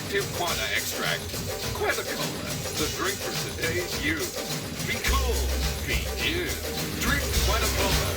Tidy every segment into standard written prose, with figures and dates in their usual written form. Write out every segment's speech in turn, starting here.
radioactive quanta extract. Quanticola, the drink for today's youth. Be cool, be you. Drink Quanticola.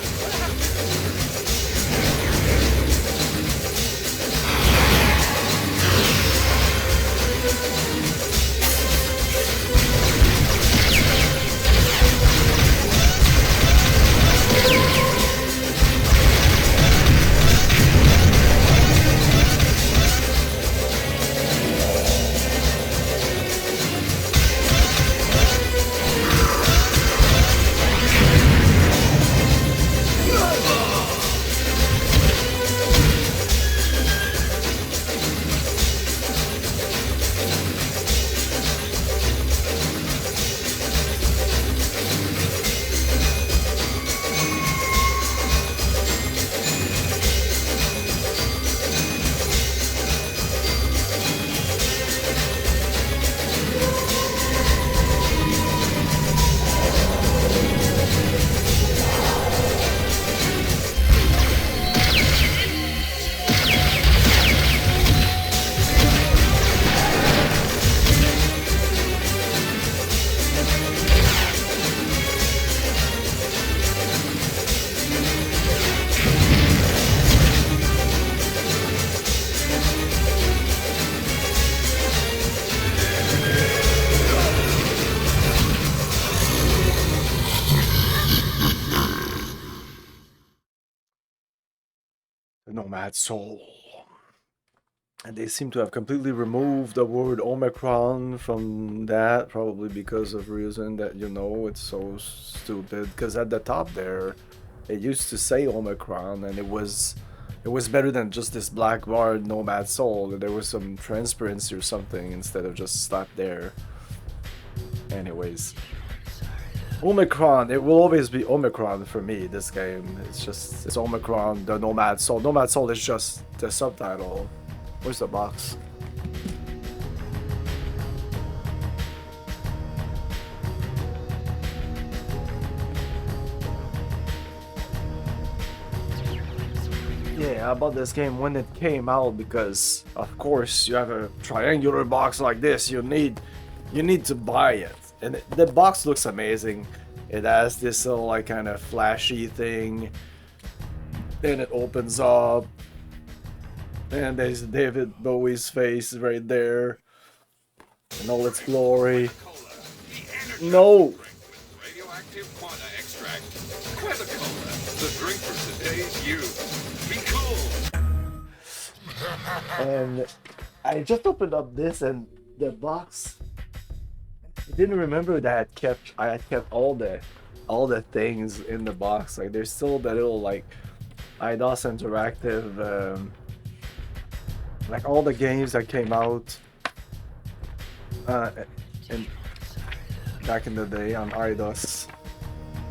The Nomad Soul. And they seem to have completely removed the word Omicron from that, probably because of reason that, you know, it's so stupid. Because at the top there, it used to say Omicron, and it was better than just this black bar Nomad Soul. There was some transparency or something instead of just slapped there. Anyways. Omicron, it will always be Omicron for me, this game. It's Omicron, the Nomad Soul. Nomad Soul is just the subtitle. Where's the box? Yeah, I bought this game when it came out because, of course, you have a triangular box like this. You need to buy it. And the box looks amazing. It has this little like kind of flashy thing. Then it opens up. And there's David Bowie's face right there. In all its glory. No! Radioactive quanta extract. Quanticola, the drink for today's youth. Be cool. And I just opened up this and the box. I didn't remember that I had kept all the things in the box. Like there's still that little like IDOS interactive like all the games that came out in back in the day on IDOS.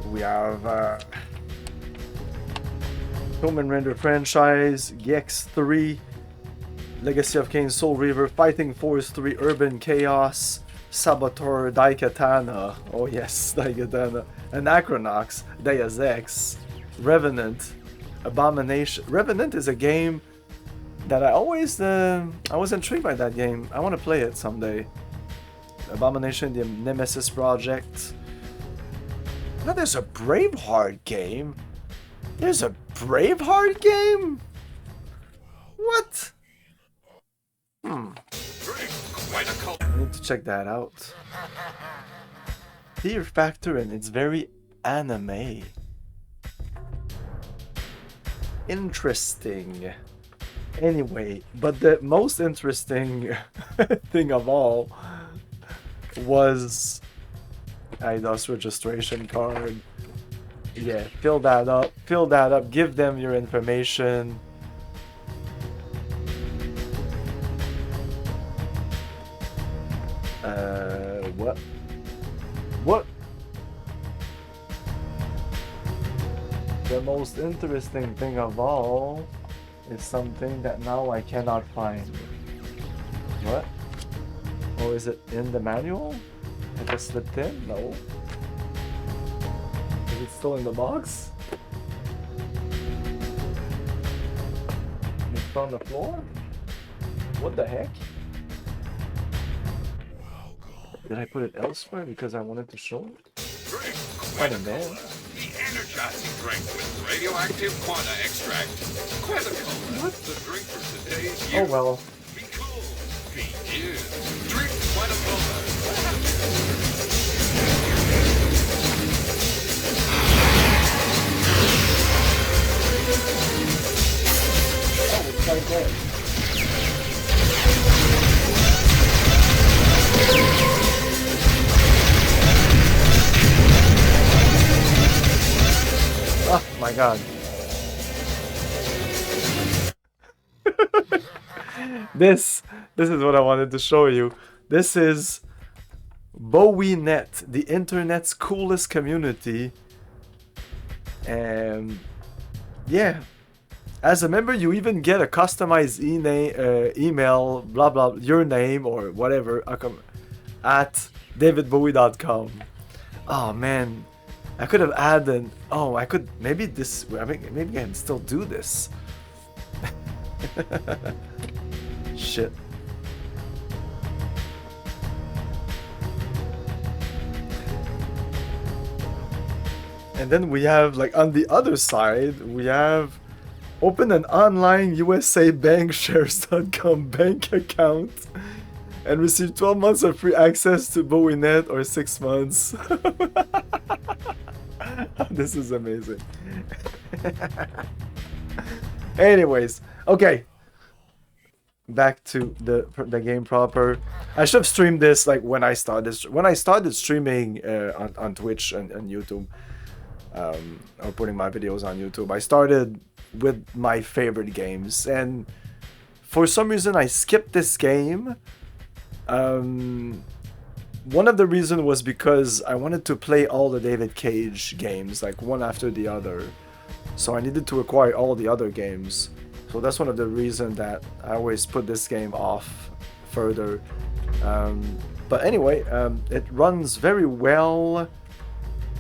We have Human Render franchise, Gex 3, Legacy of Kain, Soul Reaver, Fighting Force 3, Urban Chaos, Saboteur, Daikatana, oh yes, Daikatana, Anachronox, Deus Ex, Revenant, Abomination. Revenant is a game that I was intrigued by that game. I want to play it someday. Abomination, the Nemesis Project. Now there's a Braveheart game. There's a Braveheart game? What? I need to check that out. Fear Factor, and it's very anime. Interesting. Anyway, but the most interesting thing of all was IDOS registration card. Yeah, fill that up, give them your information. What? The most interesting thing of all is something that now I cannot find. What? Oh, is it in the manual? I just slipped in? No. Is it still in the box? It's on the floor? What the heck? Did I put it elsewhere because I wanted to show it? Drink Quite a man. Quanticola, the energizing drink with radioactive quanta extract. Quanticola, What? the drink for today's Oh youth. well. Be cool. Be you. Drink Quanticola. Oh, it's right there. Oh my god. This is what I wanted to show you. This is Bowie Net, the internet's coolest community. And yeah, as a member, you even get a customized email, blah blah, your name or whatever, at davidbowie.com. Oh man, I could have added. Oh, I could maybe this. I mean, maybe I can still do this. Shit. And then we have, like, on the other side, we have open an online USABankshares.com bank account and receive 12 months of free access to BowieNet or 6 months. This is amazing. Anyways, okay. Back to the game proper. I should have streamed this like when I started streaming on Twitch and YouTube, or putting my videos on YouTube. I started with my favorite games, and for some reason I skipped this game. One of the reasons was because I wanted to play all the David Cage games, like one after the other. So I needed to acquire all the other games. So that's one of the reasons that I always put this game off further. But anyway, it runs very well.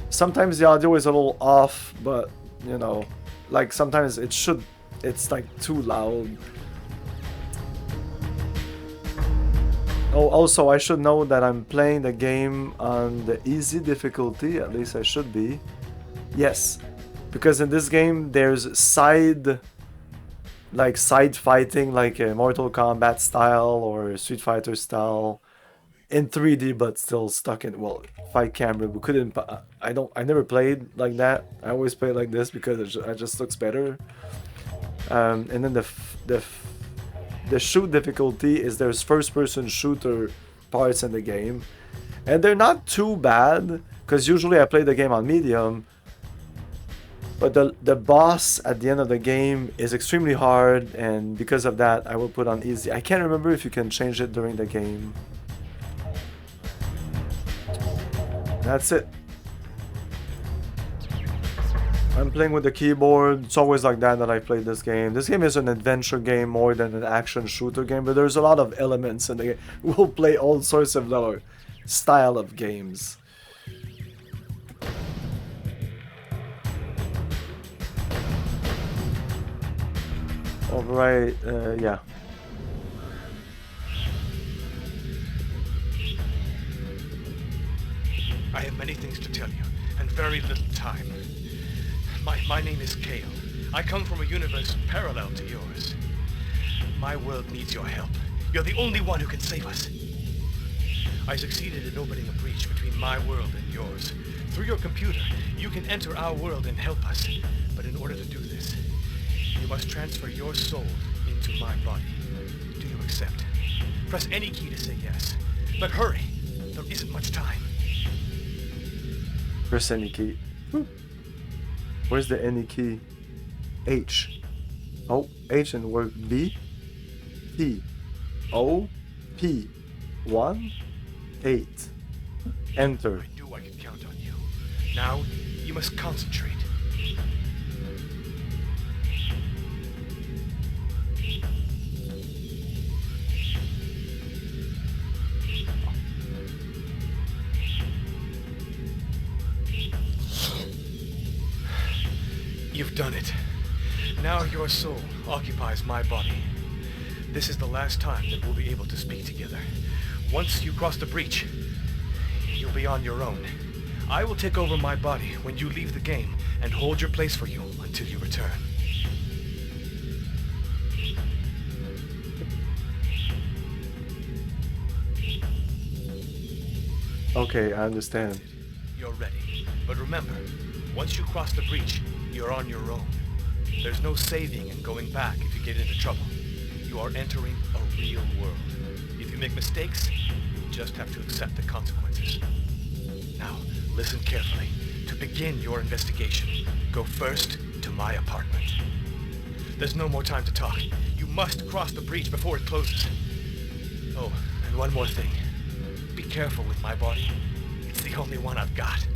Sometimes the audio is a little off, but you know, like sometimes it's like too loud. Oh, also I should know that I'm playing the game on the easy difficulty, at least I should be. Yes, because in this game there's side fighting, like a Mortal Kombat style or Street Fighter style, in 3D but still stuck in, well, fight camera. We couldn't. I never played like that. I always play like this because it just looks better. And then the shoot difficulty is there's first-person shooter parts in the game, and they're not too bad because usually I play the game on medium. But the boss at the end of the game is extremely hard, and because of that, I will put on easy. I can't remember if you can change it during the game. That's it. I'm playing with the keyboard. It's always like that I play this game. This game is an adventure game more than an action shooter game, but there's a lot of elements in the game. We'll play all sorts of style of games. Alright, yeah. I have many things to tell you, and very little time. My name is Kale. I come from a universe parallel to yours. My world needs your help. You're the only one who can save us. I succeeded in opening a breach between my world and yours. Through your computer, you can enter our world and help us. But in order to do this, you must transfer your soul into my body. Do you accept? Press any key to say yes. But hurry! There isn't much time. Press any key. Where's the any key? H. Oh, H and word B. P. O. P. 1. 8. Enter. I knew I could count on you. Now, you must concentrate. You've done it. Now your soul occupies my body. This is the last time that we'll be able to speak together. Once you cross the breach, you'll be on your own. I will take over my body when you leave the game and hold your place for you until you return. Okay, I understand. You're ready. But remember, once you cross the breach, you're on your own. There's no saving and going back if you get into trouble. You are entering a real world. If you make mistakes, you'll just have to accept the consequences. Now, listen carefully. To begin your investigation, go first to my apartment. There's no more time to talk. You must cross the breach before it closes. Oh, and one more thing. Be careful with my body. It's the only one I've got.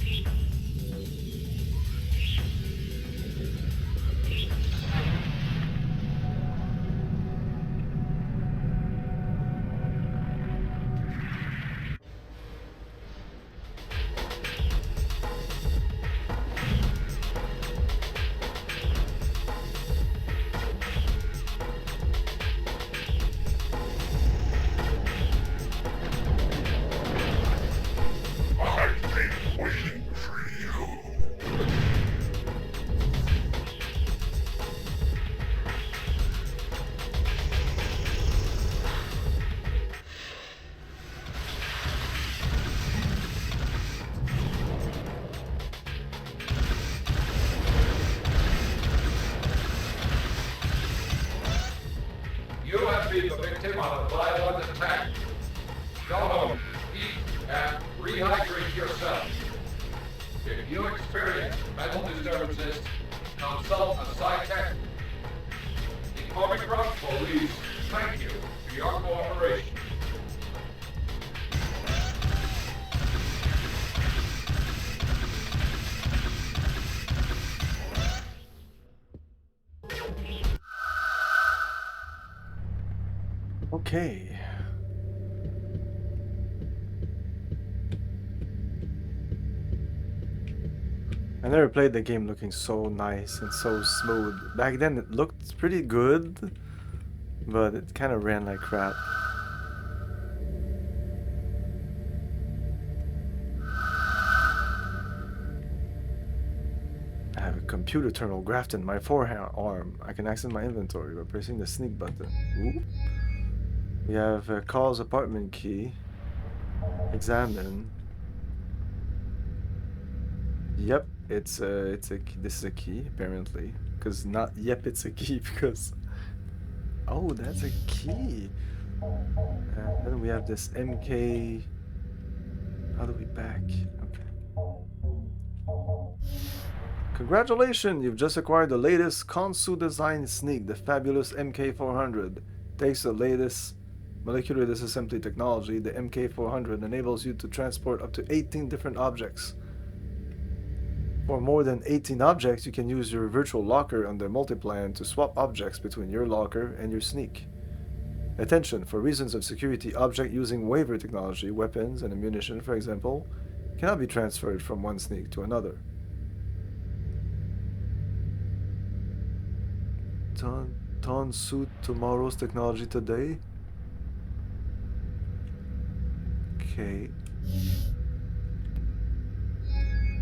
You have been the victim of a violent attack. Go home, eat, and rehydrate yourself. If you experience mental disturbances, consult a psychiatrist. The Omikron police thank you for your cooperation. Okay. I never played the game looking so nice and so smooth. Back then it looked pretty good, but it kind of ran like crap. I have a computer terminal grafted in my forearm. I can access my inventory by pressing the sneak button. Ooh. We have Carl's apartment key. Examine. Yep, it's a key. This is a key apparently, because not yep, it's a key because oh, that's a key. And then we have this MK. How do we back? Okay. Congratulations, you've just acquired the latest Konsu design sneak, the fabulous MK400. Thanks to the latest molecular disassembly technology, the MK400 enables you to transport up to 18 different objects. For more than 18 objects, you can use your virtual locker on the multiplan to swap objects between your locker and your sneak. Attention, for reasons of security, object using waiver technology, weapons and ammunition, for example, cannot be transferred from one sneak to another. Ton suit tomorrow's technology today. Okay.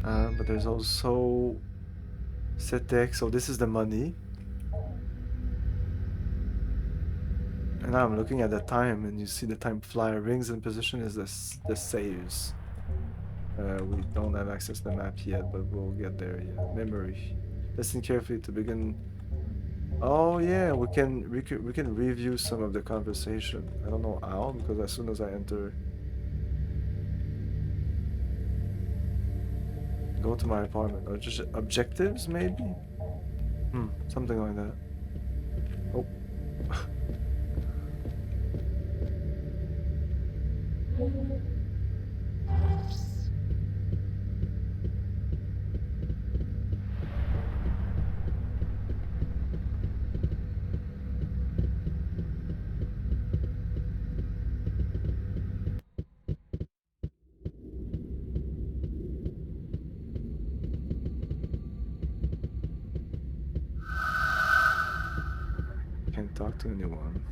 But there's also Cetek, so this is the money. And now I'm looking at the time, and you see the time flyer. Rings in position is the saves. We don't have access to the map yet, but we'll get there. Yeah, memory. Listen carefully to begin. Oh yeah, we can review some of the conversation. I don't know how, because as soon as I enter, go to my apartment, or just objectives maybe. Something like that. Oh. Can't talk to anyone.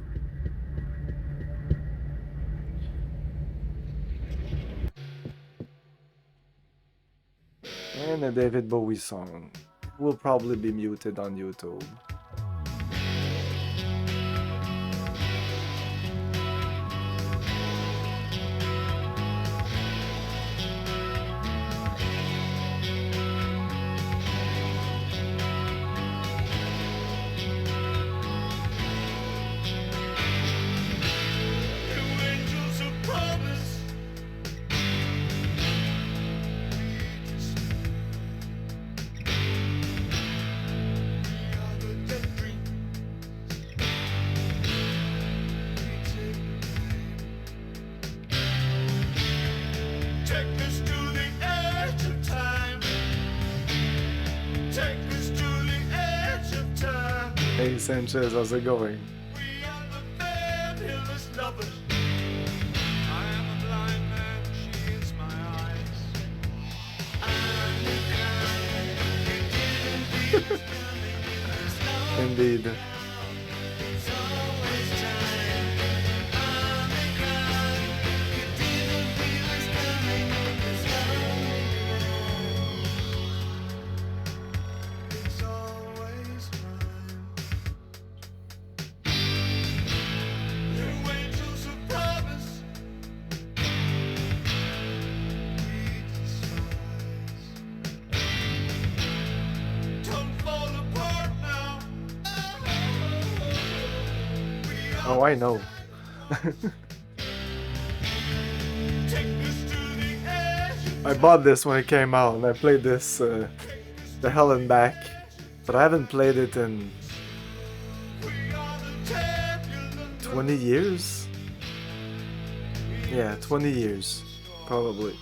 And a David Bowie song. Will probably be muted on YouTube. Hey Sanchez, how's it going? Indeed. Oh, I know. I bought this when it came out, and I played this the hell and back, but I haven't played it in 20 years? Yeah, 20 years, probably.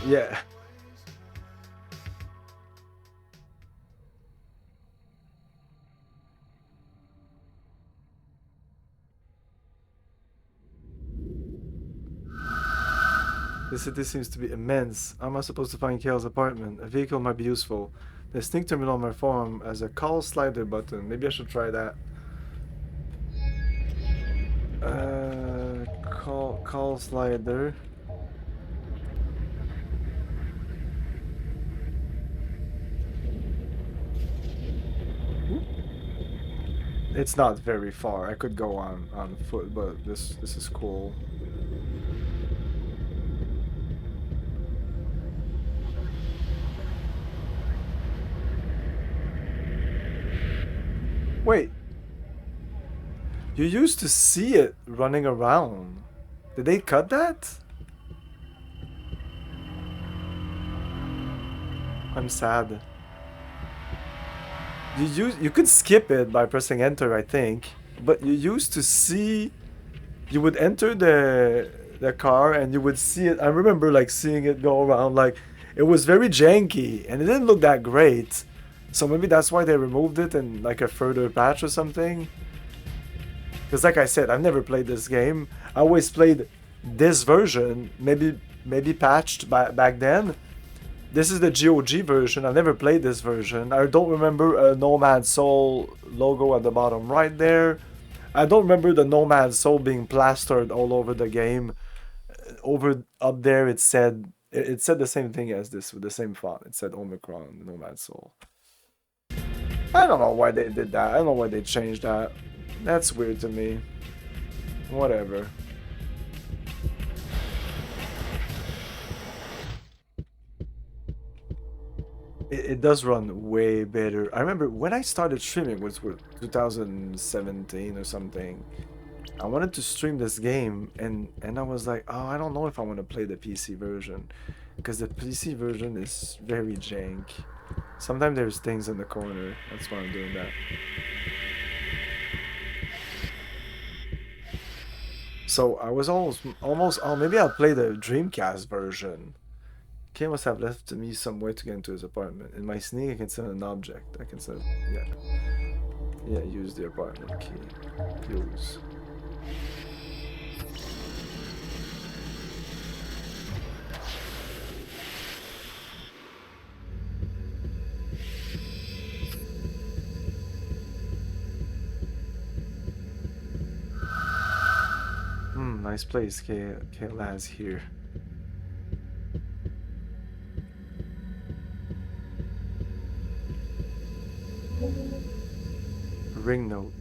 Yeah. The city seems to be immense. How am I supposed to find Kale's apartment? A vehicle might be useful. The sync terminal on my phone has a call slider button. Maybe I should try that. Call slider. It's not very far. I could go on foot, but this is cool. Wait. You used to see it running around. Did they cut that? I'm sad. You could skip it by pressing enter, I think, but you used to see. You would enter the car and you would see it. I remember like seeing it go around. Like it was very janky and it didn't look that great. So maybe that's why they removed it in like a further patch or something. Because like I said, I've never played this game. I always played this version, maybe patched back then. This is the GOG version. I've never played this version. I don't remember a Nomad Soul logo at the bottom right there. I don't remember the Nomad Soul being plastered all over the game. Up there it said the same thing as this with the same font. It said Omikron, Nomad Soul. I don't know why they did that. I don't know why they changed that. That's weird to me. Whatever. It does run way better. I remember when I started streaming, which was 2017 or something, I wanted to stream this game and I was like, oh, I don't know if I want to play the PC version because the PC version is very jank. Sometimes there's things in the corner. That's why I'm doing that. So I was almost oh, maybe I'll play the Dreamcast version. K must have left me some way to get into his apartment. In my sneak, I can send an object. I can send, yeah, use the apartment key. Use. nice place Kale has here. Ring note.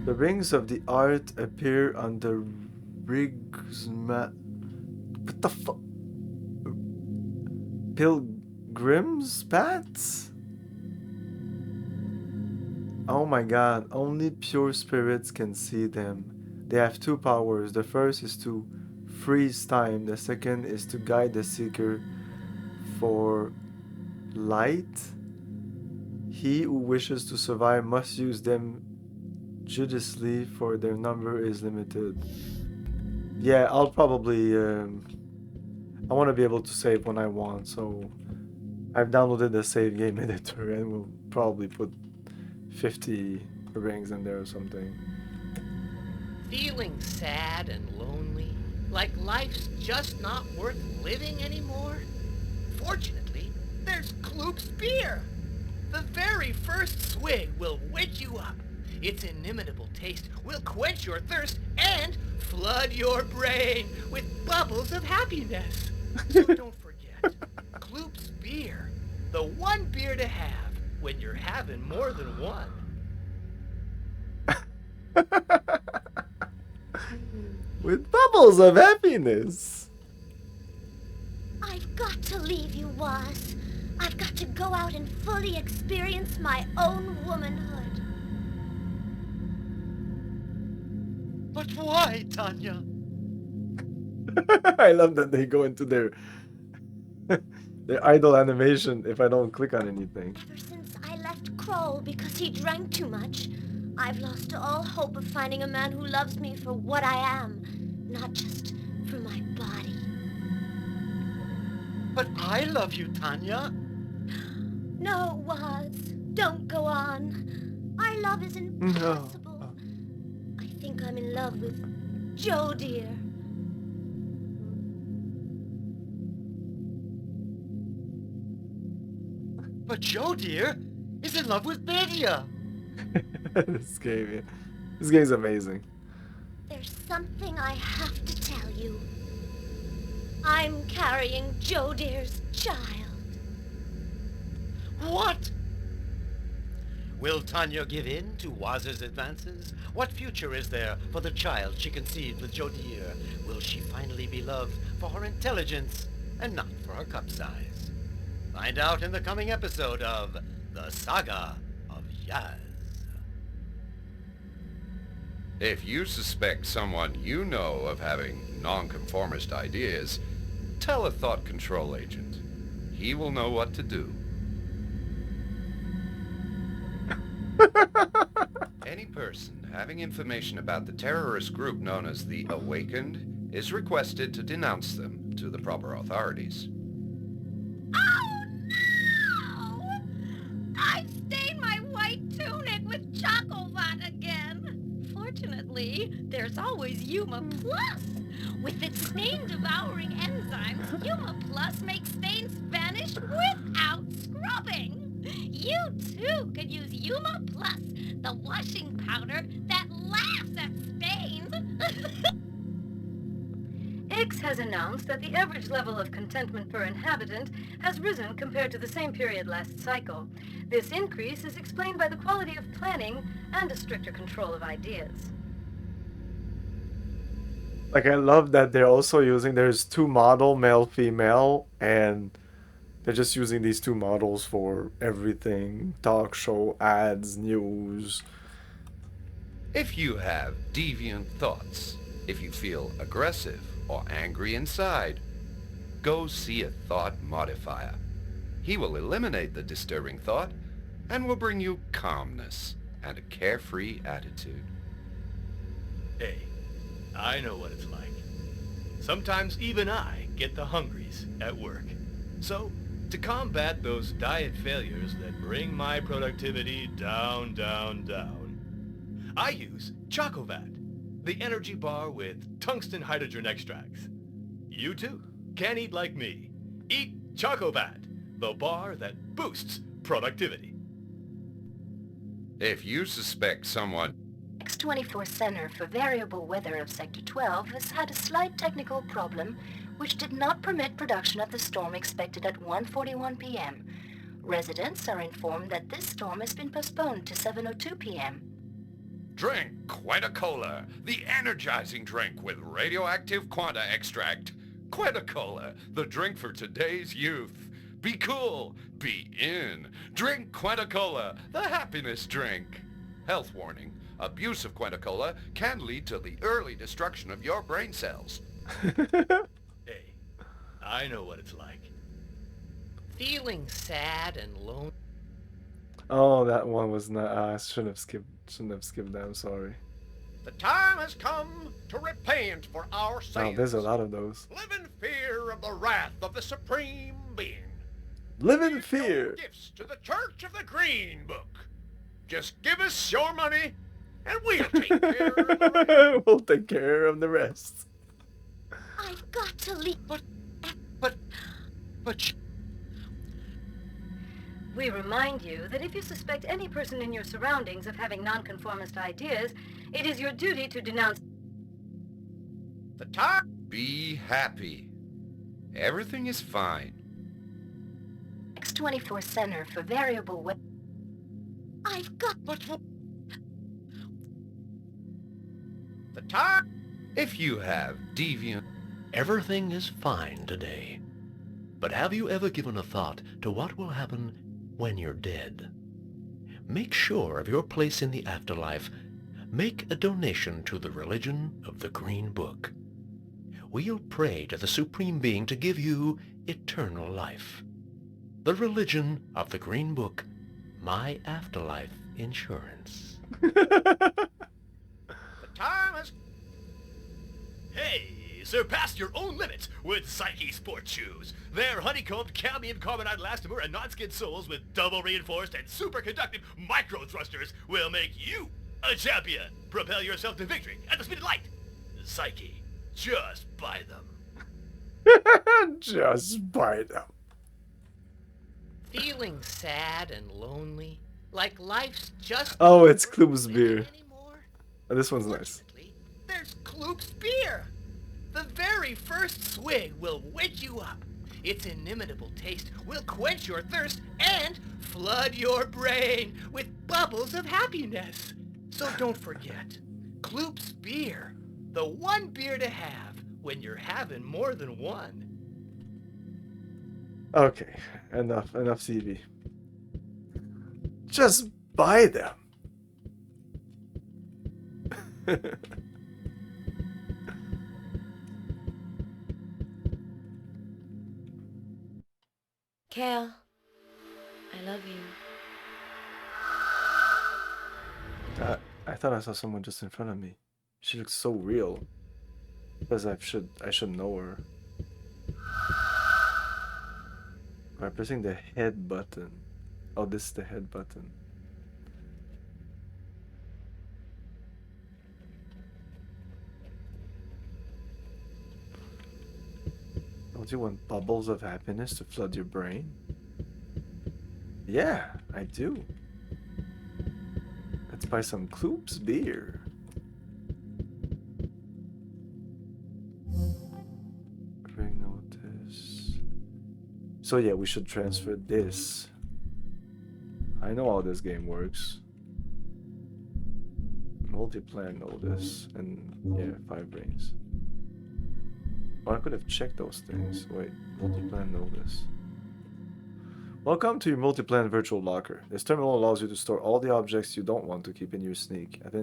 The rings of the art appear on the rig's mat. What the fuck? Pilgrim's bats? Oh my god, only pure spirits can see them. They have two powers. The first is to freeze time, the second is to guide the seeker for light. He who wishes to survive must use them judiciously, for their number is limited. Yeah, I'll probably I want to be able to save when I want, so I've downloaded the save game editor and we'll probably put 50 rings in there or something. Feeling sad and lonely? Like life's just not worth living anymore? Fortunately, there's Kloop's beer. The very first swig will wake you up. Its inimitable taste will quench your thirst and flood your brain with bubbles of happiness. So don't forget, Kloop's beer. The one beer to have when you're having more than one. With bubbles of happiness. I've got to leave you, Waz. I've got to go out and fully experience my own womanhood. But why, Tanya? I love that they go into their idle animation if I don't click on anything. Ever since I left Kroll because he drank too much, I've lost all hope of finding a man who loves me for what I am, not just for my body. But I love you, Tanya. No, Waz, don't go on. Our love is impossible. I think I'm in love with Joe, dear. But Joe, dear, is in love with Lydia. This game's amazing. There's something I have to tell you. I'm carrying Joe dear's child. What? Will Tanya give in to Waz's advances? What future is there for the child she conceived with Jodir? Will she finally be loved for her intelligence and not for her cup size? Find out in the coming episode of The Saga of Yaz. If you suspect someone you know of having nonconformist ideas, tell a thought control agent. He will know what to do. Any person having information about the terrorist group known as the Awakened is requested to denounce them to the proper authorities. Oh no! I've stained my white tunic with Chocovat again. Fortunately, there's always Yuma Plus. With its stain-devouring enzymes, Yuma Plus makes stains vanish without scrubbing. You too could use Yuma Plus, the washing powder that laughs at stains. X has announced that the average level of contentment per inhabitant has risen compared to the same period last cycle. This increase is explained by the quality of planning and a stricter control of ideas. Like, I love that they're also using, there's two model, male, female, and they're just using these two models for everything. Talk show, ads, news. If you have deviant thoughts, if you feel aggressive or angry inside, go see a thought modifier. He will eliminate the disturbing thought and will bring you calmness and a carefree attitude. Hey, I know what it's like. Sometimes even I get the hungries at work. So, to combat those diet failures that bring my productivity down, I use Chocovat, the energy bar with tungsten hydrogen extracts. You too can eat like me. Eat Chocovat, the bar that boosts productivity. If you suspect someone... X-24 Center for Variable Weather of Sector 12 has had a slight technical problem which did not permit production of the storm expected at 1:41 p.m. Residents are informed that this storm has been postponed to 7:02 p.m. Drink Quanticola, the energizing drink with radioactive quanta extract. Quanticola, the drink for today's youth. Be cool, be in. Drink Quanticola, the happiness drink. Health warning. Abuse of Quanticola can lead to the early destruction of your brain cells. Hey, I know what it's like. Feeling sad and lonely. Oh, that one was not. I shouldn't have skipped that. I'm sorry. The time has come to repent for our Oh, sins. there's a lot of those. Live in fear of the wrath of the Supreme Being. Live in Give fear. your gifts to the Church of the Green Book. Just give us your money, and we'll take care of the rest. We'll take care of the rest. I've got to leave. But We remind you that if you suspect any person in your surroundings of having nonconformist ideas, it is your duty to denounce. The time... Be happy. Everything is fine. X-24 Center for Variable Weather. I've got. The time... If you have deviant... Everything is fine today. But have you ever given a thought to what will happen when you're dead? Make sure of your place in the afterlife. Make a donation to the religion of the Green Book. We'll pray to the Supreme Being to give you eternal life. The religion of the Green Book, my afterlife insurance. The time has... Hey, surpass your own limits with Psyche Sport Shoes. Their honeycombed cadmium carbonide elastomer and non-skid soles with double reinforced and superconductive micro thrusters will make you a champion. Propel yourself to victory at the speed of light. Psyche, just buy them. Just buy them. Feeling sad and lonely. Like life's just Oh, not it's worth Kloop's living beer. anymore? Oh, this one's nice. Fortunately, there's Kloop's beer. The very first swig will wake you up. Its inimitable taste will quench your thirst and flood your brain with bubbles of happiness. So don't forget, Kloop's beer, the one beer to have when you're having more than one. Okay, enough TV. Just buy them. Kale, I love you. I thought I saw someone just in front of me. She looks so real. Because I should know her. By pressing the head button. Oh, this is the head button. Don't you want bubbles of happiness to flood your brain? Yeah, I do. Let's buy some Kloop's beer. Ring notice. So yeah, we should transfer this. I know how this game works. Multiplan notice and yeah, 5 rings. Oh, I could have checked those things. Wait, multiplan notice. Welcome to your multiplan virtual locker. This terminal allows you to store all the objects you don't want to keep in your sneak. At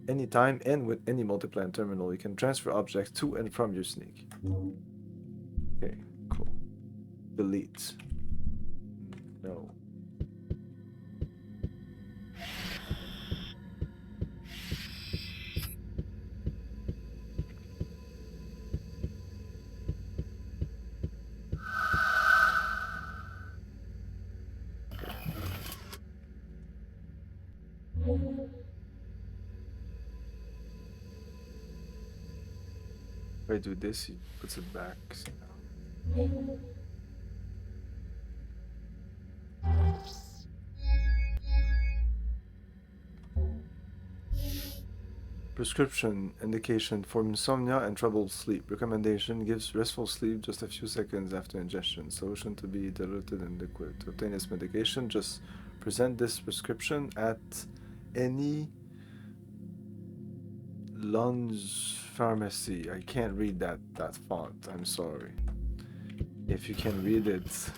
any time and with any multiplan terminal, you can transfer objects to and from your sneak. Okay, cool. Delete. No. If I do this, he puts it back. Prescription indication for insomnia and troubled sleep. Recommendation gives restful sleep just a few seconds after ingestion. Solution to be diluted in liquid. To obtain this medication, just present this prescription at any Lunge Pharmacy. I can't read that font. I'm sorry. If you can read it,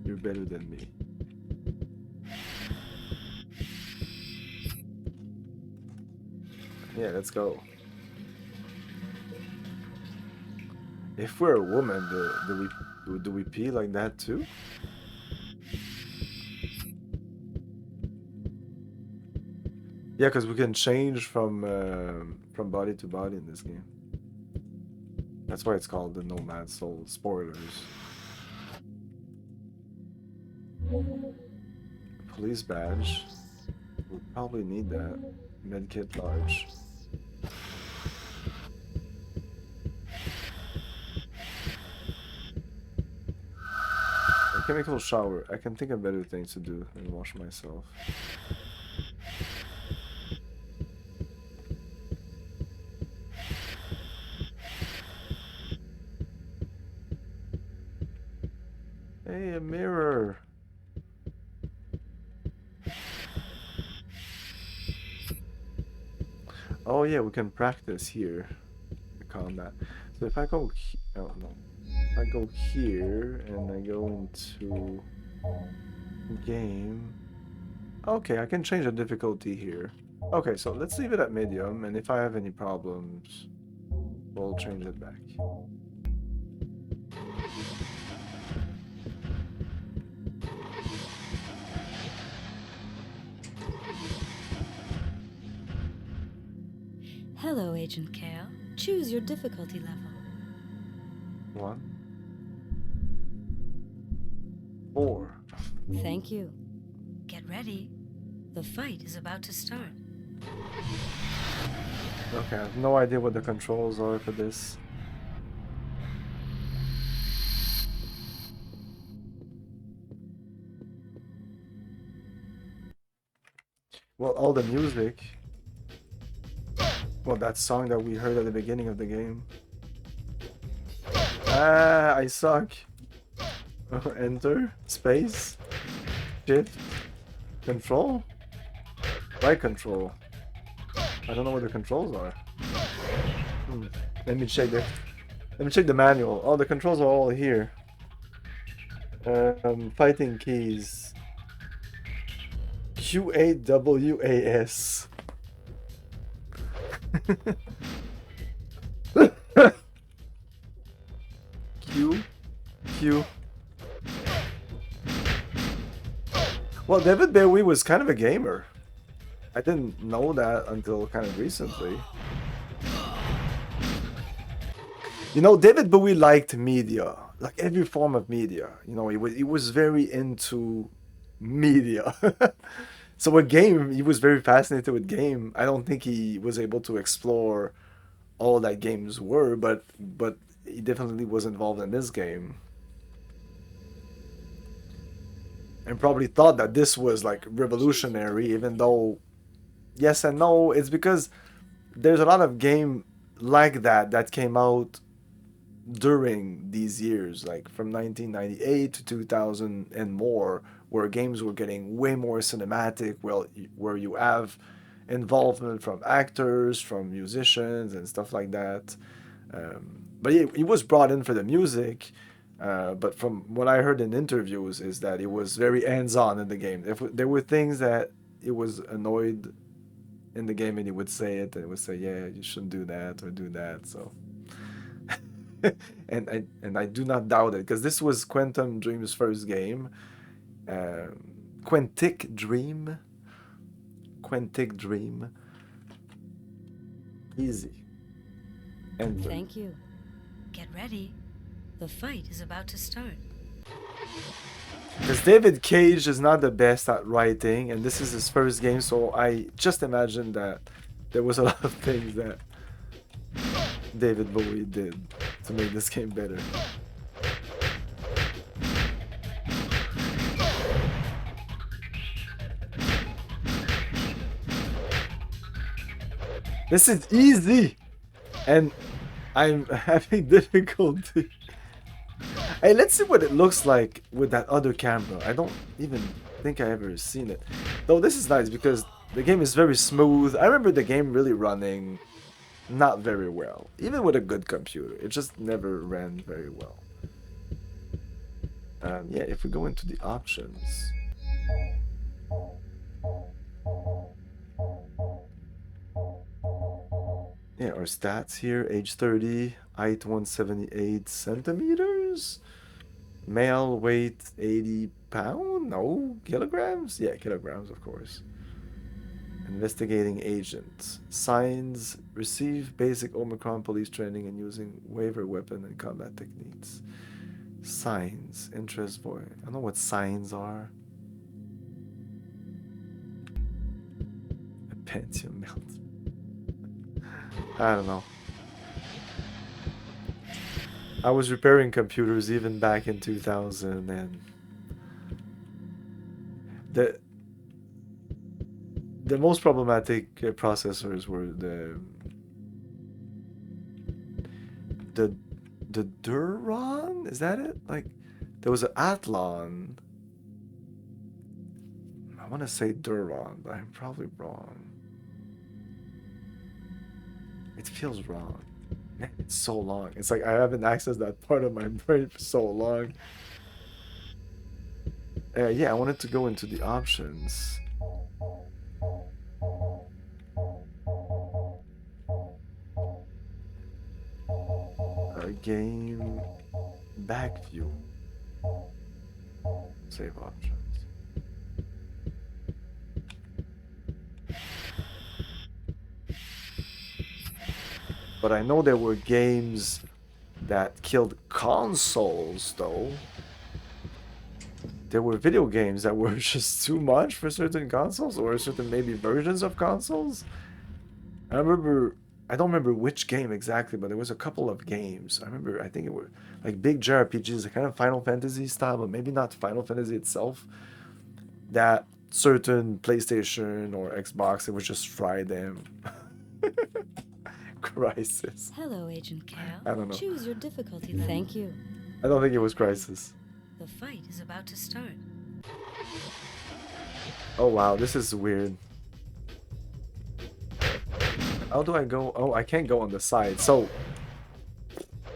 you're better than me. Yeah, let's go. If we're a woman, do we pee like that too? Yeah, because we can change from body to body in this game. That's why it's called the Nomad Soul. Spoilers. Police badge. We'll probably need that. Medkit large. A chemical shower. I can think of better things to do than wash myself. Hey, a mirror. Oh yeah, we can practice here. Combat. So if I go, oh no, if I go here and I go into game. Okay, I can change the difficulty here. Okay, so let's leave it at medium, and if I have any problems, we'll change it back. Hello, Agent Kale. Choose your difficulty level. 1. 4. Thank you. Get ready. The fight is about to start. Okay, I have no idea what the controls are for this. Well, all the music. Well, that song that we heard at the beginning of the game. Ah, I suck. Enter. Space. Shift. Control. Right control. I don't know what the controls are. Let me check the manual. Oh, the controls are all here. Fighting keys. QAWAS. Q. Well, David Bowie was kind of a gamer. I didn't know that until kind of recently. You know, David Bowie liked media, like every form of media. You know, he was very into media. So a game, he was very fascinated with game. I don't think he was able to explore all that games were, but he definitely was involved in this game. And probably thought that this was like revolutionary, even though yes and no. It's because there's a lot of game like that came out during these years, like from 1998 to 2000 and more, where games were getting way more cinematic, where you have involvement from actors, from musicians, and stuff like that. But he was brought in for the music. But from what I heard in interviews is that it was very hands-on in the game. If there were things that it was annoyed in the game, and he would say it, and he would say, "Yeah, you shouldn't do that or do that." So, and I do not doubt it, because this was Quantum Dream's first game. Quantic Dream. Easy. And thank you. Get ready. The fight is about to start. Because David Cage is not the best at writing, and this is his first game, so I just imagine that there was a lot of things that David Bowie did to make this game better. This is easy! And I'm having difficulty. Hey, let's see what it looks like with that other camera. I don't even think I ever seen it. Though this is nice because the game is very smooth. I remember the game really running not very well. Even with a good computer. It just never ran very well. Yeah, if we go into the options. Yeah, our stats here, age 30, height 178 centimeters, male, weight 80 pound, no, kilograms? Yeah, kilograms, of course. Investigating agent, signs, receive basic Omikron police training and using waiver weapon and combat techniques. Signs, interest, boy, I don't know what signs are. A Pentium melt. I don't know. I was repairing computers even back in 2000 and the most problematic processors were the Duron? Is that it? Like there was an Athlon. I want to say Duron, but I'm probably wrong. It feels wrong. Man, it's so long. It's like I haven't accessed that part of my brain for so long. Yeah, I wanted to go into the options. Game back view. Save options. But I know there were games that killed consoles, though. There were video games that were just too much for certain consoles, or certain maybe versions of consoles. I don't remember which game exactly, but there was a couple of games. I think it were like big JRPGs, like kind of Final Fantasy style, but maybe not Final Fantasy itself. That certain PlayStation or Xbox, it would just fry them. Crisis. Hello, Agent Kale. I don't know. Choose your difficulty level. Thank you. I don't think it was Crisis. The fight is about to start. Oh wow, this is weird. How do I go? Oh, I can't go on the side. So,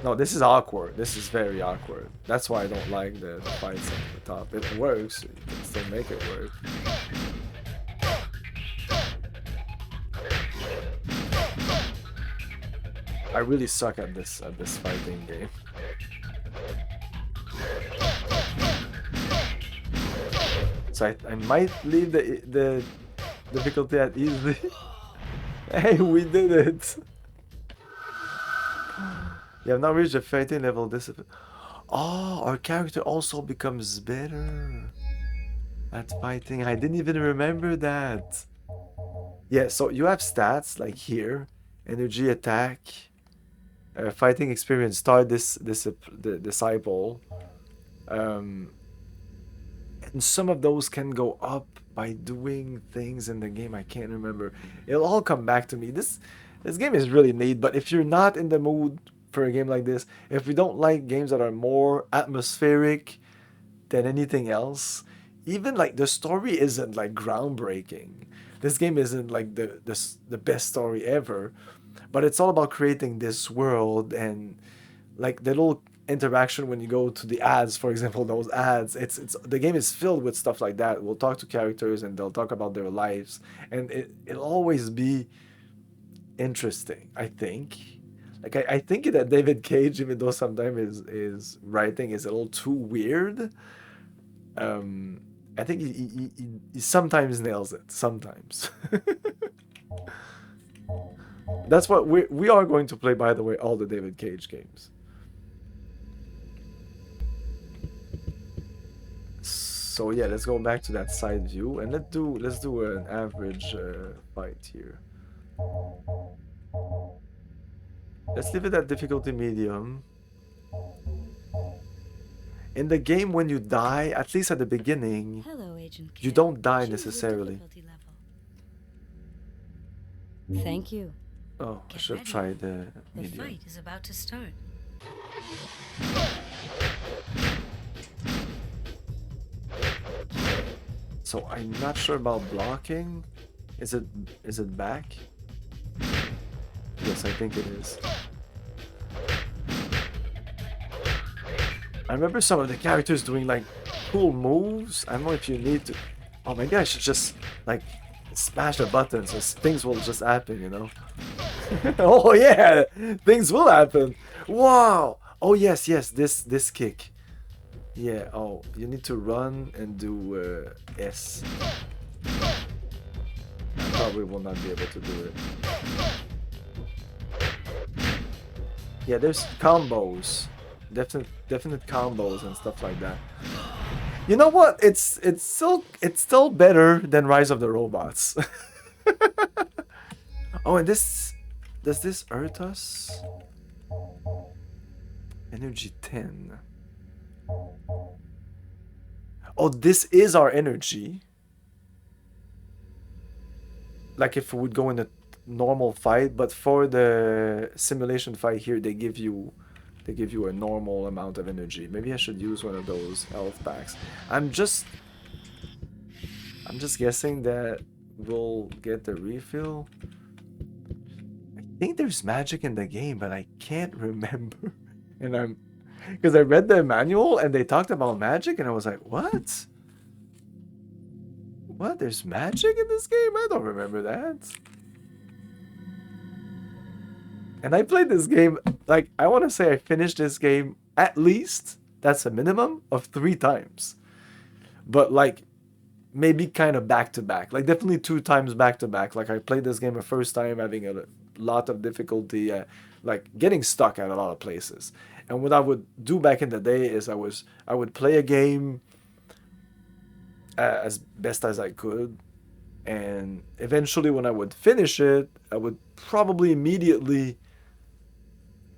no, this is awkward. This is very awkward. That's why I don't like the fights on the top. It works. You can still make it work. I really suck at this fighting game. So I might leave the difficulty at easy. Hey, we did it! You have now reached the fighting level discipline. Oh, our character also becomes better at fighting. I didn't even remember that. Yeah, so you have stats like here, energy, attack, fighting experience, start the disciple. And some of those can go up by doing things in the game. I can't remember. It'll all come back to me. This game is really neat, but if you're not in the mood for a game like this, if you don't like games that are more atmospheric than anything else, even like the story isn't like groundbreaking. This game isn't like the best story ever, but it's all about creating this world and like the little interaction when you go to the ads, for example, those ads, it's the game is filled with stuff like that. We'll talk to characters and they'll talk about their lives, and it'll always be interesting. I think like I think that David Cage, even though sometimes his writing is a little too weird, I think he sometimes nails it, sometimes. That's what we are going to play, by the way, all the David Cage games. So yeah, let's go back to that side view and let's do an average fight here. Let's leave it at difficulty medium. In the game, when you die, at least at the beginning, Hello, Agent you Kale. don't die Choose your necessarily. difficulty level. Thank you. Oh, I Get should ready. try the The medium. fight is about to start. So I'm not sure about blocking. Is it back? Yes, I think it is. I remember some of the characters doing like cool moves. I don't know if you need to. Oh, maybe I should just like smash the buttons, so things will just happen, you know? Oh yeah, things will happen. Wow. Oh yes, this kick. Yeah. Oh, you need to run and do S. I probably will not be able to do it. Yeah, there's combos, definite combos and stuff like that. You know what? It's still better than Rise of the Robots. Oh, and does this hurt us? Energy 10. Oh, this is our energy. Like if we would go in a normal fight, but for the simulation fight here, they give you a normal amount of energy. Maybe I should use one of those health packs. I'm just guessing that we'll get the refill. I think there's magic in the game, but I can't remember. And because I read the manual and they talked about magic, and I was like, what? What? There's magic in this game? I don't remember that. And I played this game, like, I want to say I finished this game at least, that's a minimum, of 3 times. But, like, maybe kind of back to back. Like, definitely 2 times back to back. Like, I played this game the first time having a lot of difficulty, like, getting stuck at a lot of places. And what I would do back in the day is I would play a game as best as I could. And eventually when I would finish it, I would probably immediately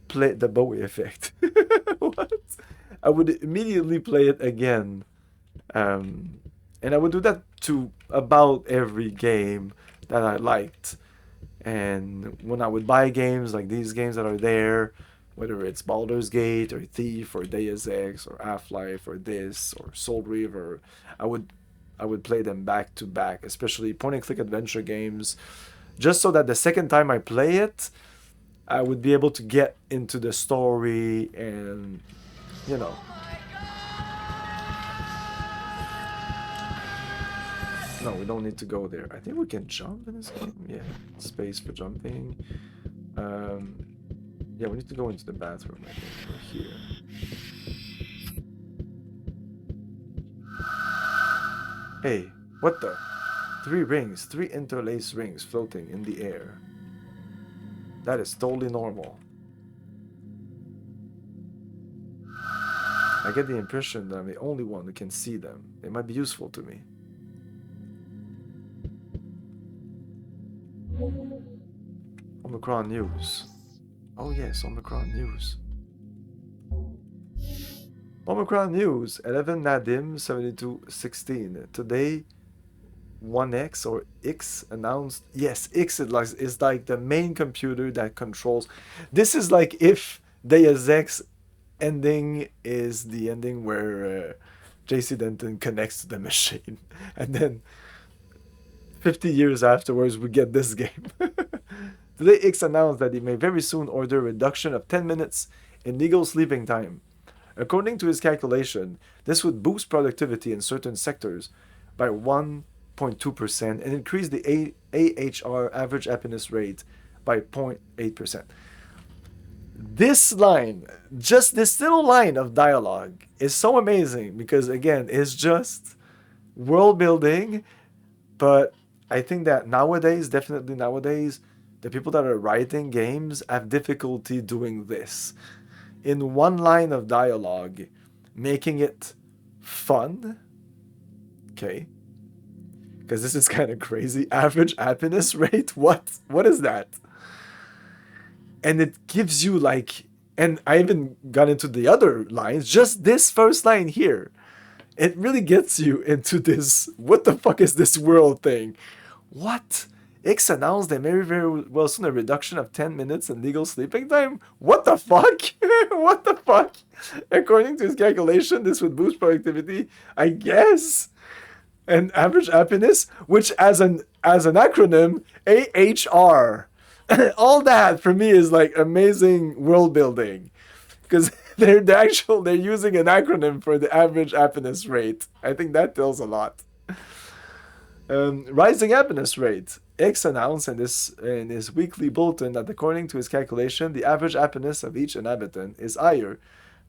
play the Bowie effect. What? I would immediately play it again. And I would do that to about every game that I liked. And when I would buy games like these games that are there, whether it's Baldur's Gate or Thief or Deus Ex or Half-Life or this or Soul Reaver, I would play them back to back, especially point-and-click adventure games, just so that the second time I play it, I would be able to get into the story and, you know. No, we don't need to go there. I think we can jump in this game. Yeah, space for jumping. Yeah, we need to go into the bathroom, I think, or here. Hey, what the? 3 rings, 3 interlaced rings floating in the air. That is totally normal. I get the impression that I'm the only one who can see them. They might be useful to me. Omikron news. Oh yes, Omikron news. Omikron news, 11 Nadim 7216. Today, 1X or X announced. Yes, X is like the main computer that controls. This is like if Deus Ex ending is the ending where JC Denton connects to the machine. And then 50 years afterwards, we get this game. Today, X announced that he may very soon order a reduction of 10 minutes in legal sleeping time. According to his calculation, this would boost productivity in certain sectors by 1.2% and increase the AHR, average happiness rate, by 0.8%. This line, just this little line of dialogue, is so amazing because, again, it's just world building. But I think that nowadays, definitely nowadays, the people that are writing games have difficulty doing this. In one line of dialogue, making it fun. Okay. Because this is kind of crazy. Average happiness rate? What? What is that? And it gives you like, and I even got into the other lines, just this first line here. It really gets you into this, what the fuck is this world thing? What X announced they may very well soon a reduction of 10 minutes in legal sleeping time. What the fuck? What the fuck? According to his calculation, this would boost productivity, I guess, and average happiness, which as an acronym, AHR. All that for me is like amazing world building, because they're using an acronym for the average happiness rate. I think that tells a lot. Rising happiness rate. X announced in his weekly bulletin that according to his calculation, the average happiness of each inhabitant is higher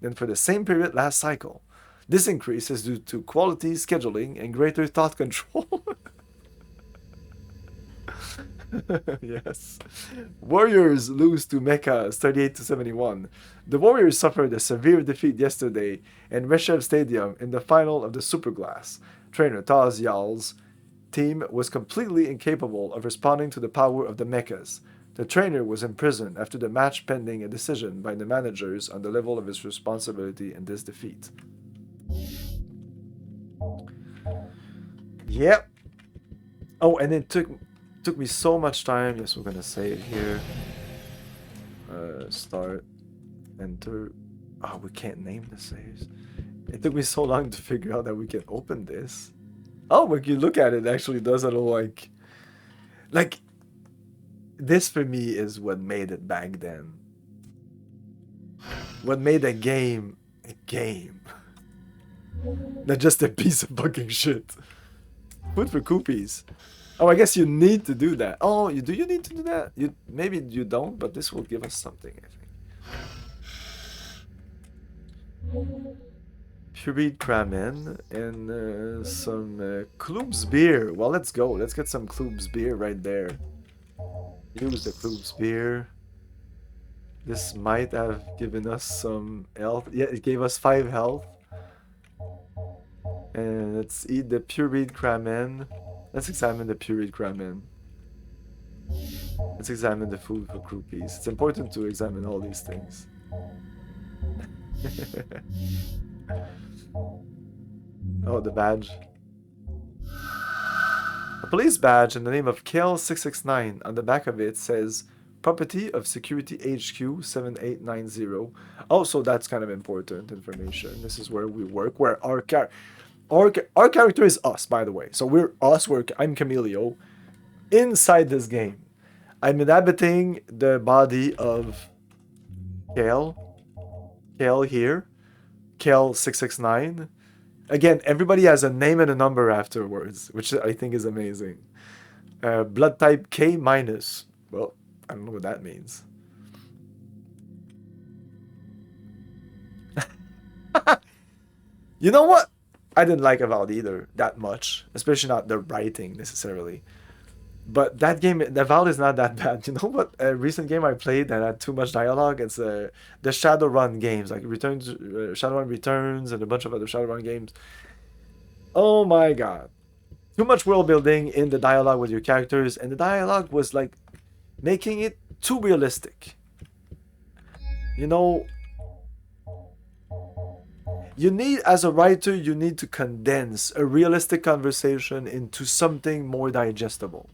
than for the same period last cycle. This increase is due to quality scheduling and greater thought control. Yes. Warriors lose to Mechas 38-71. The Warriors suffered a severe defeat yesterday in Reshev Stadium in the final of the Superglass. Trainer Taz Yal's team was completely incapable of responding to the power of the Mechas. The trainer was imprisoned after the match pending a decision by the managers on the level of his responsibility in this defeat. Yep. Oh, and it took me so much time. Yes, we're gonna save here. Start, enter. Oh, we can't name the saves. It took me so long to figure out that we can open this. Oh, when you look at it, it actually does a little like this for me is what made it back then. What made a game a game. Not just a piece of fucking shit. Food for Koopies. Oh, I guess you need to do that. Oh, do you need to do that? Maybe you don't, but this will give us something, I think. Pureed Kramen and some Kloob's beer. Well, let's go. Let's get some Kloob's beer right there. Use the Kloob's beer. This might have given us some health. Yeah, it gave us 5 health. And let's eat the pureed Kramen. Let's examine the pureed Kramen. Let's examine the food for Koopies. It's important to examine all these things. Oh, the badge. A police badge in the name of Kale669. On the back of it says property of Security HQ 7890. Also, that's kind of important information. This is where we work, where our character is us, by the way. So we're us. I'm Camilio. Inside this game, I'm inhabiting the body of Kale. Kale here. Kale669. Again, everybody has a name and a number afterwards, which I think is amazing. Blood type K-. Well, I don't know what that means. You know what? I didn't like about either that much, especially not the writing necessarily. But that game, the Val is not that bad. You know what? A recent game I played that had too much dialogue. It's the Shadowrun games, like Shadowrun Returns, and a bunch of other Shadowrun games. Oh my god, too much world building in the dialogue with your characters, and the dialogue was like making it too realistic. You know, as a writer, you need to condense a realistic conversation into something more digestible.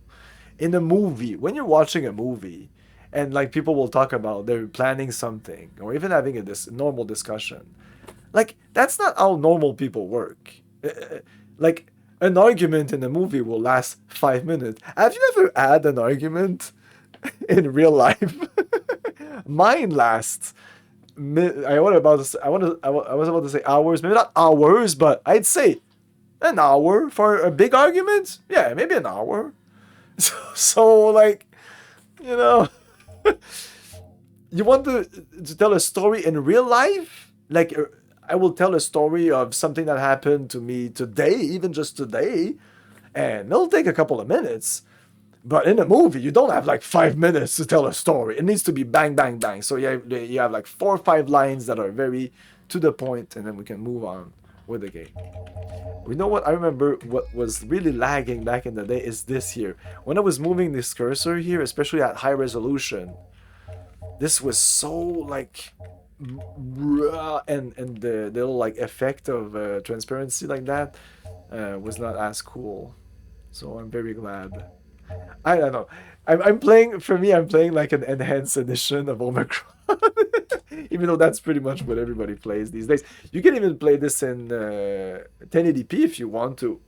In a movie, when you're watching a movie, and like people will talk about they're planning something, or even having a normal discussion, like that's not how normal people work. Like an argument in a movie will last 5 minutes. Have you ever had an argument in real life? Mine lasts. I was about to say hours, maybe not hours, but I'd say an hour for a big argument. Yeah, maybe an hour. So like, you know, you want to tell a story in real life? Like, I will tell a story of something that happened to me today, even just today, and it'll take a couple of minutes. But in a movie, you don't have like 5 minutes to tell a story. It needs to be bang, bang, bang. So you have like 4 or 5 lines that are very to the point, and then we can move on with the game. You know what? I remember what was really lagging back in the day is this here. When I was moving this cursor here, especially at high resolution, this was so like, and the little like effect of transparency like that was not as cool. So I'm very glad. I don't know. I'm playing, for me, I'm playing like an enhanced edition of Omicron. Even though that's pretty much what everybody plays these days. You can even play this in 1080p if you want to.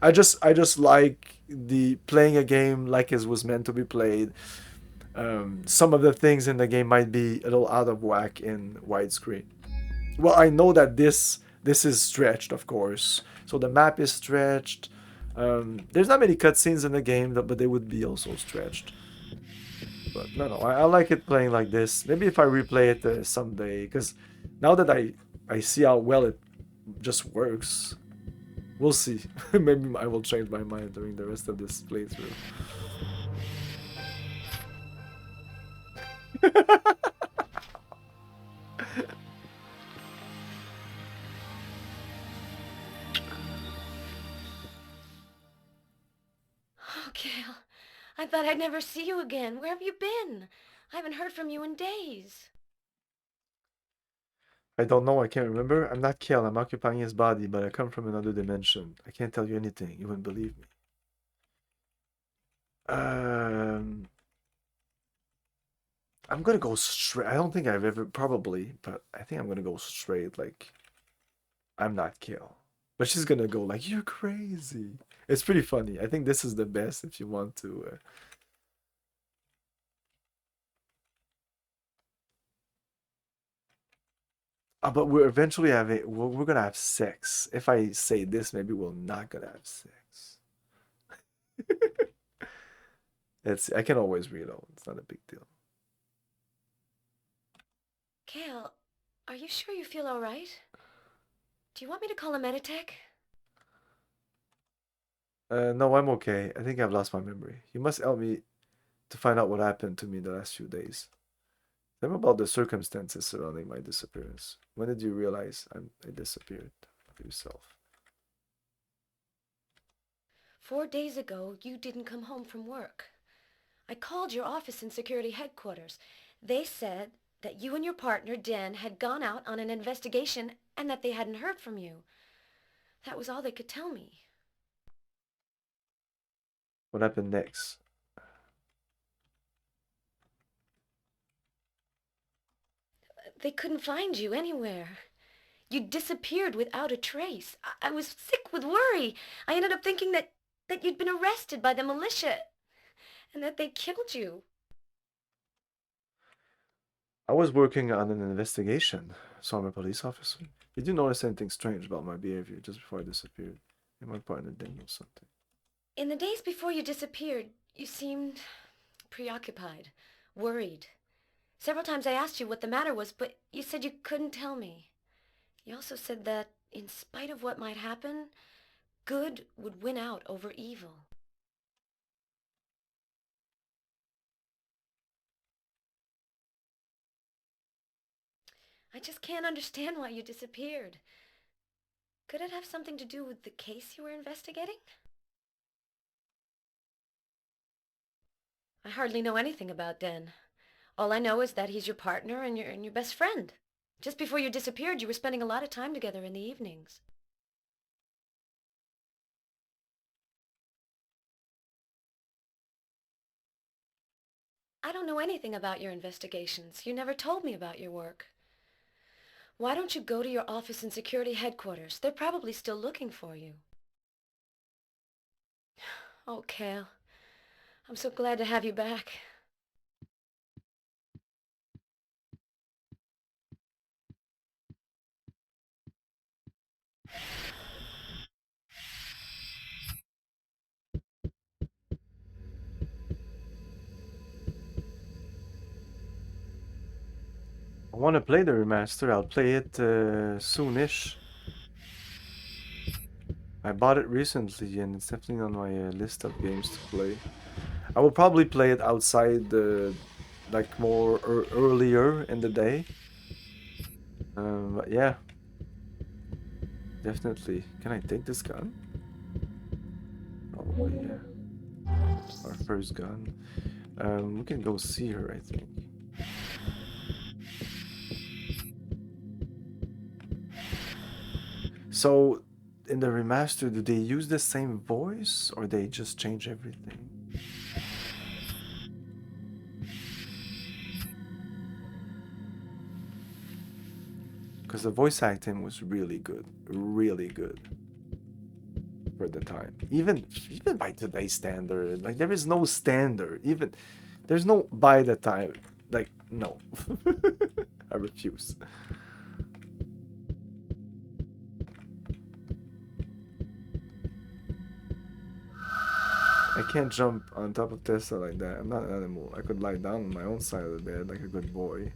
I just like the playing a game like it was meant to be played. Some of the things in the game might be a little out of whack in widescreen. Well, I know that this is stretched, of course. So the map is stretched. There's not many cutscenes in the game, but they would be also stretched. But no, I like it playing like this. Maybe if I replay it someday, because now that I see how well it just works, we'll see. Maybe I will change my mind during the rest of this playthrough. Oh, Kale, I thought I'd never see you again. Where have you been? I haven't heard from you in days. I don't know, I can't remember. I'm not Kale, I'm occupying his body, but I come from another dimension. I can't tell you anything, you wouldn't believe me. I'm gonna go straight. I don't think I've ever, probably, but I think I'm gonna go straight, like, I'm not Kale. But she's gonna go like, you're crazy. It's pretty funny. I think this is the best if you want to. But we're eventually having, we're gonna have sex. If I say this, maybe we're not gonna have sex. I can always reload. It's not a big deal. Kale, are you sure you feel all right? Do you want me to call a Meditech? No, I'm okay. I think I've lost my memory. You must help me to find out what happened to me the last few days. Tell me about the circumstances surrounding my disappearance. When did you realize I disappeared of yourself? 4 days ago, you didn't come home from work. I called your office in security headquarters. They said that you and your partner, Dan, had gone out on an investigation and that they hadn't heard from you. That was all they could tell me. What happened next? They couldn't find you anywhere. You disappeared without a trace. I was sick with worry. I ended up thinking that you'd been arrested by the militia and that they killed you. I was working on an investigation, so I'm a police officer. Did you notice anything strange about my behavior just before I disappeared? And my partner didn't know something. In the days before you disappeared, you seemed preoccupied, worried. Several times I asked you what the matter was, but you said you couldn't tell me. You also said that, in spite of what might happen, good would win out over evil. I just can't understand why you disappeared. Could it have something to do with the case you were investigating? I hardly know anything about Den. All I know is that he's your partner and your best friend. Just before you disappeared, you were spending a lot of time together in the evenings. I don't know anything about your investigations. You never told me about your work. Why don't you go to your office in security headquarters? They're probably still looking for you. Oh, Kale. I'm so glad to have you back. I want to play the remaster. I'll play it soonish. I bought it recently and it's definitely on my list of games to play. I will probably play it outside like more earlier in the day. But yeah, definitely. Can I take this gun? Probably, yeah. Our first gun. We can go see her, I think. So, in the remaster, do they use the same voice or they just change everything? Because the voice acting was really good for the time. Even by today's standard, like there is no standard. Even there's no by the time. Like no, I refuse. I can't jump on top of Tessa like that. I'm not an animal. I could lie down on my own side of the bed like a good boy.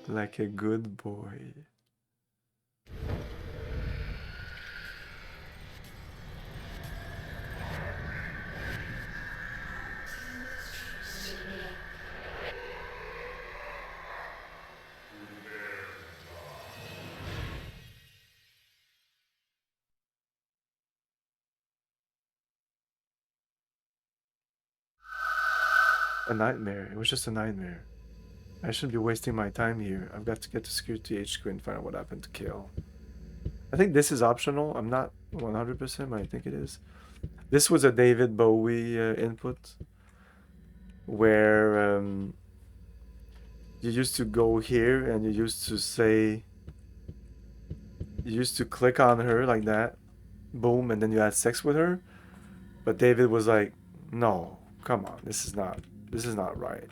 Like a good boy. A nightmare. It was just a nightmare. I shouldn't be wasting my time here. I've got to get to Security HQ and find out what happened to Kale. I think this is optional. I'm not 100%, but I think it is. This was a David Bowie input where you used to go here and you used to say, you used to click on her like that, boom, and then you had sex with her. But David was like, no, come on, this is not right.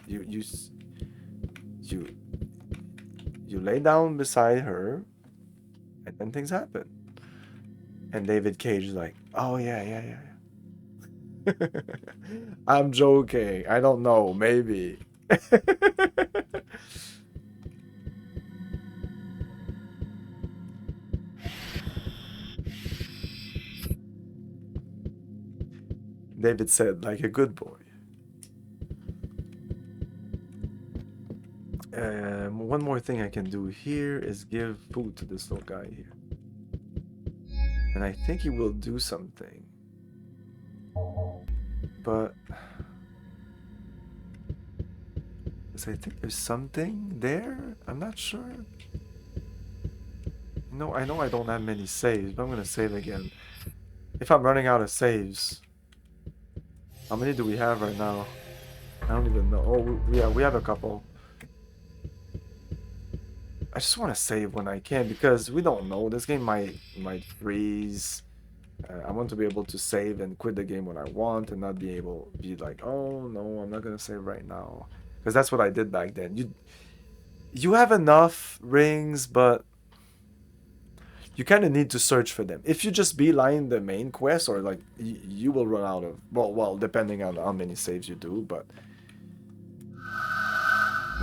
You lay down beside her and then things happen. And David Cage is like, oh yeah. I'm joking. I don't know, maybe. David said, like a good boy. One more thing I can do here is give food to this little guy here. And I think he will do something. But I think there's something there? I'm not sure. No, I know I don't have many saves, but I'm gonna save again. If I'm running out of saves. How many do we have right now? I don't even know. Oh, we have a couple. I just want to save when I can because we don't know. This game might freeze. I want to be able to save and quit the game when I want and not be like, oh no, I'm not gonna save right now, because that's what I did back then. You have enough rings, but you kind of need to search for them. If you just beeline the main quest, or like you will run out of well, depending on how many saves you do, but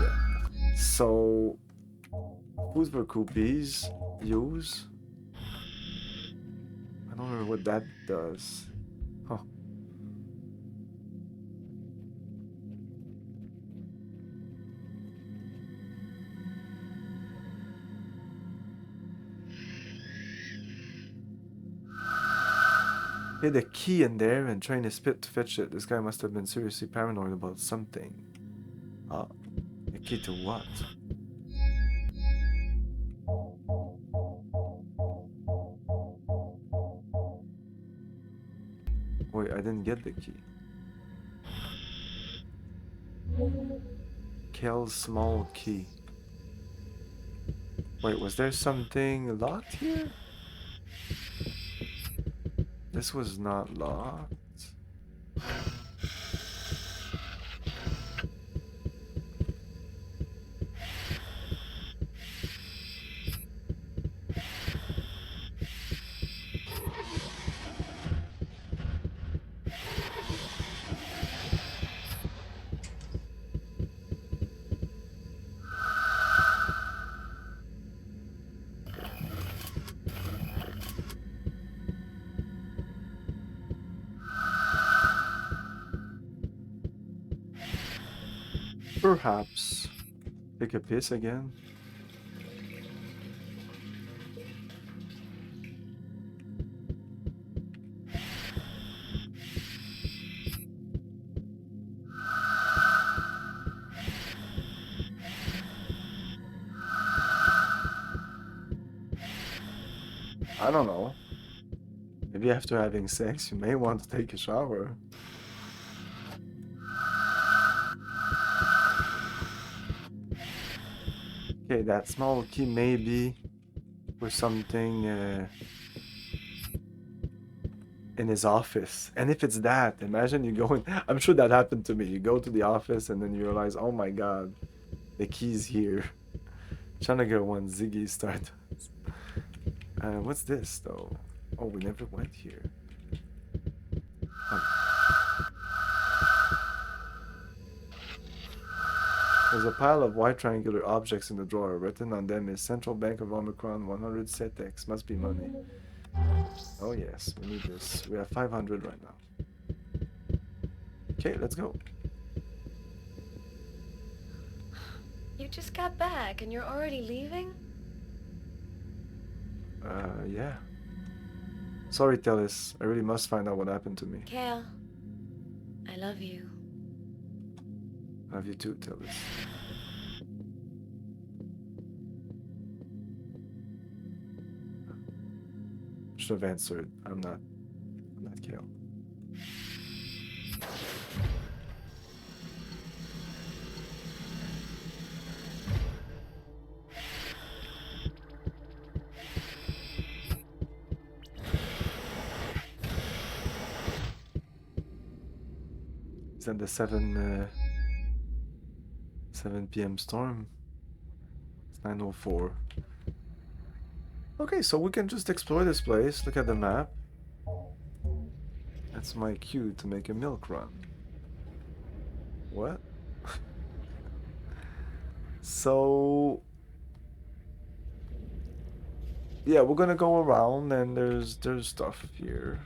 yeah. So food for coopies, use. I don't remember what that does. Huh. Hid a key in there and train his pit to fetch it. This guy must have been seriously paranoid about something. A key to what? Wait, I didn't get the key. Kel's small key. Wait, was there something locked here? This was not locked. Perhaps. Take a piss again. I don't know. Maybe after having sex, you may want to take a shower. Okay, that small key may be for something in his office. And if it's that, imagine you go in. I'm sure that happened to me. You go to the office and then you realize, oh my god, the key's here. Trying to get one Ziggy start. What's this though? Oh, we never went here. There's a pile of white triangular objects in the drawer. Written on them is Central Bank of Omikron 100 SETEX. Must be money. Oh yes, we need this. We have 500 right now. Okay, let's go. You just got back and you're already leaving? Yeah. Sorry, Tellis. I really must find out what happened to me. Kale, I love you. Love you too, Tellis. Should have answered. I'm not Kale. Is that the 7 p.m. storm? It's 9:04. Okay, so we can just explore this place. Look at the map. That's my cue to make a milk run. What? So yeah, we're gonna go around and there's stuff here.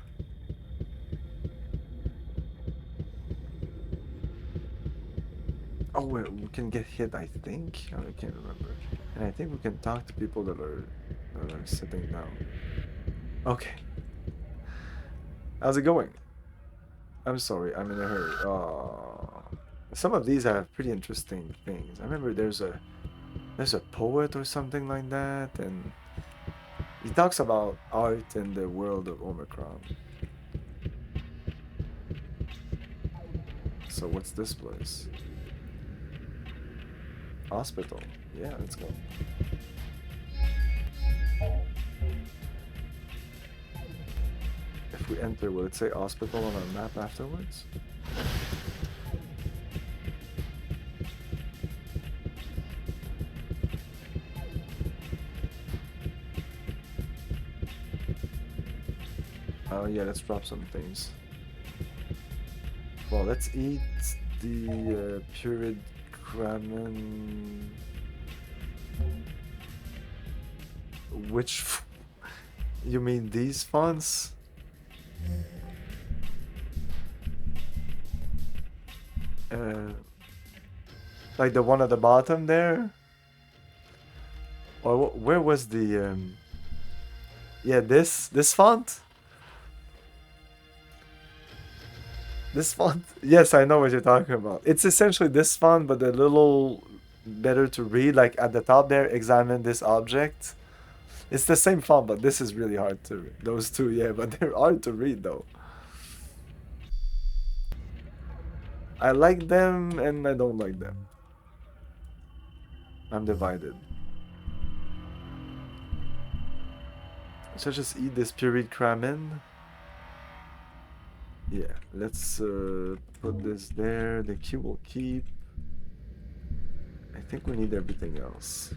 Oh, we can get hit, I think. I can't remember. And I think we can talk to people that are sitting down. Okay. How's it going? I'm sorry, I'm in a hurry. Some of these have pretty interesting things. I remember there's a poet or something like that, and he talks about art in the world of Omicron. So what's this place? Hospital. Yeah, let's go. If we enter, will it say hospital on our map afterwards? Oh yeah, let's drop some things. Well, let's eat the purid ramen. Which you mean these fonts? Like the one at the bottom there? Or where was the yeah, this font? This font? Yes, I know what you're talking about. It's essentially this font, but a little better to read. Like at the top there, examine this object. It's the same font, but this is really hard to read. Those two, yeah, but they're hard to read though. I like them and I don't like them. I'm divided. Should I just eat this pureed ramen? Yeah, let's put this there. The key will keep. I think we need everything else.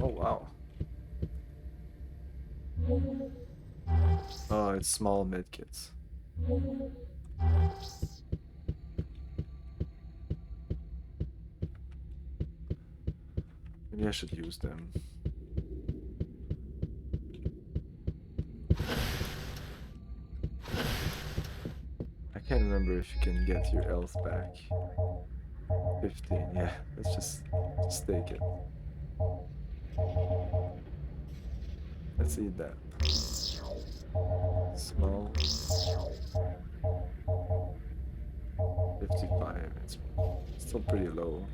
Oh wow. Oh, it's small medkits. Maybe I should use them. I can't remember if you can get your health back. 15, yeah. Let's just take it. Let's eat that. Small. 55. It's still pretty low.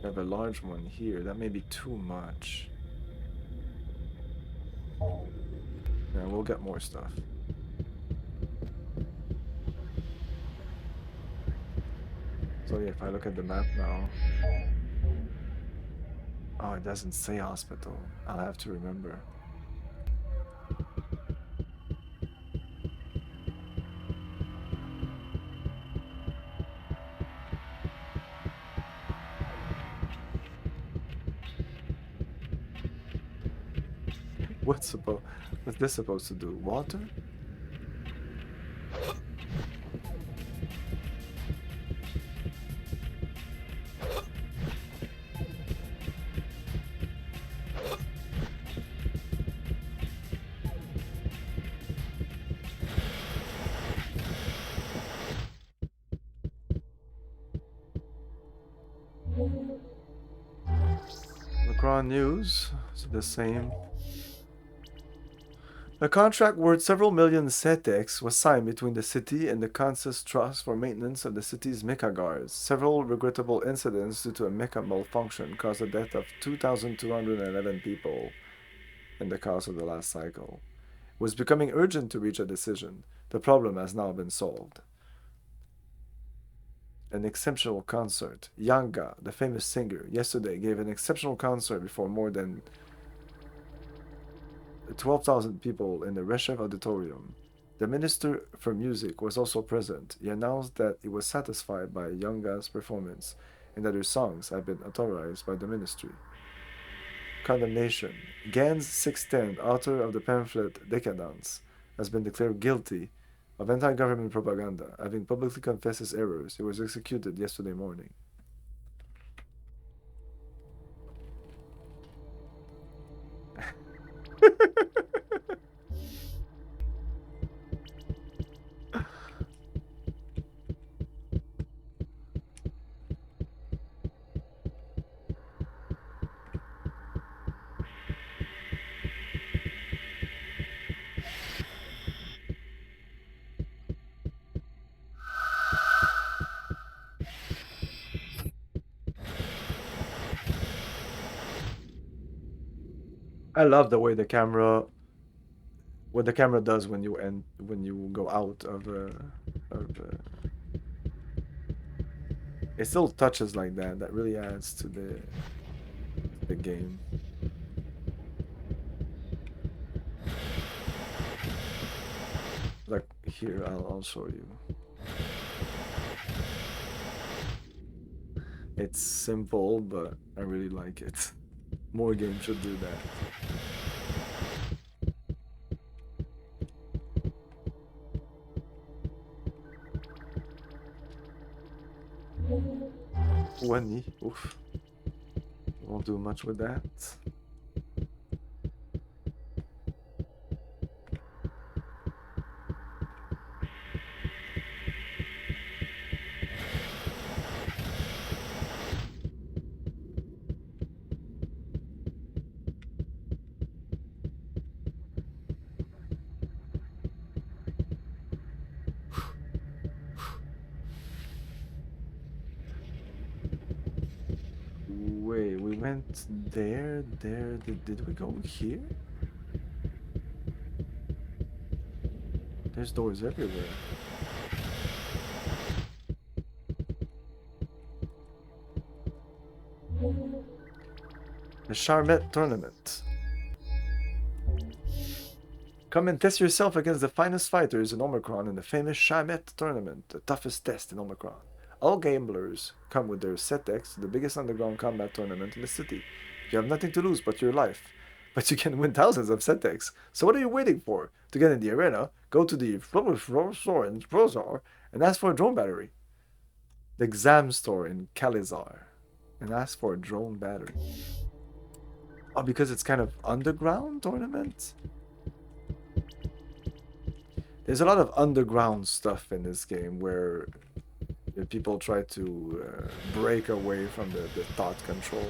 We have a large one here. That may be too much. Yeah, we'll get more stuff. So yeah, if I look at the map now. Oh, it doesn't say hospital. I'll have to remember. What's this supposed to do? Water? Omikron news. Is it the same? A contract worth several million setex was signed between the city and the Kansas Trust for maintenance of the city's mecha guards. Several regrettable incidents due to a mecha malfunction caused the death of 2,211 people in the course of the last cycle. It was becoming urgent to reach a decision. The problem has now been solved. An exceptional concert. Yanga, the famous singer, yesterday gave an exceptional concert before more than 12,000 people in the Reshev Auditorium. The Minister for Music was also present. He announced that he was satisfied by Yanga's performance and that her songs had been authorized by the ministry. Condemnation. Gans 610, author of the pamphlet Decadence, has been declared guilty of anti-government propaganda. Having publicly confessed his errors, he was executed yesterday morning. I love the way the camera, what the camera does when you go out of it still touches like that. That really adds to the game. Like here, I'll show you. It's simple, but I really like it. More games should do that. Wani, oof. Won't do much with that. Wait, we went there. Did we go here? There's doors everywhere. The Charmet Tournament. Come and test yourself against the finest fighters in Omikron in the famous Charmet Tournament, the toughest test in Omikron. All gamblers come with their setex to the biggest underground combat tournament in the city. You have nothing to lose but your life. But you can win thousands of setex. So what are you waiting for? To get in the arena, go to the store in Prozor and ask for a drone battery. The exam store in Kalizar and ask for a drone battery. Oh, because it's kind of underground tournament? There's a lot of underground stuff in this game where people try to break away from the thought control.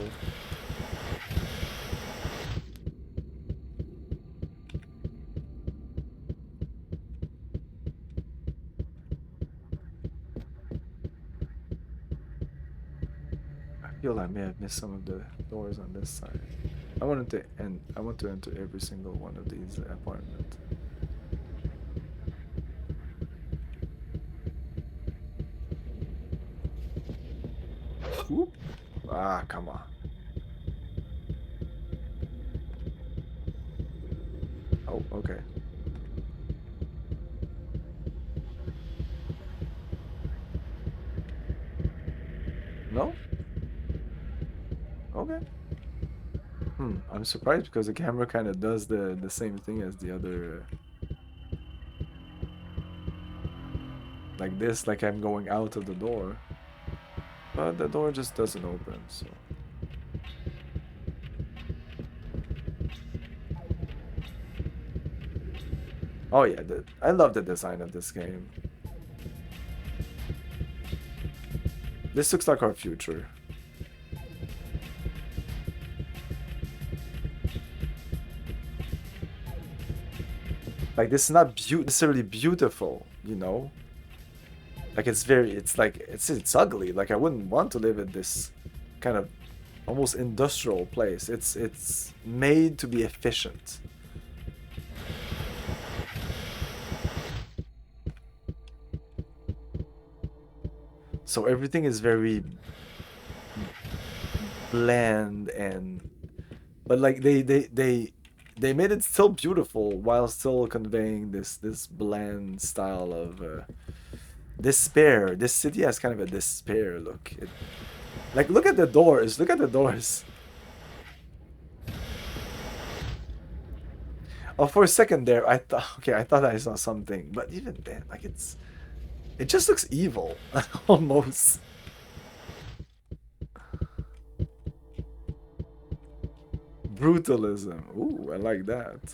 feel I may have missed some of the doors on this side. I want to enter every single one of these apartments. Whoop. Ah, come on. Oh, okay. No? Okay. I'm surprised because the camera kind of does the same thing as the other. Like this, like I'm going out of the door. But the door just doesn't open, so. Oh yeah, I love the design of this game. This looks like our future. Like this is not necessarily beautiful, you know? Like it's ugly. Like I wouldn't want to live in this kind of almost industrial place. It's made to be efficient. So everything is very bland but like they made it still beautiful while still conveying this bland style of despair. This city has kind of a despair look. Like look at the doors. Look at the doors. Oh, for a second there, I thought I saw something, but even then, like it just looks evil, almost. Brutalism. Ooh, I like that.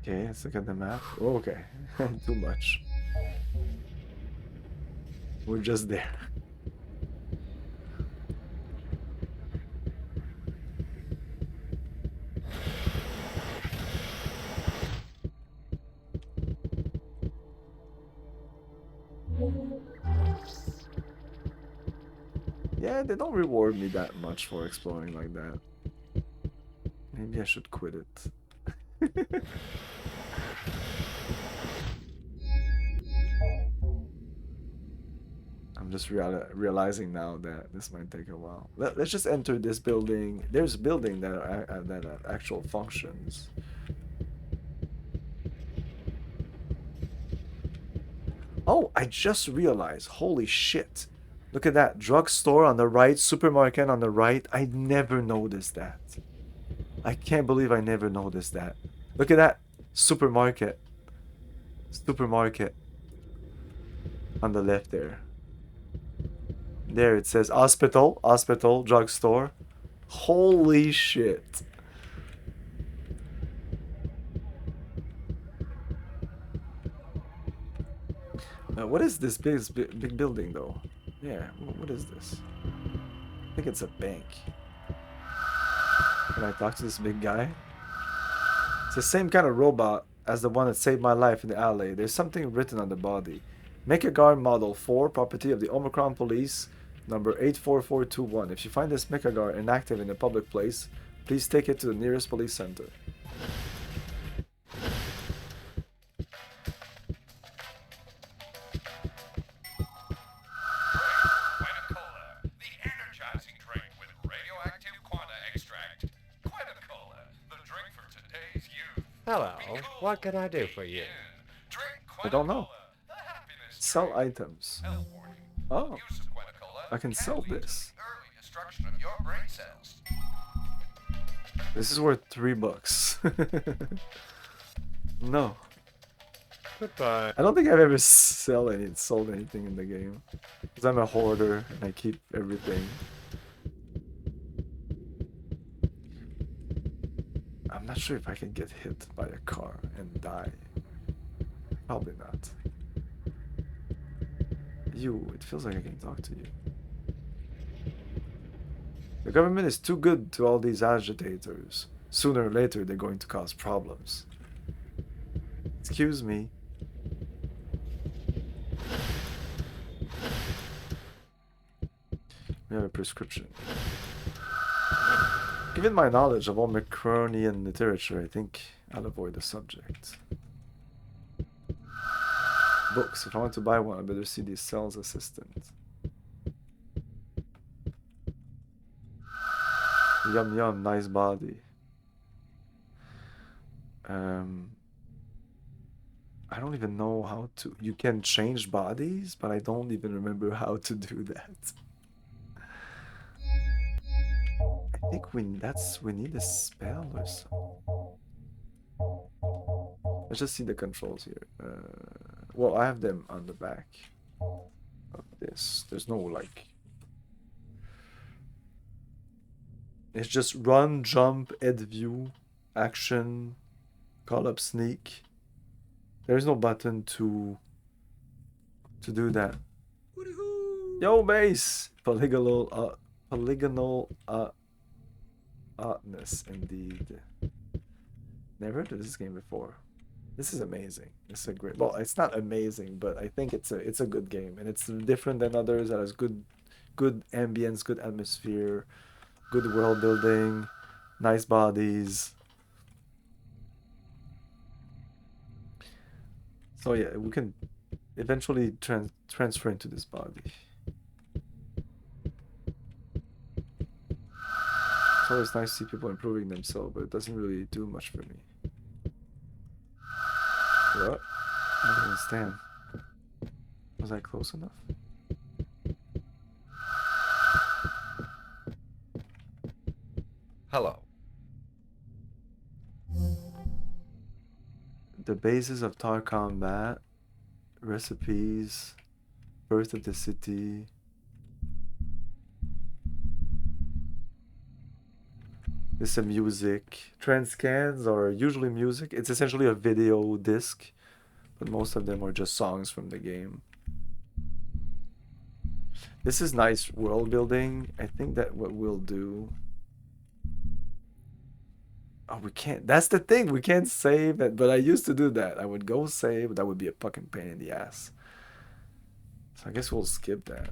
Okay, let's look at the map. Oh, okay, too much. We're just there. Yeah, they don't reward me that much for exploring like that. Maybe I should quit it. I'm just realizing now that this might take a while. Let's just enter this building. There's a building that are actual functions. Oh, I just realized. Holy shit. Look at that. Drugstore on the right, supermarket on the right. I never noticed that. I can't believe I never noticed that. Look at that. Supermarket. Supermarket. On the left there. There it says hospital, drugstore. Holy shit. What is this big building though? Yeah, what is this? I think it's a bank. Can I talk to this big guy? It's the same kind of robot as the one that saved my life in the alley. There's something written on the body. Mechagar Model 4, property of the Omikron Police, number 84421. If you find this Mechagar inactive in a public place, please take it to the nearest police center. Hello, what can I do for you? I don't know. Sell items. Oh, I can sell this. This is worth $3. No. Goodbye. I don't think I've ever sold anything in the game. Because I'm a hoarder and I keep everything. I'm not sure if I can get hit by a car and die. Probably not. You, it feels like I can talk to you. The government is too good to all these agitators. Sooner or later, they're going to cause problems. Excuse me. We have a prescription. Given my knowledge of Omikronian literature, I think I'll avoid the subject. Books. If I want to buy one, I better see the sales assistant. Yum yum, nice body. I don't even know how to... You can change bodies, but I don't even remember how to do that. I think we need a spell or something. Let's just see the controls here. Well, I have them on the back of this. There's no like... It's just run, jump, head view, action, call up, sneak. There's no button to do that. Yo, base! Polygonal oddness, indeed. Never heard of this game before. This is amazing. This is a great... Well, it's not amazing, but I think it's a good game, and it's different than others that has good ambience, good atmosphere, good world building, nice bodies. So yeah, we can eventually transfer into this body. It's always nice to see people improving themselves, but it doesn't really do much for me. What? I don't understand. Was I close enough? Hello. The basis of Tar Combat, recipes, birth of the city. There's some music. Transcans are usually music. It's essentially a video disc, but most of them are just songs from the game. This is nice world building. I think that what we'll do... Oh, we can't. That's the thing. We can't save it. But I used to do that. I would go save, but that would be a fucking pain in the ass. So I guess we'll skip that.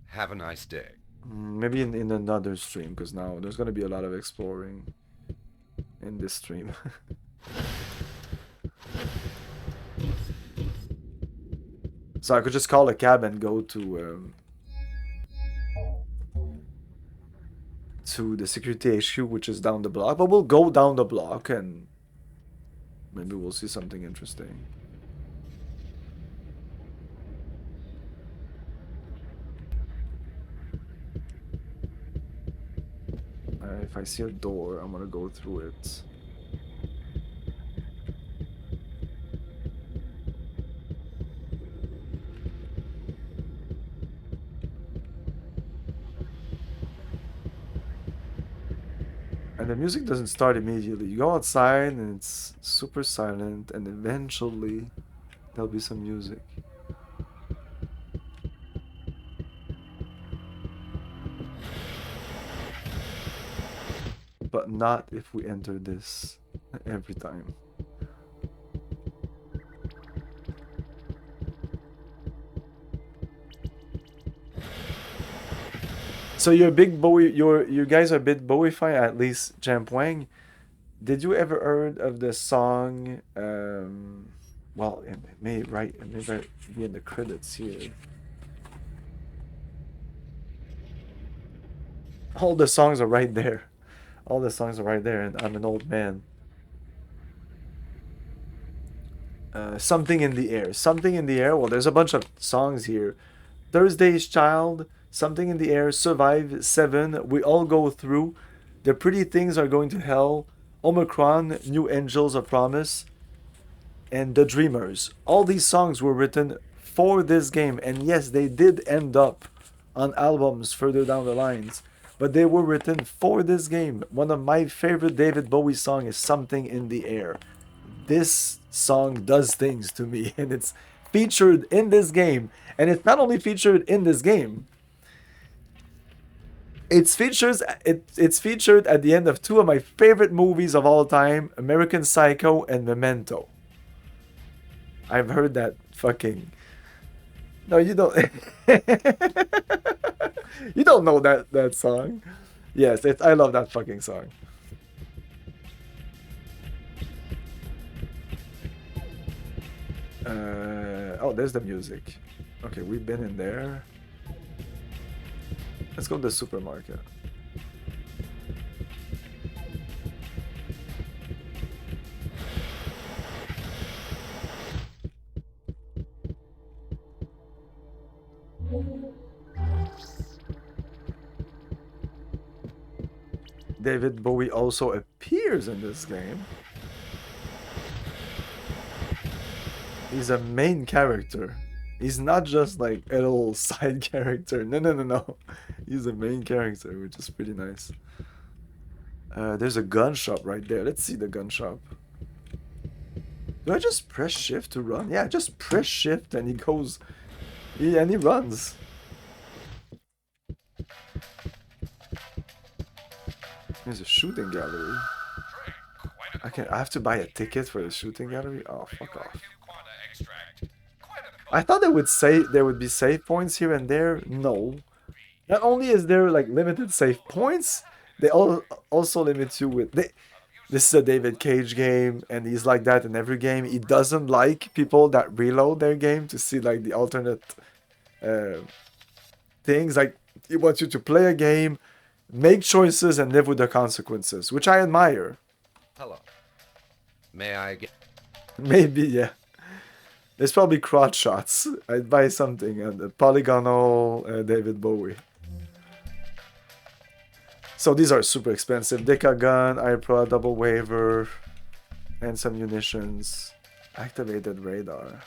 Have a nice day. Maybe in another stream, because now there's going to be a lot of exploring in this stream. So I could just call a cab and go to the security HQ, which is down the block. But we'll go down the block and maybe we'll see something interesting. If I see a door, I'm gonna go through it. And the music doesn't start immediately. You go outside and it's super silent, and eventually there'll be some music. But not if we enter this every time. So you're a big Bowie. You guys are a bit Bowie-fi, at least Jamp Wang. Did you ever heard of the song? Well, it may be in the credits here. All the songs are right there. All the songs are right there, and I'm an old man. Something in the air. Something in the air. Well, there's a bunch of songs here. Thursday's Child. Something in the Air, Survive 7, We All Go Through, The Pretty Things Are Going to Hell, Omikron, New Angels of Promise, and The Dreamers. All these songs were written for this game, and yes, they did end up on albums further down the lines, but they were written for this game. One of my favorite David Bowie songs is Something in the Air. This song does things to me, and it's featured in this game, and it's not only featured in this game, It's featured at the end of two of my favorite movies of all time, American Psycho and Memento. I've heard that fucking... No, you don't... You don't know that song. Yes, I love that fucking song. Oh, there's the music. Okay, we've been in there. Let's go to the supermarket. David Bowie also appears in this game. He's a main character. He's not just like a little side character. No. He's a main character, which is pretty nice. There's a gun shop right there. Let's see the gun shop. Do I just press shift to run? Yeah, just press shift and he goes... and he runs. There's a shooting gallery. I have to buy a ticket for the shooting gallery? Oh, fuck off. I thought there would be save points here and there. No. Not only is there like limited save points, they also limit you with... This is a David Cage game, and he's like that in every game. He doesn't like people that reload their game to see like the alternate things. Like, he wants you to play a game, make choices, and live with the consequences, which I admire. Hello. May I get... Maybe, yeah. There's probably crotch shots. I'd buy something and a polygonal David Bowie. So these are super expensive. Deca gun, iPro, double waiver, and some munitions. Activated radar.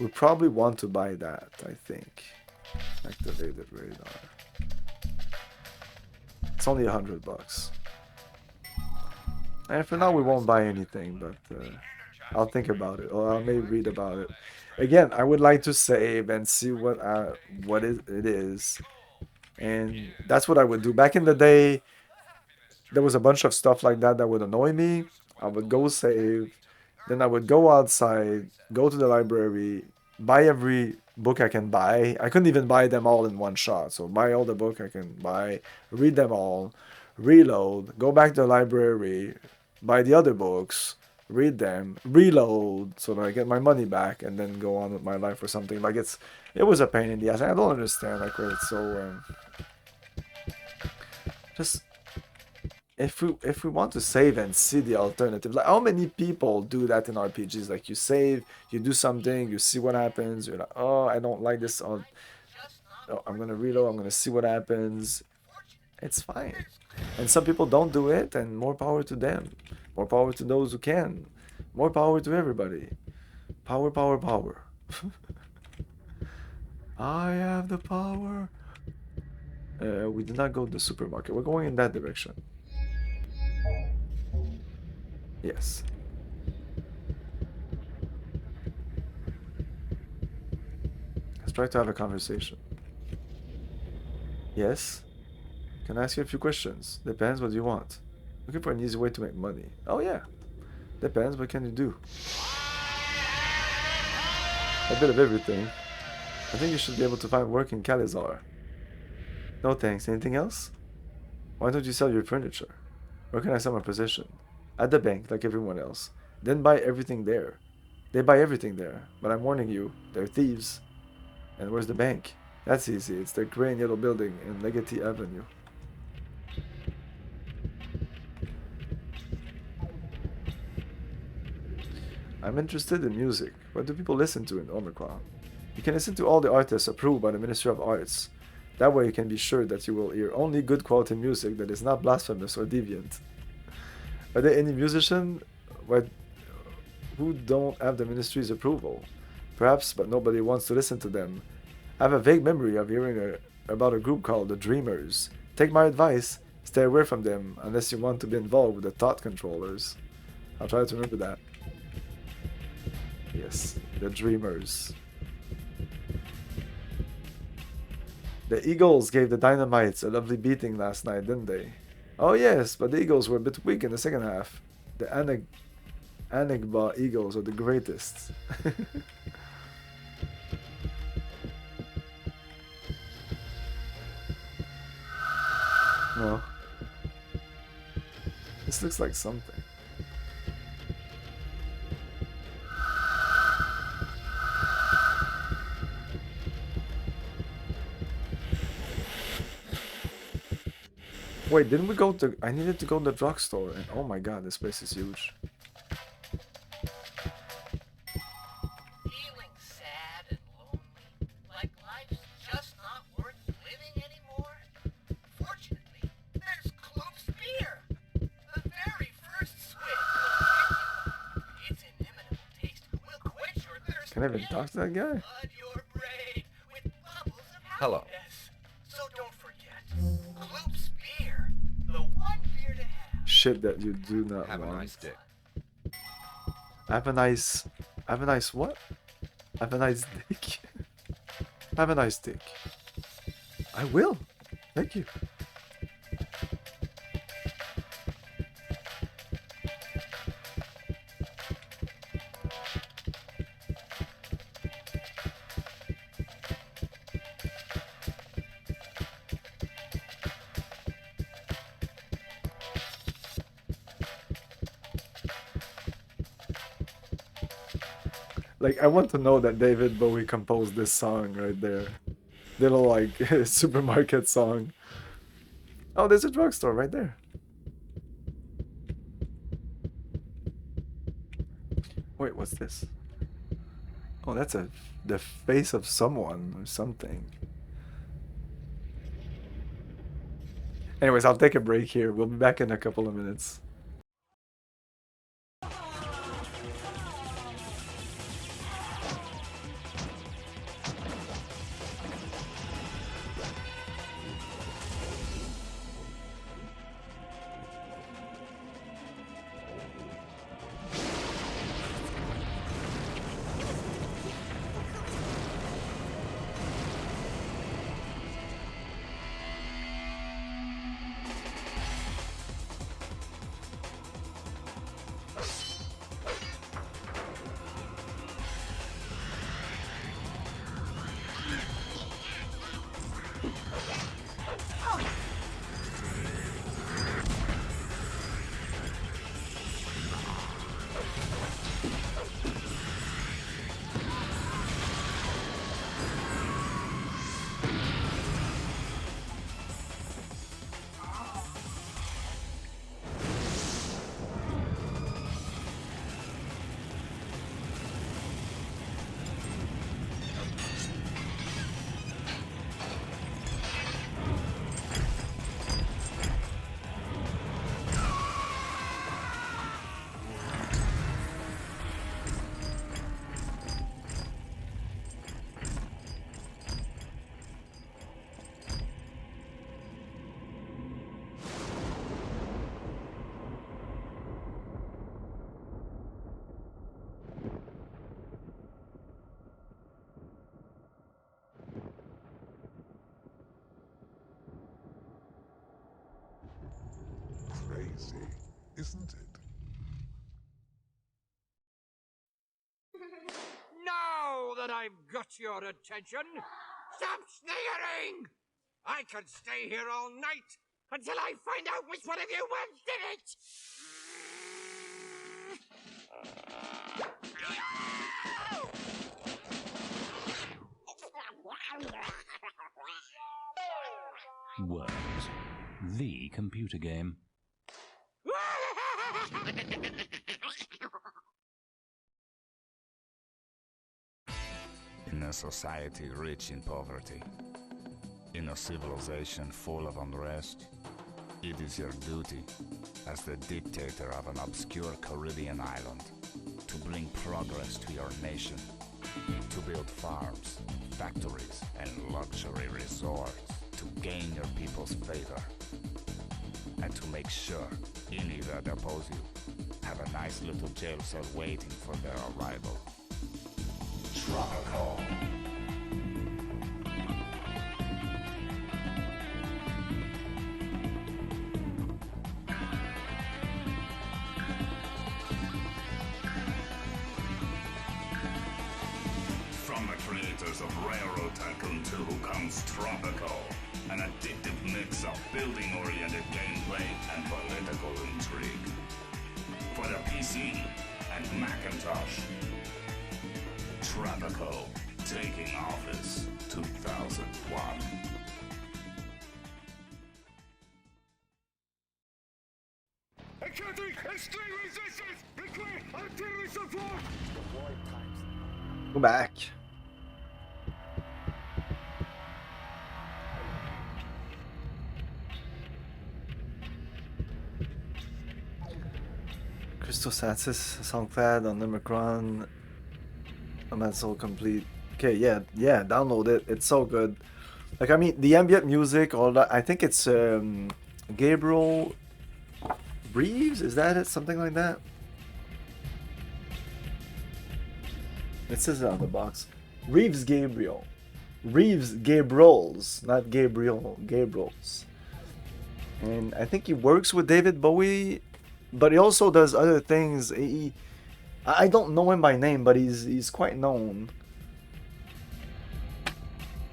We probably want to buy that, I think. Activated radar. It's only $100. And for now we won't buy anything, but I'll think about it, or I may read about it. Again, I would like to save and see what it is. And that's what I would do. Back in the day, there was a bunch of stuff like that would annoy me. I would go save, then I would go outside, go to the library, buy every book I can buy. I couldn't even buy them all in one shot. So buy all the book I can buy, read them all, reload, go back to the library, buy the other books, read them, reload so that I get my money back, and then go on with my life or something. Like, it was a pain in the ass. I don't understand like where it's so just if we want to save and see the alternative, like how many people do that in RPGs? Like, you save, you do something, you see what happens, you're like, oh, I don't like this, oh, I'm gonna reload, I'm gonna see what happens. It's fine. And some people don't do it, and more power to them. More power to those who can. More power to everybody. Power, power, power. I have the power. We did not go to the supermarket. We're going in that direction. Yes. Let's try to have a conversation. Yes? Can I ask you a few questions? Depends what you want. Looking for an easy way to make money. Oh yeah. Depends, what can you do? A bit of everything. I think you should be able to find work in Calizar. No thanks. Anything else? Why don't you sell your furniture? Where can I sell my possession? At the bank, like everyone else. Then buy everything there. They buy everything there. But I'm warning you, they're thieves. And where's the bank? That's easy. It's the gray and yellow building in Legacy Avenue. I'm interested in music. What do people listen to in Omikron? You can listen to all the artists approved by the Ministry of Arts. That way you can be sure that you will hear only good quality music that is not blasphemous or deviant. Are there any musicians who don't have the Ministry's approval? Perhaps, but nobody wants to listen to them. I have a vague memory of hearing about a group called the Dreamers. Take my advice, stay away from them unless you want to be involved with the thought controllers. I'll try to remember that. Yes, the Dreamers. The Eagles gave the Dynamites a lovely beating last night, didn't they? Oh yes, but the Eagles were a bit weak in the second half. The Anigba Eagles are the greatest. No. This looks like something. Wait, didn't we go to... I needed to go to the drugstore. And oh my god, this place is huge. Feeling sad and lonely, like life's just not worth living anymore? Fortunately, there's Kloop's beer. The very first swig will hit you. Its inimitable taste will quench your thirst. Can I even talk to that guy? Flood your brain with bubbles of Hello. happiness. So don't forget, Kloop's beer, the one beer to have. Shit that you do not Have a want. nice day. Have a nice what? Have a nice dick. Have a nice dick. I will. Thank you. Like, I want to know that David Bowie composed this song right there. Little, like, supermarket song. Oh, there's a drugstore right there. Wait, what's this? Oh, that's the face of someone or something. Anyways, I'll take a break here. We'll be back in a couple of minutes. Crazy, isn't it? Now that I've got your attention, stop sneering! I could stay here all night until I find out which one of you once did it! Worms. The computer game. In a society rich in poverty, in a civilization full of unrest, it is your duty, as the dictator of an obscure Caribbean island, to bring progress to your nation, to build farms, factories, and luxury resorts, to gain your people's favor, and to make sure any that oppose you have a nice little jail cell waiting for their arrival. Tropical. Railroad Tycoon 2 comes Tropical, an addictive mix of building-oriented gameplay and political intrigue. For the PC and Macintosh, Tropical, taking office 2001. Encountering extreme resistance! Require artillery support! Go back. Crystal Satis, Soundcloud on Omikron. Nomad so complete. Okay, yeah, download it. It's so good. Like, I mean, the ambient music, all that. I think it's Gabriel Reeves. Is that it? Something like that. It says it on the box. Reeves Gabriel. Reeves Gabriels, not Gabriel. Gabriels. And I think he works with David Bowie, but he also does other things. I don't know him by name, but he's quite known.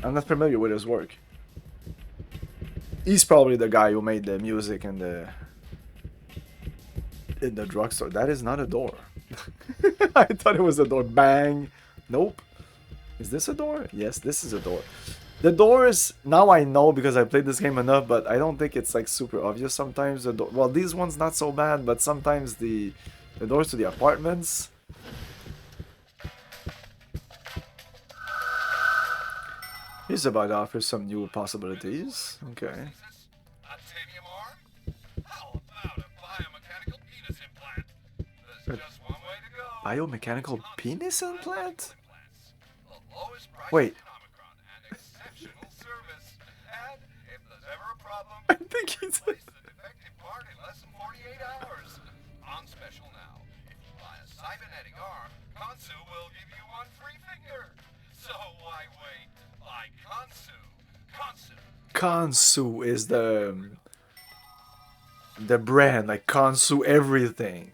I'm not familiar with his work. He's probably the guy who made the music in the drugstore. That is not a door. I thought it was a door. Bang. Nope. Is this a door? Yes, this is a door. The doors, now I know because I played this game enough, but I don't think it's like super obvious sometimes. The door, well, these ones not so bad, but sometimes the doors to the apartments. He's about to offer some new possibilities. Okay. Biomechanical penis implant? Wait. I think he's On special now. If you buy a cybernetic arm, Kansu will give you one free finger. So why wait? Buy Kansu. Kansu is the brand, like Kansu everything.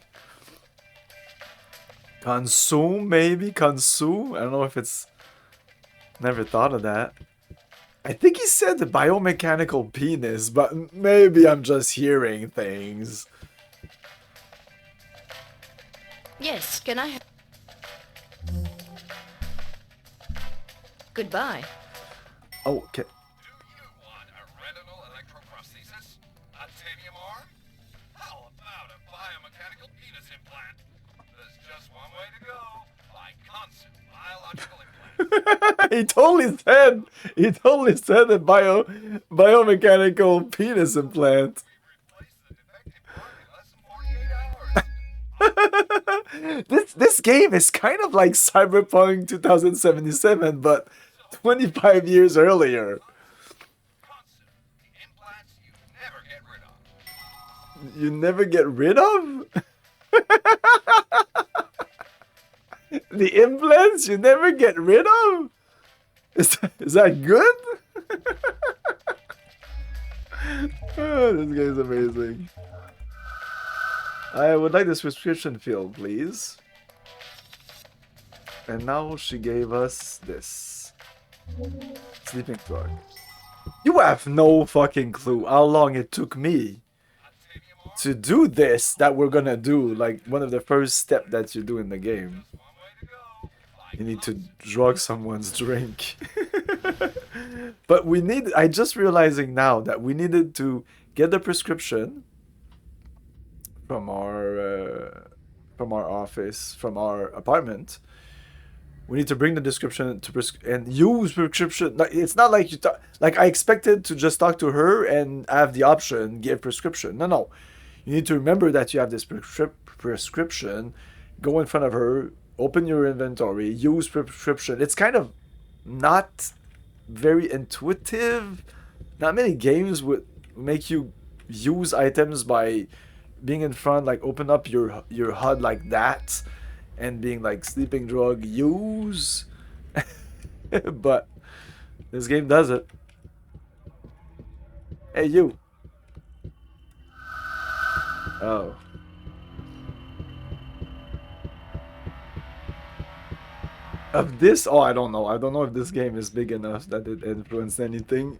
Consume, maybe? Consume? I don't know if it's... Never thought of that. I think he said the biomechanical penis, but maybe I'm just hearing things. Yes, can I have... Goodbye. Oh, okay. He totally said a biomechanical penis implant. This game is kind of like Cyberpunk 2077, but 25 years earlier. You never get rid of? The implants you never get rid of? Is that good? Oh, this game's amazing. I would like this prescription filled, please. And now she gave us this. Sleeping drug. You have no fucking clue how long it took me to do this that we're gonna do. Like, one of the first steps that you do in the game. You need to drug someone's drink. But we need... I just realizing now that we needed to get the prescription from our office, from our apartment. We need to bring the description to and use prescription. Like, it's not like you like I expected to just talk to her and have the option give prescription. No. You need to remember that you have this prescription. Go in front of her. Open your inventory, use prescription. It's kind of not very intuitive. Not many games would make you use items by being in front, like open up your HUD like that and being like sleeping drug use. But this game does it. Hey, you. Oh. Of this? Oh, I don't know. I don't know if this game is big enough that it influenced anything.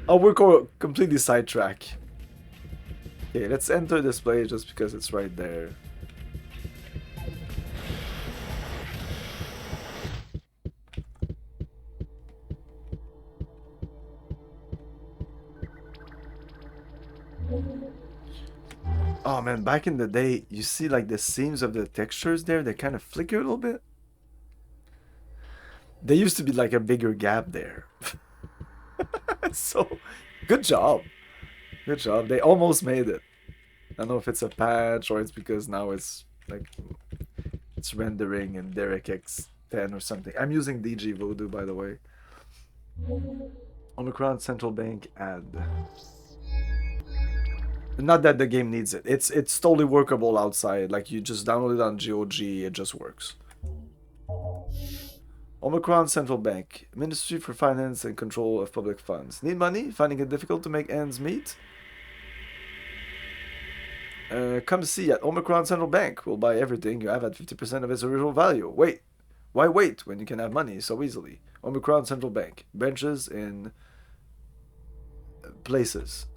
Oh, we're completely sidetracked. Okay, let's enter this place just because it's right there. Oh man, back in the day, you see like the seams of the textures there, they kind of flicker a little bit. There used to be like a bigger gap there. So, good job. Good job. They almost made it. I don't know if it's a patch or it's because now it's like it's rendering in DirectX 10 or something. I'm using DG Voodoo, by the way. Omikron Central Bank ad. Not that the game needs it. It's totally workable outside. Like you just download it on GOG, it just works. Omicron Central Bank, Ministry for Finance and Control of Public Funds. Need money? Finding it difficult to make ends meet? Come see at Omicron Central Bank. We'll buy everything you have at 50% of its original value. Wait. Why wait when you can have money so easily? Omicron Central Bank. Branches in places.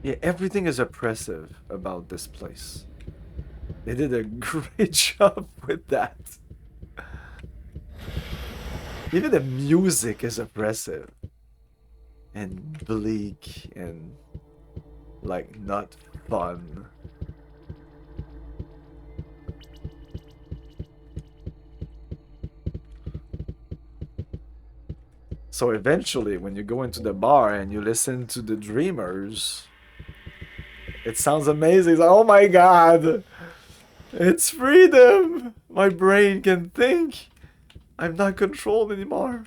Yeah, everything is oppressive about this place. They did a great job with that. Even the music is oppressive. And bleak and like not fun. So eventually when you go into the bar and you listen to the Dreamers, it sounds amazing. It's like, oh my god! It's freedom! My brain can think! I'm not controlled anymore.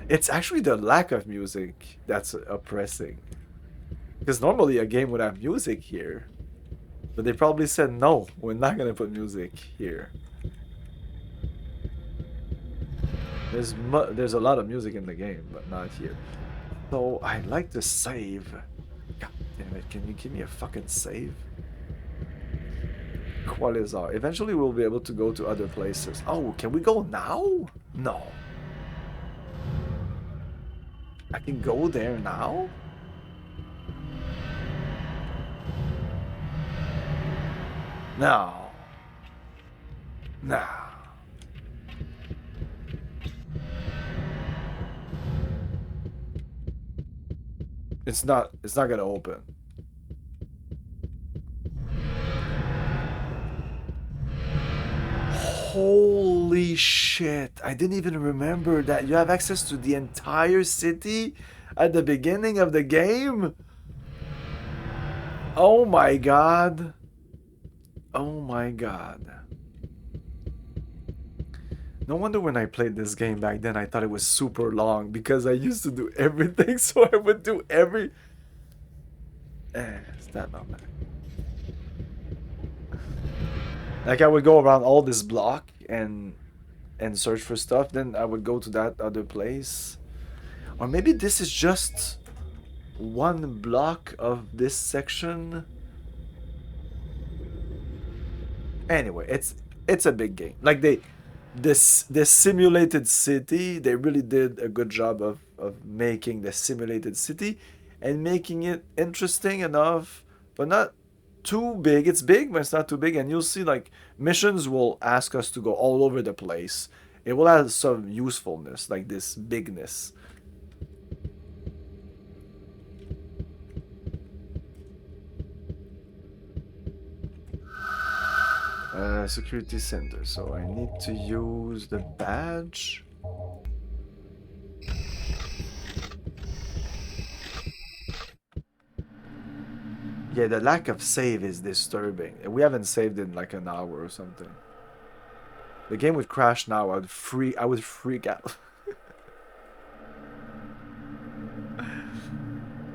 It's actually the lack of music that's oppressing. Because normally a game would have music here. But they probably said, no, we're not gonna put music here. There's a lot of music in the game, but not here. So I'd like to save. God damn it, can you give me a fucking save? Qualizar. Eventually we'll be able to go to other places. Oh, can we go now? No. I can go there now? No. No. It's not gonna open. Holy shit. I didn't even remember that you have access to the entire city at the beginning of the game. Oh my god. Oh my god. No wonder when I played this game back then I thought it was super long because I used to do everything, so I would do every... Is that not bad? Like I would go around all this block and search for stuff, then I would go to that other place. Or maybe this is just one block of this section. Anyway, it's a big game. Like this simulated city, they really did a good job of making the simulated city and making it interesting enough, but not too big. It's big, but it's not too big. And you'll see like missions will ask us to go all over the place. It will have some usefulness, like this bigness. Security center, so I need to use the badge. Yeah, the lack of save is disturbing. We haven't saved in like an hour or something. The game would crash now. I would freak out.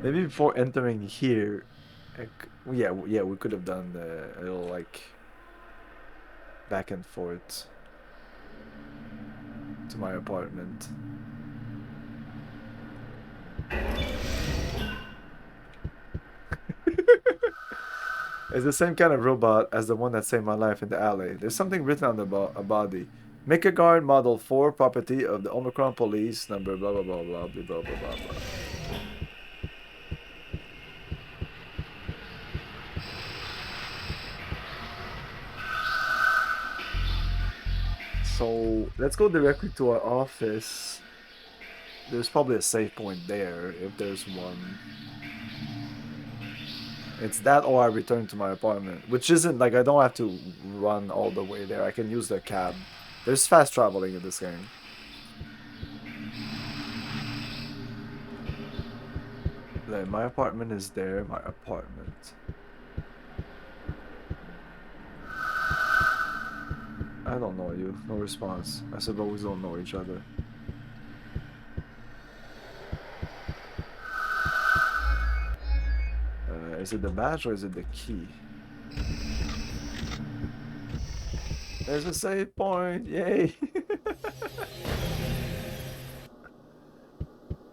Maybe before entering here, yeah, we could have done a little like back and forth to my apartment. It's the same kind of robot as the one that saved my life in the alley. There's something written on the body. Mecha Guard Model 4, property of the Omikron Police, number blah blah blah blah blah blah blah blah. So let's go directly to our office. There's probably a save point there if there's one. It's that or I return to my apartment, which isn't like I don't have to run all the way there. I can use the cab. There's fast traveling in this game. Like, my apartment is there, my apartment. I don't know you. No response. I suppose we don't know each other. Is it the badge or is it the key? There's a save point! Yay!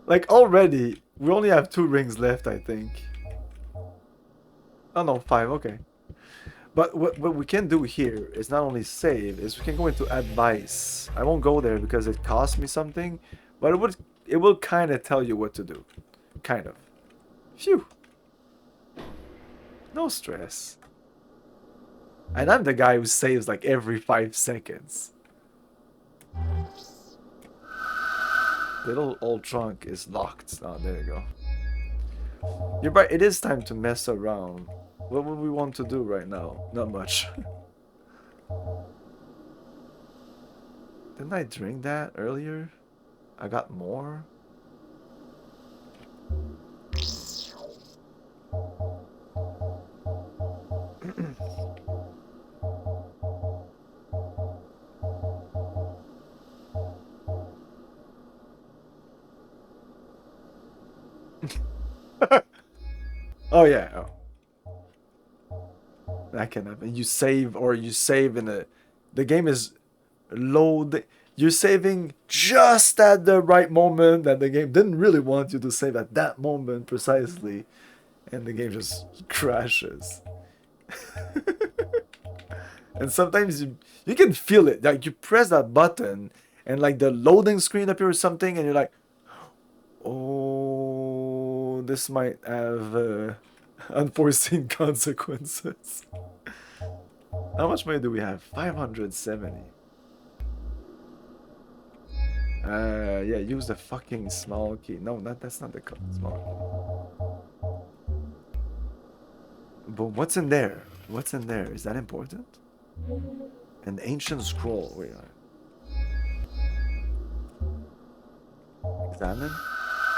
Like already, we only have 2 rings left, I think. Oh no, 5, okay. But what we can do here is not only save, is we can go into advice. I won't go there because it costs me something, but it will kind of tell you what to do. Kind of. Phew. No stress. And I'm the guy who saves like every 5 seconds. The little old trunk is locked. Oh, there you go. You're right, it is time to mess around. What would we want to do right now? Not much. Didn't I drink that earlier? I got more? Oh yeah. Oh. That can happen. You save in a... The game is load. You're saving just at the right moment and the game didn't really want you to save at that moment precisely. And the game just crashes. And sometimes you can feel it. Like you press that button and like the loading screen appears something and you're like, oh, this might have unforeseen consequences. How much money do we have? 570. Yeah, use the fucking small key. No, that's not the small key. But what's in there? What's in there? Is that important? An ancient scroll. Wait. Examine.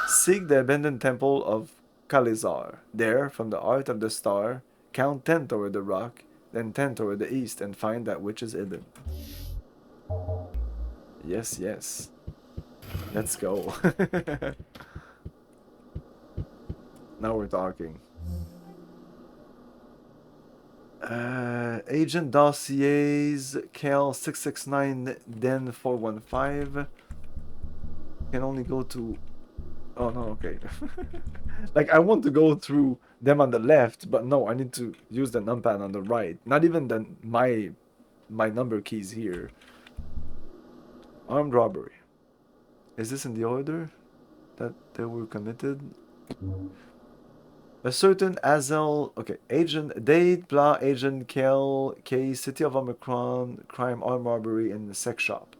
Seek the abandoned temple of Kalizar. There, from the art of the star, count 10 toward the rock, then 10 toward the east, and find that which is hidden. Yes, yes. Let's go. Now we're talking. Agent dossiers, Cal 669, Den 415. Can only go to... Oh no, okay. Like I want to go through them on the left, but no, I need to use the numpad on the right. Not even my number keys here. Armed robbery. Is this in the order that they were committed? A certain Azel, okay, agent, date, blah, agent, Kel, case, city of Omicron, crime, armed robbery in the sex shop.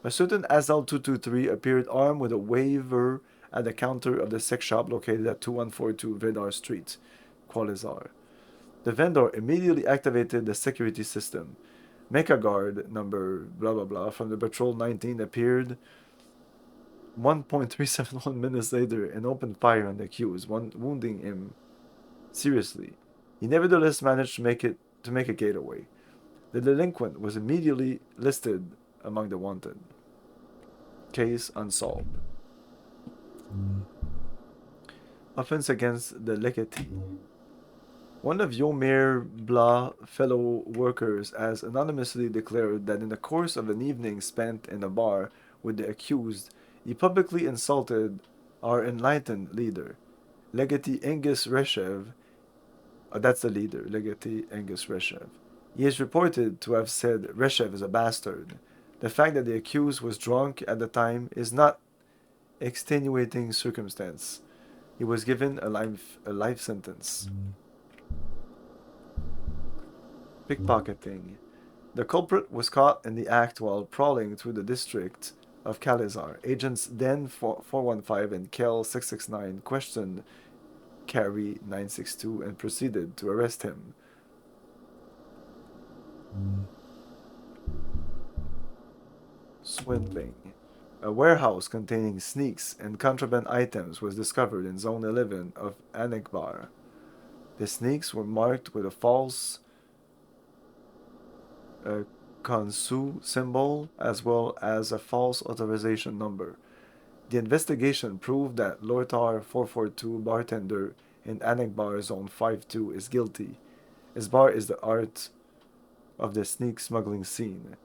A certain Azel 223 appeared armed with a waiver at the counter of the sex shop located at 2142 Vidar Street, Qualizar. The vendor immediately activated the security system. Mecha Guard number blah blah blah from the patrol 19 appeared 1.371 minutes later and opened fire on the accused, wounding him seriously. He nevertheless managed to make a getaway. The delinquent was immediately listed among the wanted. Case unsolved. Offense against the legatee. One of Yomir Blah fellow workers has anonymously declared that in the course of an evening spent in a bar with the accused, he publicly insulted our enlightened leader, Legatee Angus Reshev. That's the leader, Legatee Angus Reshev. He is reported to have said Reshev is a bastard. The fact that the accused was drunk at the time is not extenuating circumstance. He was given a life sentence. Pickpocketing. The culprit was caught in the act while prowling through the district of Kalizar. Agents Den 415 and Kel 669 questioned Carrie 962 and proceeded to arrest him. Swindling. A warehouse containing sneaks and contraband items was discovered in Zone 11 of Anekbar. The sneaks were marked with a false Kansu symbol as well as a false authorization number. The investigation proved that Lortar 442 bartender in Anekbar Zone 52 is guilty. His bar is the art of the sneak smuggling scene.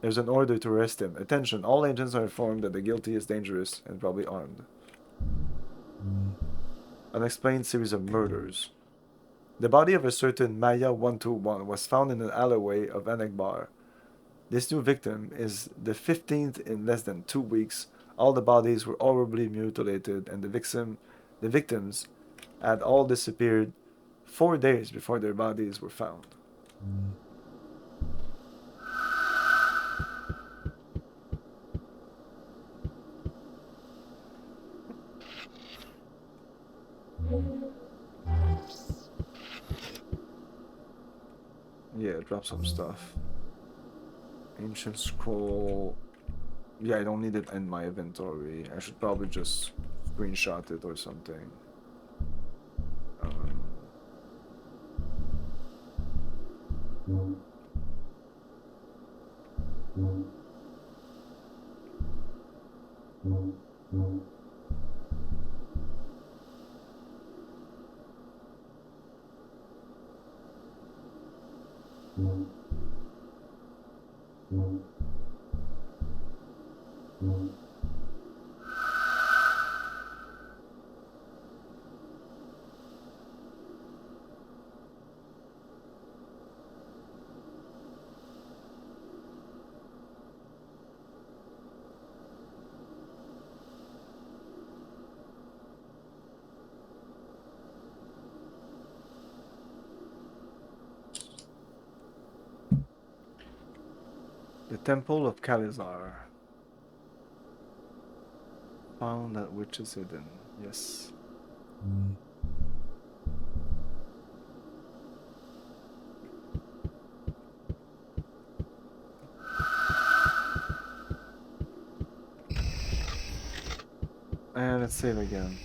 There's an order to arrest him. Attention, all agents are informed that the guilty is dangerous and probably armed. Unexplained series of murders. The body of a certain Maya 121 was found in an alleyway of Anekbar. This new victim is the 15th in less than 2 weeks. All the bodies were horribly mutilated and the victims had all disappeared 4 days before their bodies were found. Yeah, drop some stuff. Ancient scroll. Yeah, I don't need it in my inventory. I should probably just screenshot it or something. The Temple of Kalizar. Found that which is hidden. Yes. And let's save again.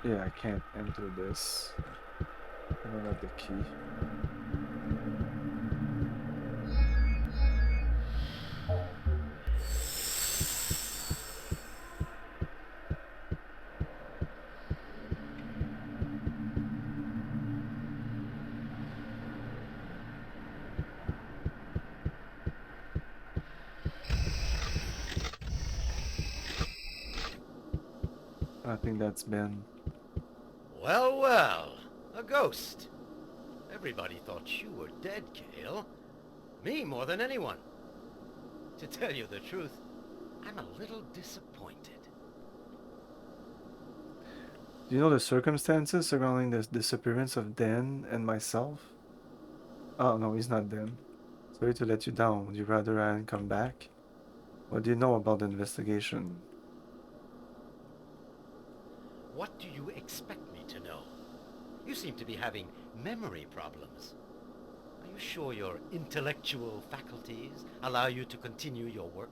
Yeah, I can't enter this. I don't have the key. I think that's Ben. Well, well, a ghost. Everybody thought you were dead, Kale. Me more than anyone. To tell you the truth, I'm a little disappointed. Do you know the circumstances surrounding the disappearance of Dan and myself? Oh no, he's not Dan. Sorry to let you down. Would you rather I come back? What do you know about the investigation? What do you expect me to know? You seem to be having Memory problems? Are you sure your intellectual faculties allow you to continue your work?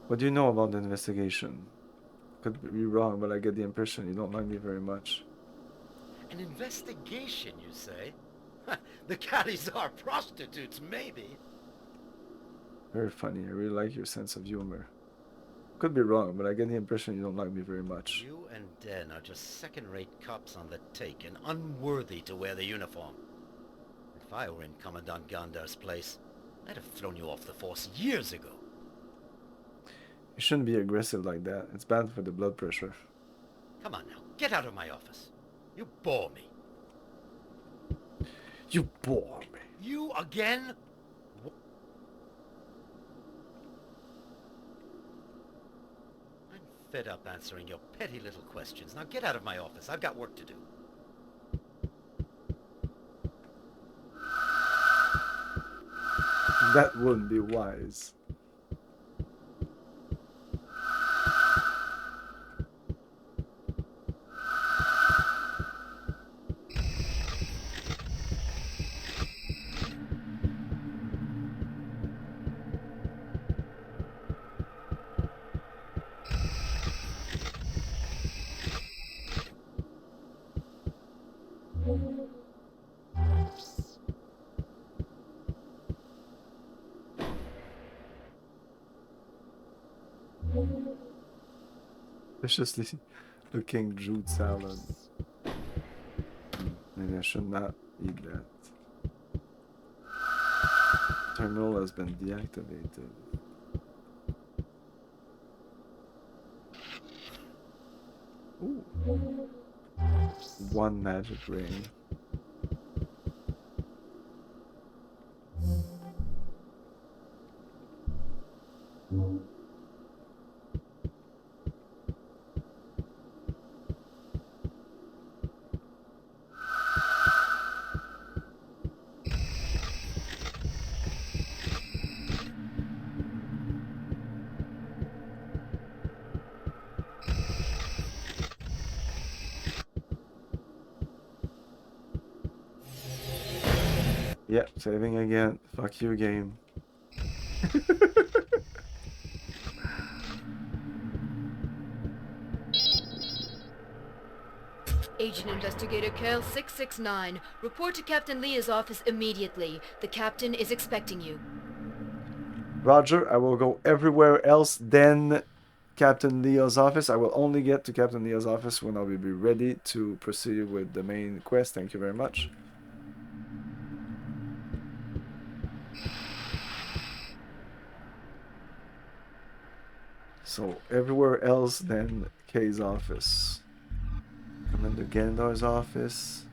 What do you know about the investigation? Could be wrong, but I get the impression you don't like me very much. An investigation, you say? The Caddies are prostitutes, maybe. Very funny. I really like your sense of humor. Could be wrong, but I get the impression you don't like me very much. You and Den are just second-rate cops on the take and unworthy to wear the uniform. If I were in Commandant Gandar's place, I'd have thrown you off the force years ago. You shouldn't be aggressive like that. It's bad for the blood pressure. Come on now, get out of my office. You bore me. You bore me. You again? I'm fed up answering your petty little questions. Now get out of my office. I've got work to do. That wouldn't be wise. Viciously looking Jude salad. Maybe I should not eat that. Terminal has been deactivated. Ooh. One magic ring. Yep, saving again. Fuck you, game. Agent Investigator Kale 669. Report to Captain Leah's office immediately. The captain is expecting you. Roger, I will go everywhere else than Captain Leo's office. I will only get to Captain Leo's office when I will be ready to proceed with the main quest. Thank you very much. So, everywhere else than Kay's office. Commander Gandar's office.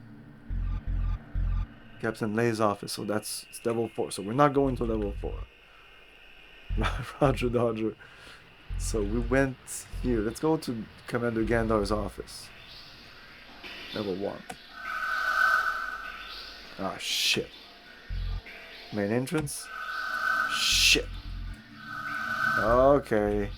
Captain Lay's office. So that's level 4. So we're not going to level 4. Roger, Dodger. So we went here. Let's go to Commander Gandar's office. Level 1. Ah, shit. Main entrance? Shit. Okay.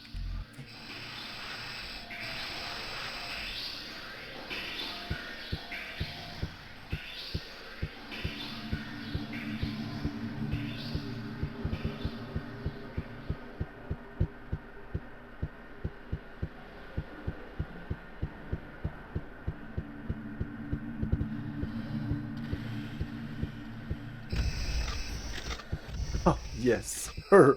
Oh, yes. Her.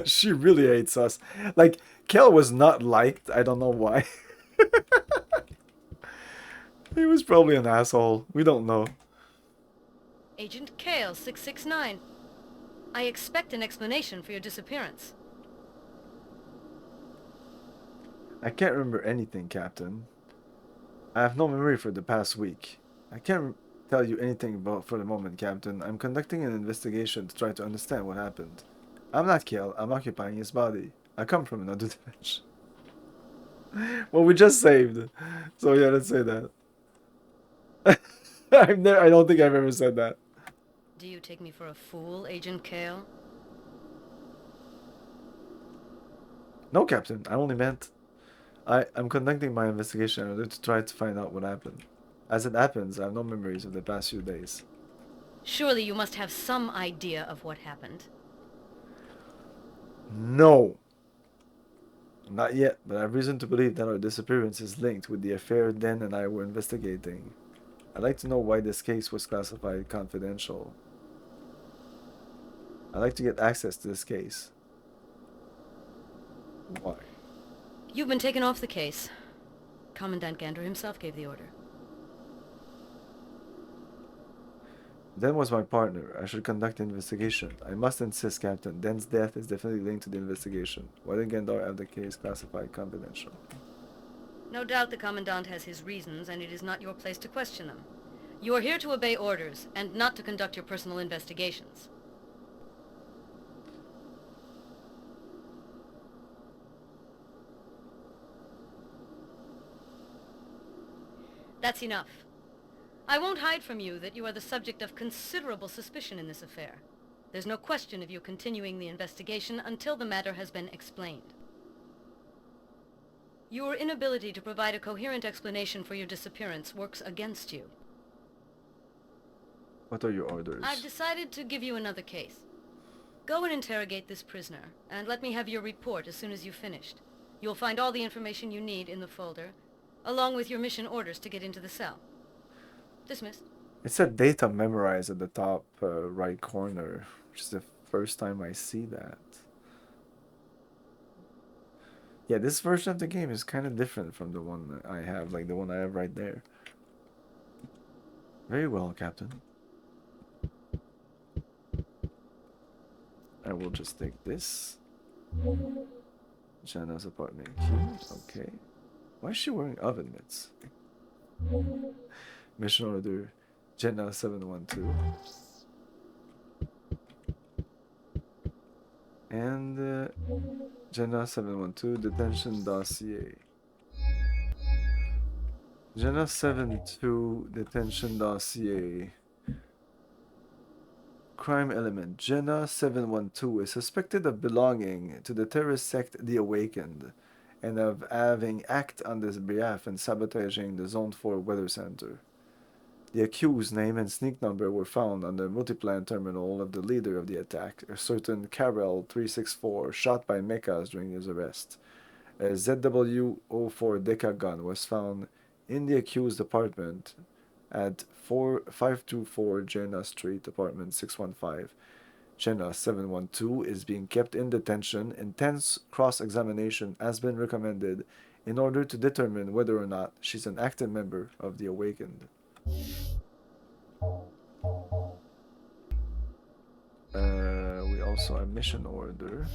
She really hates us. Like, Kel was not liked. I don't know why. He was probably an asshole. We don't know. Agent Kale 669. I expect an explanation for your disappearance. I can't remember anything, Captain. I have no memory for the past week. I can't tell you anything about for the moment, Captain. I'm conducting an investigation to try to understand what happened. I'm not Kel. I'm occupying his body. I come from another dimension. Well, we just saved. So yeah, let's say that. I don't think I've ever said that. Do you take me for a fool, Agent Kale? No, Captain. I only meant... I'm conducting my investigation in order to try to find out what happened. As it happens, I have no memories of the past few days. Surely you must have some idea of what happened. No! Not yet, but I have reason to believe that our disappearance is linked with the affair Den and I were investigating. I'd like to know why this case was classified confidential. I'd like to get access to this case. Why? You've been taken off the case. Commandant Gander himself gave the order. Den was my partner. I should conduct the investigation. I must insist, Captain. Den's death is definitely linked to the investigation. Why did Gandar have the case classified confidential? No doubt the Commandant has his reasons, and it is not your place to question them. You are here to obey orders, and not to conduct your personal investigations. That's enough. I won't hide from you that you are the subject of considerable suspicion in this affair. There's no question of you continuing the investigation until the matter has been explained. Your inability to provide a coherent explanation for your disappearance works against you. What are your orders? I've decided to give you another case. Go and interrogate this prisoner, and let me have your report as soon as you've finished. You'll find all the information you need in the folder, along with your mission orders to get into the cell. Dismissed. It said data memorized at the top right corner, which is the first time I see that. Yeah, this version of the game is kind of different from the one that I have, like the one I have right there. Very well, Captain. I will just take this. Jana's apartment key. Okay. Why is she wearing oven mitts? Mission order Jenna 712. And Jenna 712 detention dossier. Jenna 72 detention dossier. Crime element. Jenna 712 is suspected of belonging to the terrorist sect The Awakened and of having acted on this behalf and sabotaging the Zone 4 weather center. The accused's name and sneak number were found on the multiplan terminal of the leader of the attack, a certain Karel 364, shot by mechas during his arrest. A ZW-04 Deca gun was found in the accused's apartment at 524 Jenna Street, apartment 615. Jenna 712 is being kept in detention. Intense cross-examination has been recommended in order to determine whether or not she's an active member of the Awakened. We also have mission order.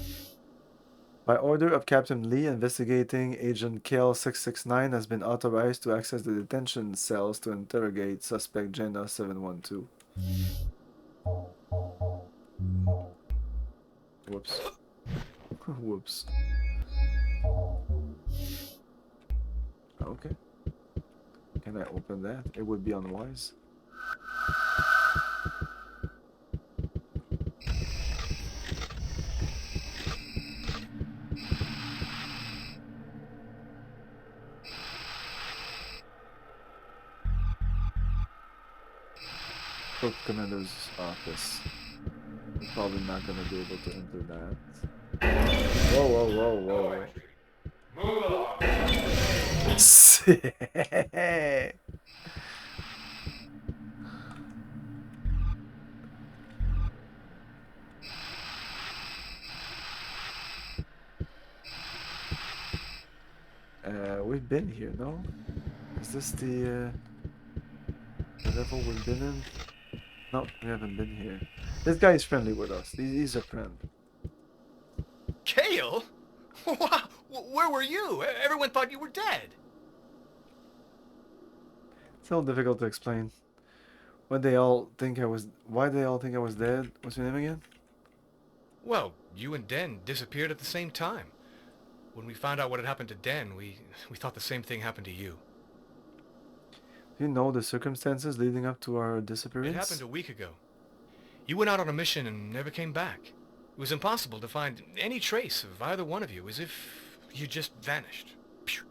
By order of Captain Lee, investigating agent Kale 669 has been authorized to access the detention cells to interrogate suspect Jenna 712. Whoops. Whoops. Okay. Can I open that? It would be unwise. Cook Commander's office. I'm probably not gonna be able to enter that. Whoa, whoa, whoa, whoa. Move along. We've been here, no? Is this the level we've been in? No, we haven't been here. This guy is friendly with us. He's a friend. Kale? Wow, where were you? Everyone thought you were dead. It's a little difficult to explain. Why they all think I was dead? What's your name again? Well, you and Den disappeared at the same time. When we found out what had happened to Den, we thought the same thing happened to you. Do you know the circumstances leading up to our disappearance? It happened a week ago. You went out on a mission and never came back. It was impossible to find any trace of either one of you, as if you just vanished. Phew.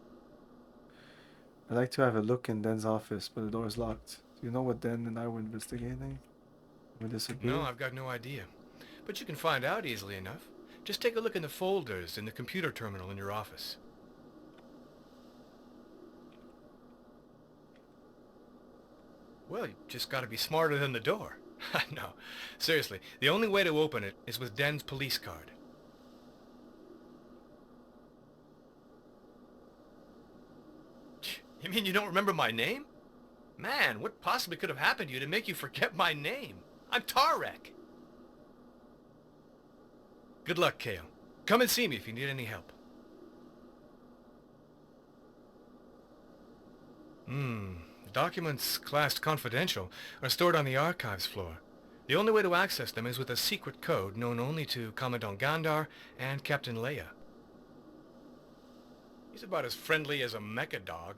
I'd like to have a look in Den's office, but the door is locked. Do you know what Den and I were investigating? We disappeared? No, I've got no idea. But you can find out easily enough. Just take a look in the folders in the computer terminal in your office. Well, you just gotta be smarter than the door. No, seriously, the only way to open it is with Den's police card. You mean you don't remember my name? Man, what possibly could have happened to you to make you forget my name? I'm Tarek. Good luck, Kale. Come and see me if you need any help. The documents classed confidential are stored on the archives floor. The only way to access them is with a secret code known only to Commandant Gandar and Captain Leia. He's about as friendly as a mecha dog.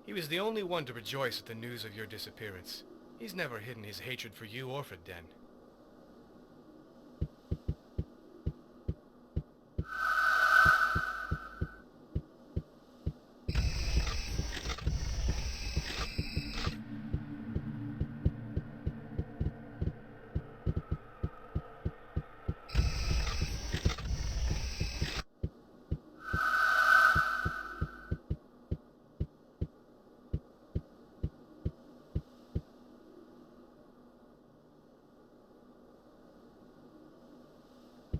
He was the only one to rejoice at the news of your disappearance. He's never hidden his hatred for you or for Den.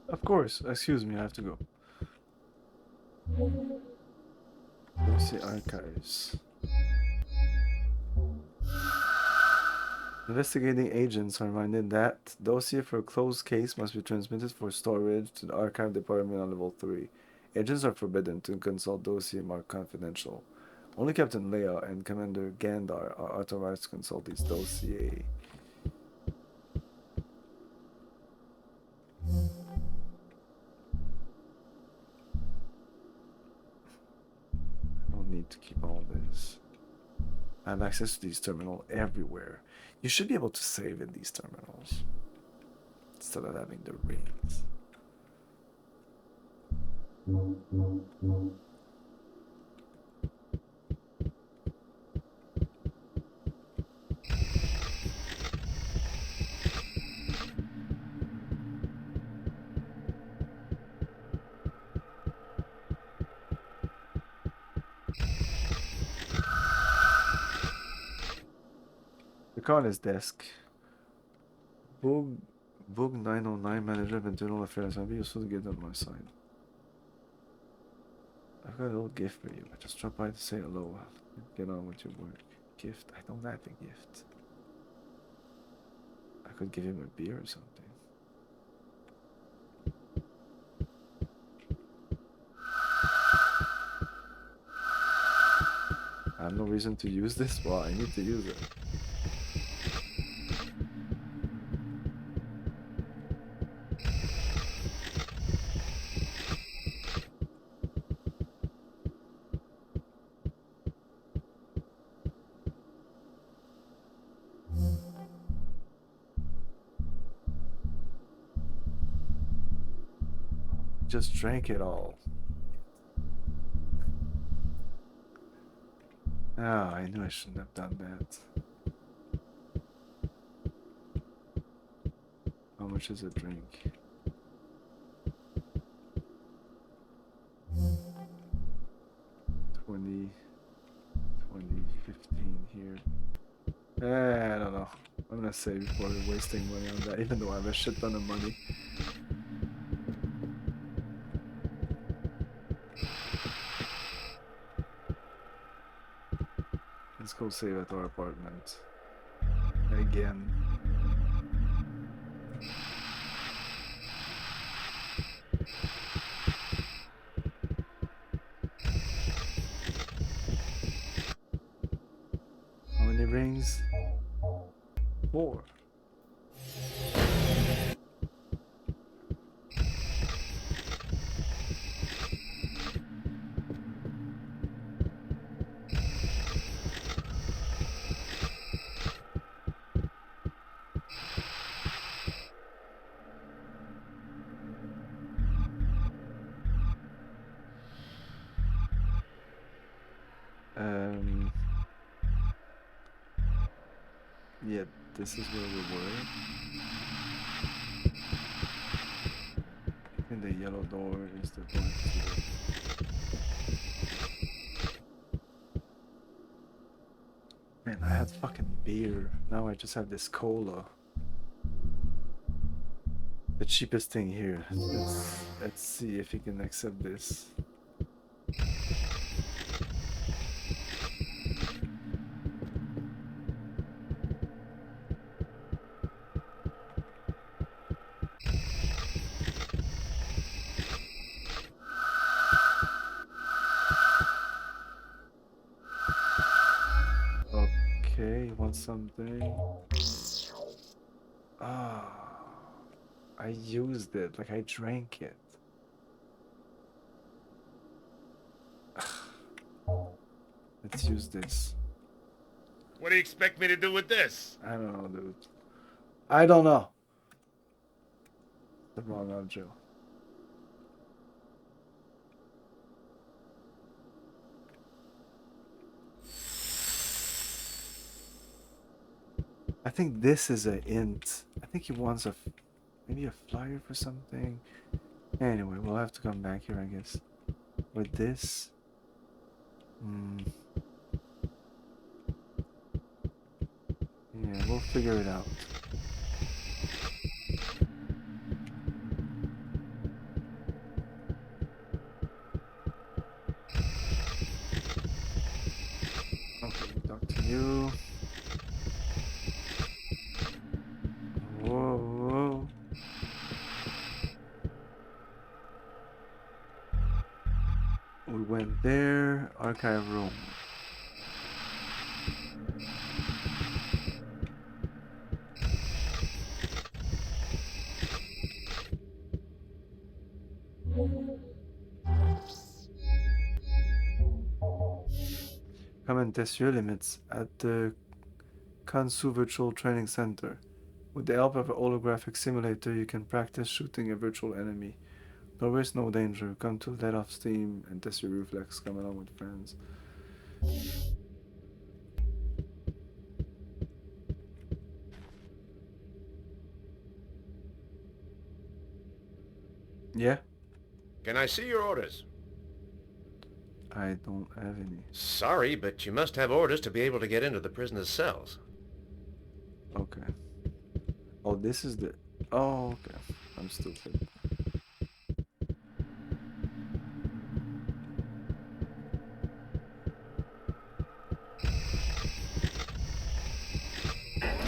Of course. Excuse me, I have to go. Let's see, archives. Investigating agents are reminded that dossier for a closed case must be transmitted for storage to the archive department on level 3. Agents are forbidden to consult dossier marked confidential. Only Captain Leia and Commander Gandar are authorized to consult these dossier. I don't need to keep all this. I have access to these terminals everywhere. You should be able to save in these terminals instead of having the rings. Look on his desk. Boog 909, Manager of Internal Affairs. I'll be useful to get on my side. I've got a little gift for you. I just dropped by to say hello. Get on with your work. Gift? I don't have a gift. I could give him a beer or something. I have no reason to use this. Well, I need to use it. Just drank it all. Ah, I knew I shouldn't have done that. How much is a drink? $20, $15 here. I don't know. I'm gonna save before wasting money on that, even though I have a shit ton of money. Let's go save at our apartment. Again. How many rings? 4. Yeah, this is where we were. I think the yellow door is the door to the... Man, I had fucking beer. Now I just have this cola. The cheapest thing here. Let's see if he can accept this. Okay, you want something? Ah, I used it, like I drank it. Let's use this. What do you expect me to do with this? I don't know, dude. I don't know. The wrong outro. I think this is a int. I think he wants a, maybe a flyer for something. Anyway, we'll have to come back here, I guess. With this. Yeah, we'll figure it out. Okay, talk to you. Whoa, whoa. We went there, archive room. Come and test your limits at the Kansu Virtual Training Center. With the help of a holographic simulator, you can practice shooting a virtual enemy. No risk, no danger. Come to let off steam and test your reflex. Come along with friends. Yeah? Can I see your orders? I don't have any. Sorry, but you must have orders to be able to get into the prisoner's cells. Okay. Oh, this is the... Oh, okay. I'm stupid.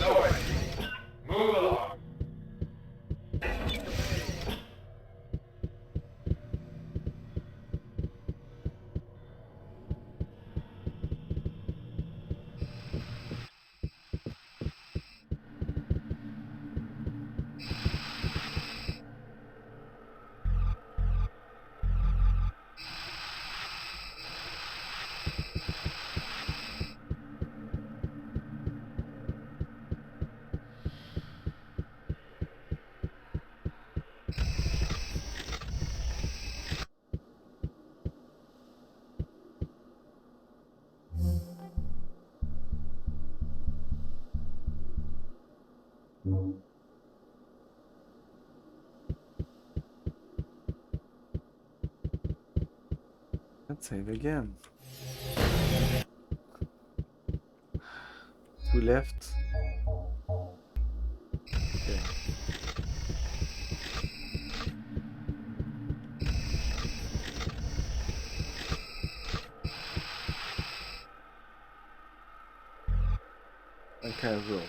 No, move along. Let's save again. 2 left. Okay. Okay, roll.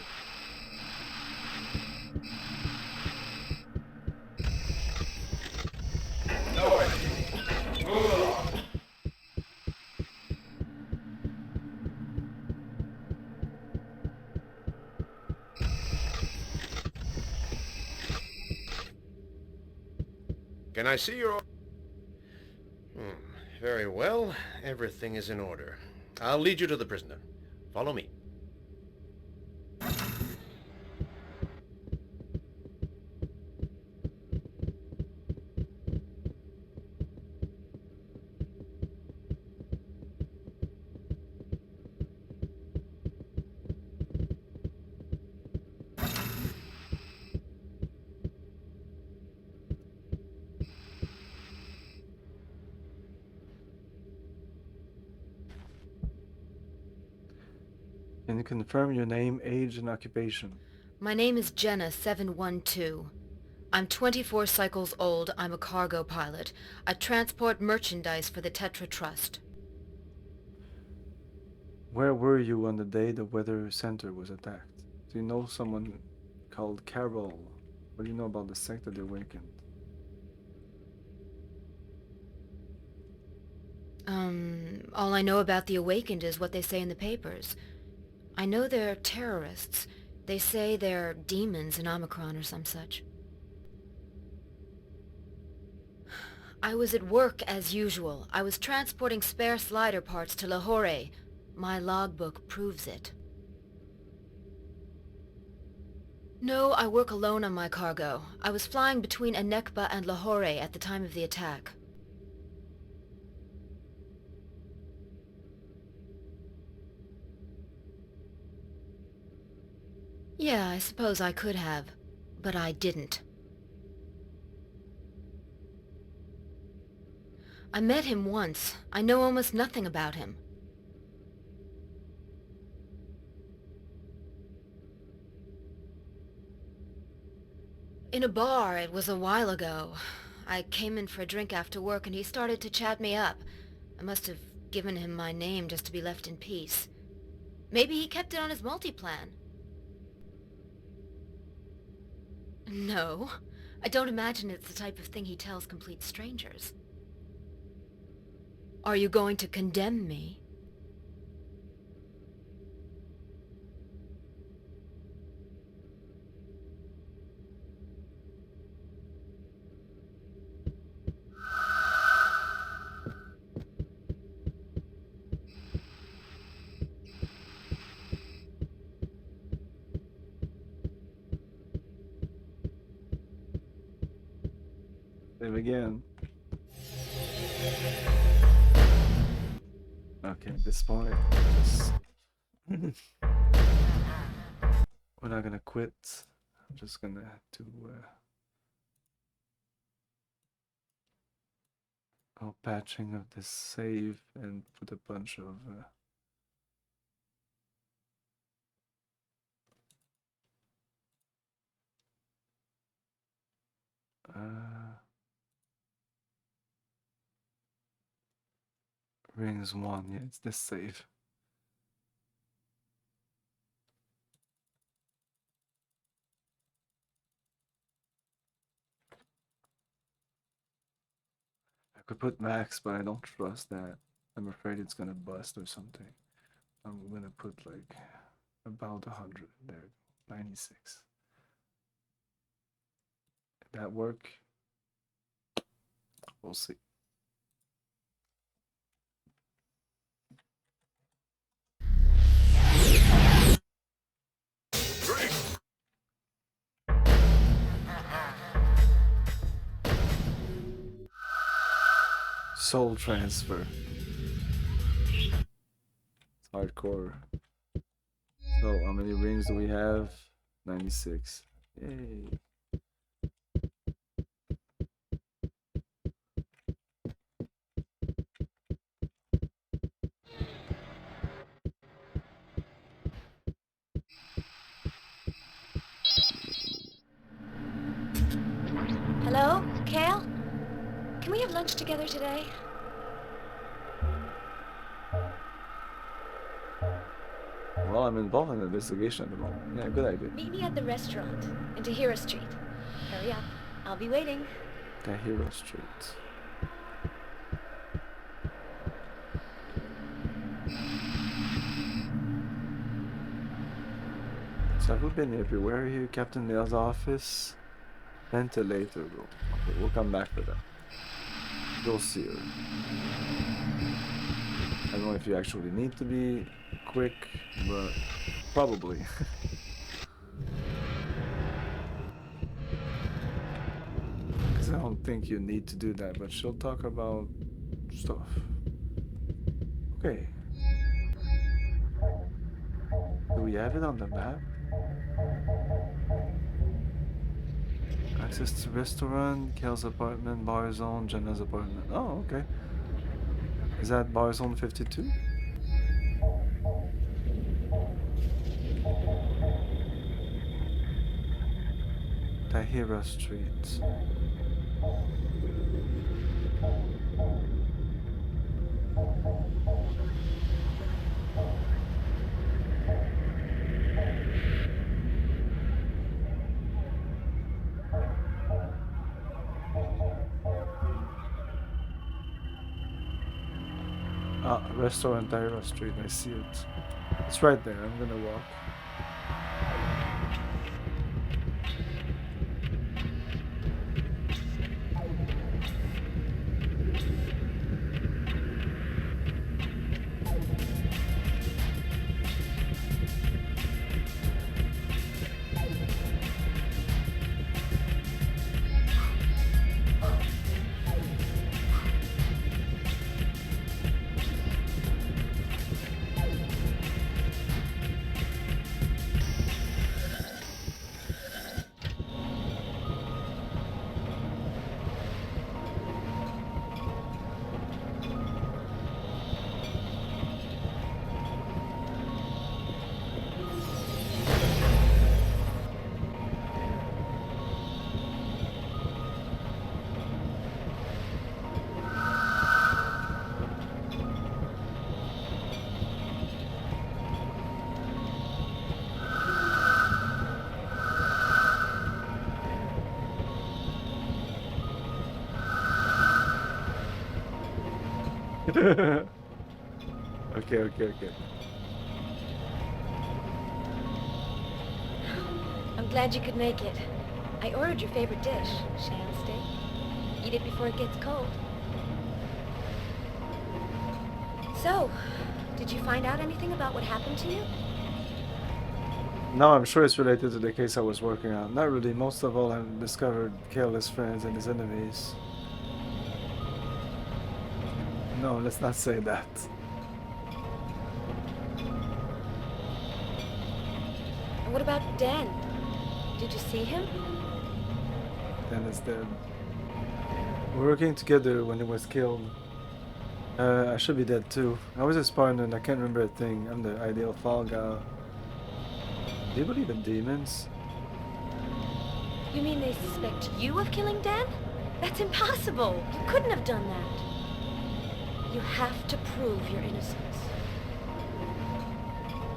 No, move along. Can I see your... Very well. Everything is in order. I'll lead you to the prisoner. Follow me. Can you confirm your name, age, and occupation? My name is Jenna 712. I'm 24 cycles old. I'm a cargo pilot. I transport merchandise for the Tetra Trust. Where were you on the day the weather center was attacked? Do you know someone called Carol? What do you know about the sect that awakened? All I know about the Awakened is what they say in the papers. I know they're terrorists. They say they're demons in Omikron or some such. I was at work as usual. I was transporting spare slider parts to Lahore. My logbook proves it. No, I work alone on my cargo. I was flying between Anekba and Lahore at the time of the attack. Yeah, I suppose I could have, but I didn't. I met him once. I know almost nothing about him. In a bar, it was a while ago. I came in for a drink after work and he started to chat me up. I must have given him my name just to be left in peace. Maybe he kept it on his multi-plan. No, I don't imagine it's the type of thing he tells complete strangers. Are you going to condemn me? Save again. Okay, at this point, just we're not gonna quit. I'm just gonna do patching of this save and put a bunch of rings 1. Yeah, it's this save. I could put max, but I don't trust that. I'm afraid it's gonna bust or something. I'm gonna put like about 100 there. 96. Did that work? We'll see. Soul transfer. It's hardcore. So how many rings do we have? 96. Yay. Hello, Kale? Can we have lunch together today? Well, I'm involved in an investigation at the moment. Yeah, good idea. Meet me at the restaurant in Tahira Street. Hurry up. I'll be waiting. Tahira Street. So have we been everywhere here? Captain Neil's office. Ventilator room. Okay, we'll come back for that. You'll see her. I don't know if you actually need to be quick, but probably. Because I don't think you need to do that, but she'll talk about stuff. Okay. Do we have it on the map? Access to restaurant, Kale's apartment, bar zone, Jenna's apartment. Oh, okay. Is that bar zone 52? Tahira Street. Ah, restaurant Tahira Street, I see it. It's right there, I'm gonna walk. Okay. I'm glad you could make it. I ordered your favorite dish, shan steak. Eat it before it gets cold. So, did you find out anything about what happened to you? No, I'm sure it's related to the case I was working on. Not really. Most of all, I've discovered Kale's friends and his enemies. No, let's not say that. And what about Dan? Did you see him? Dan is dead. We're working together when he was killed. I should be dead too. I was his partner and I can't remember a thing. I'm the ideal fall guy. Do you believe in demons? You mean they suspect you of killing Dan? That's impossible. You couldn't have done that. You have to prove your innocence.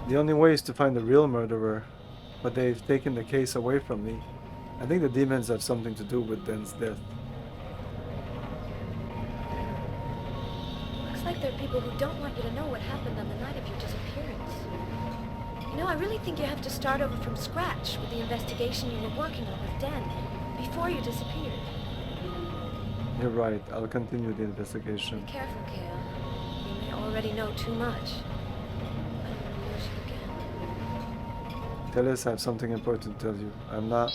The only way is to find the real murderer, but they've taken the case away from me. I think the demons have something to do with Dan's death. Looks like there are people who don't want you to know what happened on the night of your disappearance. You know, I really think you have to start over from scratch with the investigation you were working on with Dan before you disappeared. You're right, I'll continue the investigation. Be careful, Kale. You may already know too much. I don't want to lose you again. Tell us I have something important to tell you. I'm not...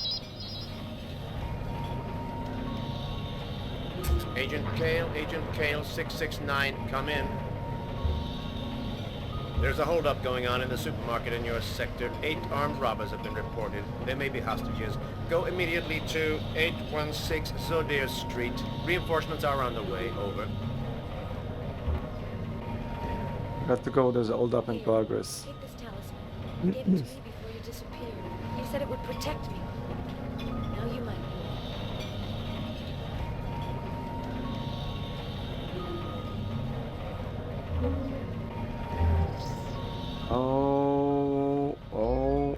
Agent Kale 669, come in. There's a holdup going on in the supermarket in your sector. 8 armed robbers have been reported. They may be hostages. Go immediately to 816 Zodir Street. Reinforcements are on the way. Over. Got to go, there's a holdup in progress. Take this talisman. You gave it to me before you disappeared. You said it would protect me. Now you might.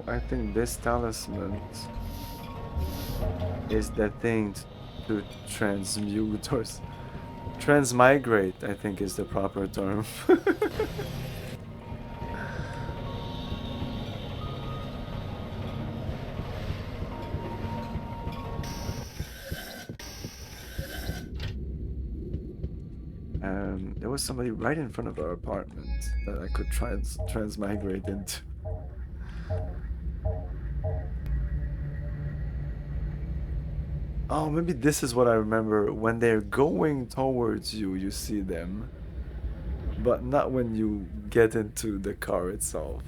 I think this talisman is the thing to transmute or transmigrate, I think is the proper term. There was somebody right in front of our apartment that I could transmigrate into. Oh, maybe this is what I remember. When they're going towards you, you see them. But not when you get into the car itself.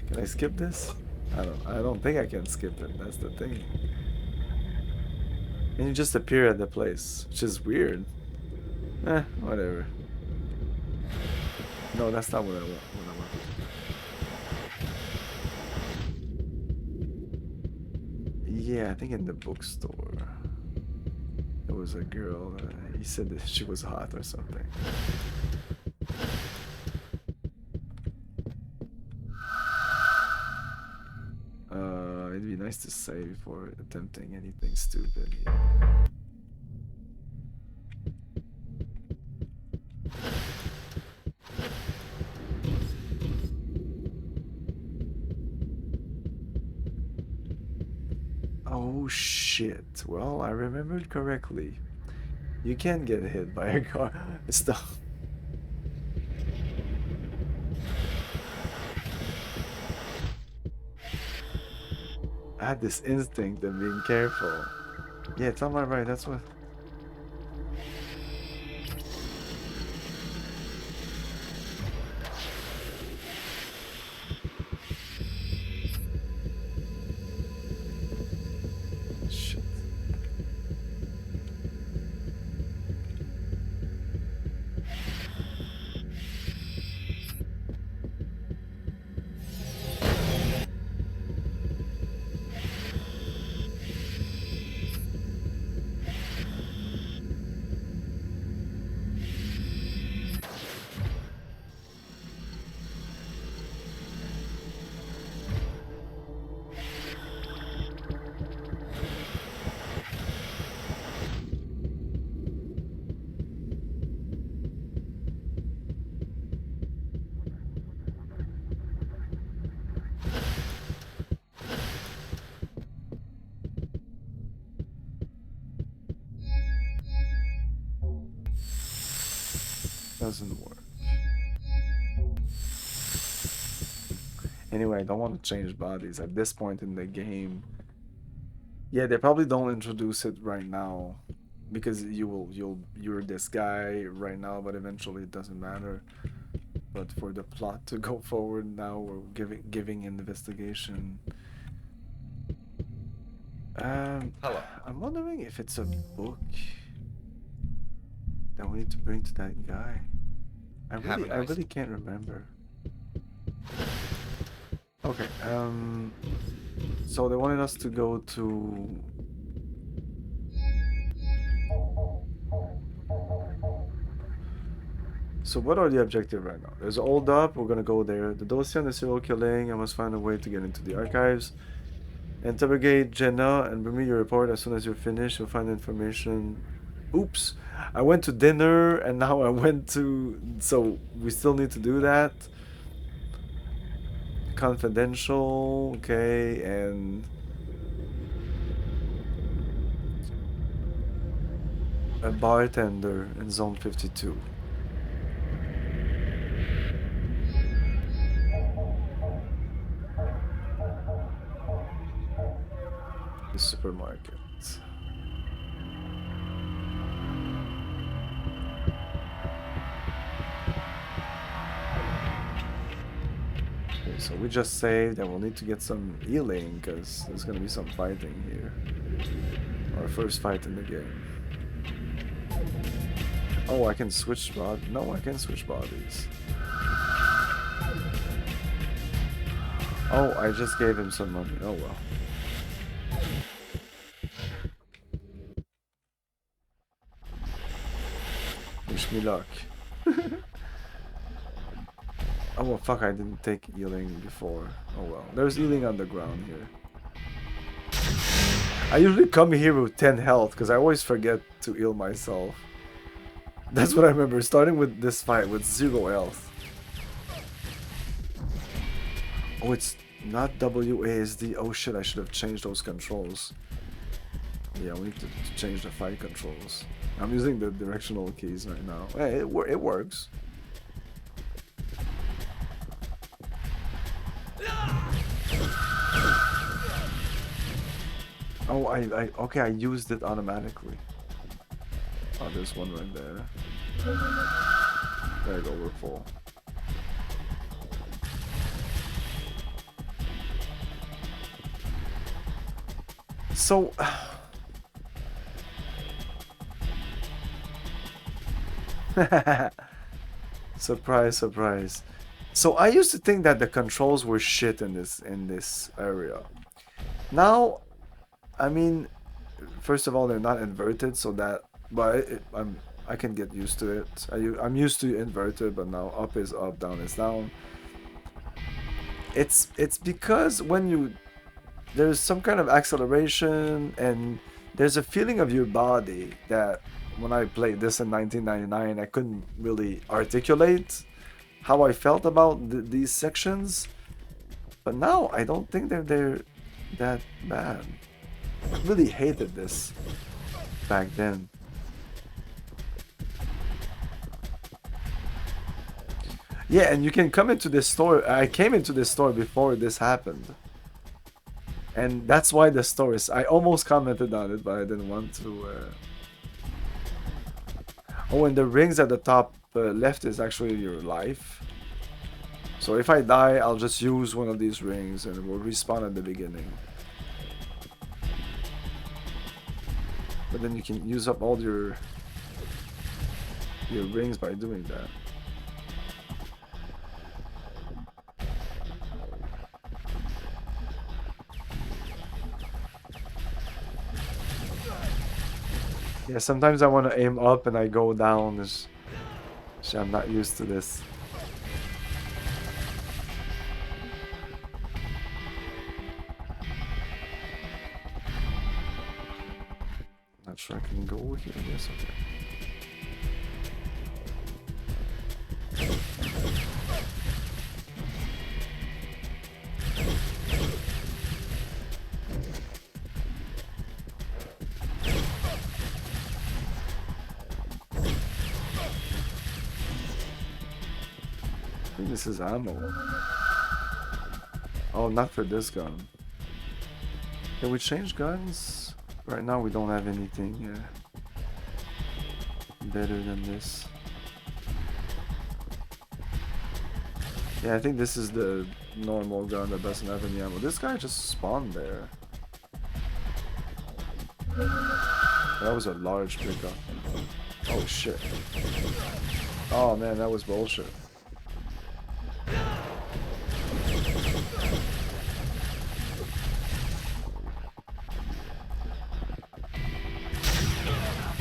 Can I skip this? I don't think I can skip it. That's the thing. And you just appear at the place, which is weird. Whatever. No, that's not what I want. Yeah, I think in the bookstore. There was a girl, he said that she was hot or something. It'd be nice to save before attempting anything stupid here. Oh shit. Well, I remembered correctly. You can get hit by a car. Stop. I had this instinct of being careful. Yeah, it's on my right, that's what... Shit. Doesn't work. Anyway, I don't want to change bodies at this point in the game. Yeah, they probably don't introduce it right now because you're this guy right now, but eventually it doesn't matter. But for the plot to go forward now, we're giving investigation. Hello. I'm wondering if it's a book that we need to bring to that guy. I really can't remember. Okay, so they wanted us to go to... So what are the objectives right now? There's Hold Up, we're gonna go there. The dossier on the serial killing, I must find a way to get into the archives. Interrogate Jenna and bring me your report as soon as you're finished. You'll find information. Oops, I went to dinner and now I went to... So we still need to do that. Confidential, okay, and... a bartender in Zone 52. The supermarket. Okay, so we just saved and we'll need to get some healing because there's gonna be some fighting here. Our first fight in the game. Oh, I can switch bodies. No, I can switch bodies. Oh, I just gave him some money. Oh well. Wish me luck. Oh well, fuck, I didn't take healing before. Oh well. There's healing on the ground here. I usually come here with 10 health because I always forget to heal myself. That's what I remember, starting with this fight with 0 health. Oh, it's not WASD. Oh shit, I should have changed those controls. Yeah, we need to change the fight controls. I'm using the directional keys right now. Hey, it works. Oh, okay, I used it automatically. Oh, there's one right there. There you go, we're full. So... Surprise, surprise. So I used to think that the controls were shit in this area. Now I mean, first of all, they're not inverted, so that, but I can get used to it. I'm used to inverted, but now up is up, down is down. It's because when you, there's some kind of acceleration, and there's a feeling of your body that when I played this in 1999, I couldn't really articulate how I felt about these sections. But now I don't think they're that bad. I really hated this back then. Yeah, and you can come into this store. I came into this store before this happened. And that's why the store is... I almost commented on it, but I didn't want to... Oh, and the rings at the top left is actually your life. So if I die, I'll just use one of these rings and it will respawn at the beginning. But then you can use up all your rings by doing that. Yeah, sometimes I want to aim up and I go down. I'm not used to this. Not sure I can go here. Yes, okay. I think this is ammo. Oh, not for this gun. Can we change guns? Right now we don't have anything better than this. Yeah, I think this is the normal gun that doesn't have any ammo. This guy just spawned there. That was a large pickup. Oh shit. Oh man, that was bullshit.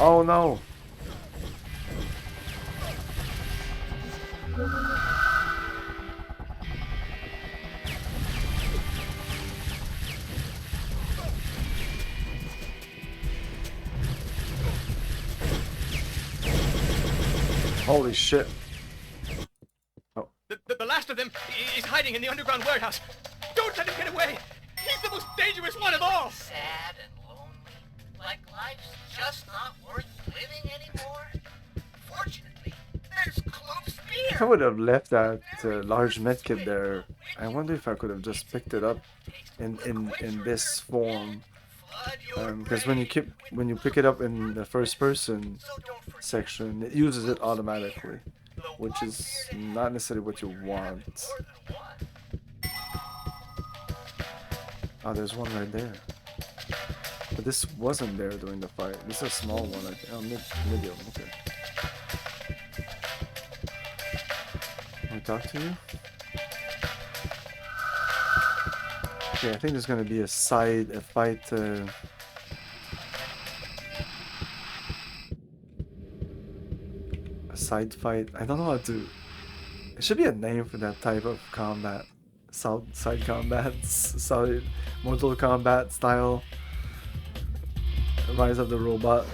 Oh no! Holy shit. Oh. The last of them is hiding in the underground warehouse. Don't let him get away! He's the most dangerous one of all! Sad and lonely. Like life's just not worth living anymore. Fortunately, there's Cloak's beer. If I would have left that large medkit there, I wonder if I could have just picked it up in this form. Because when you pick it up in the first person section, it uses it automatically, which is not necessarily what you want. Oh, there's one right there. But this wasn't there during the fight. This is a small one, I think. Oh, medium, okay. Can I talk to you? Okay, I think there's gonna be a fight, a side fight. I don't know how to... It should be a name for that type of combat. Side combats, side Mortal Kombat style. Rise of the Robot.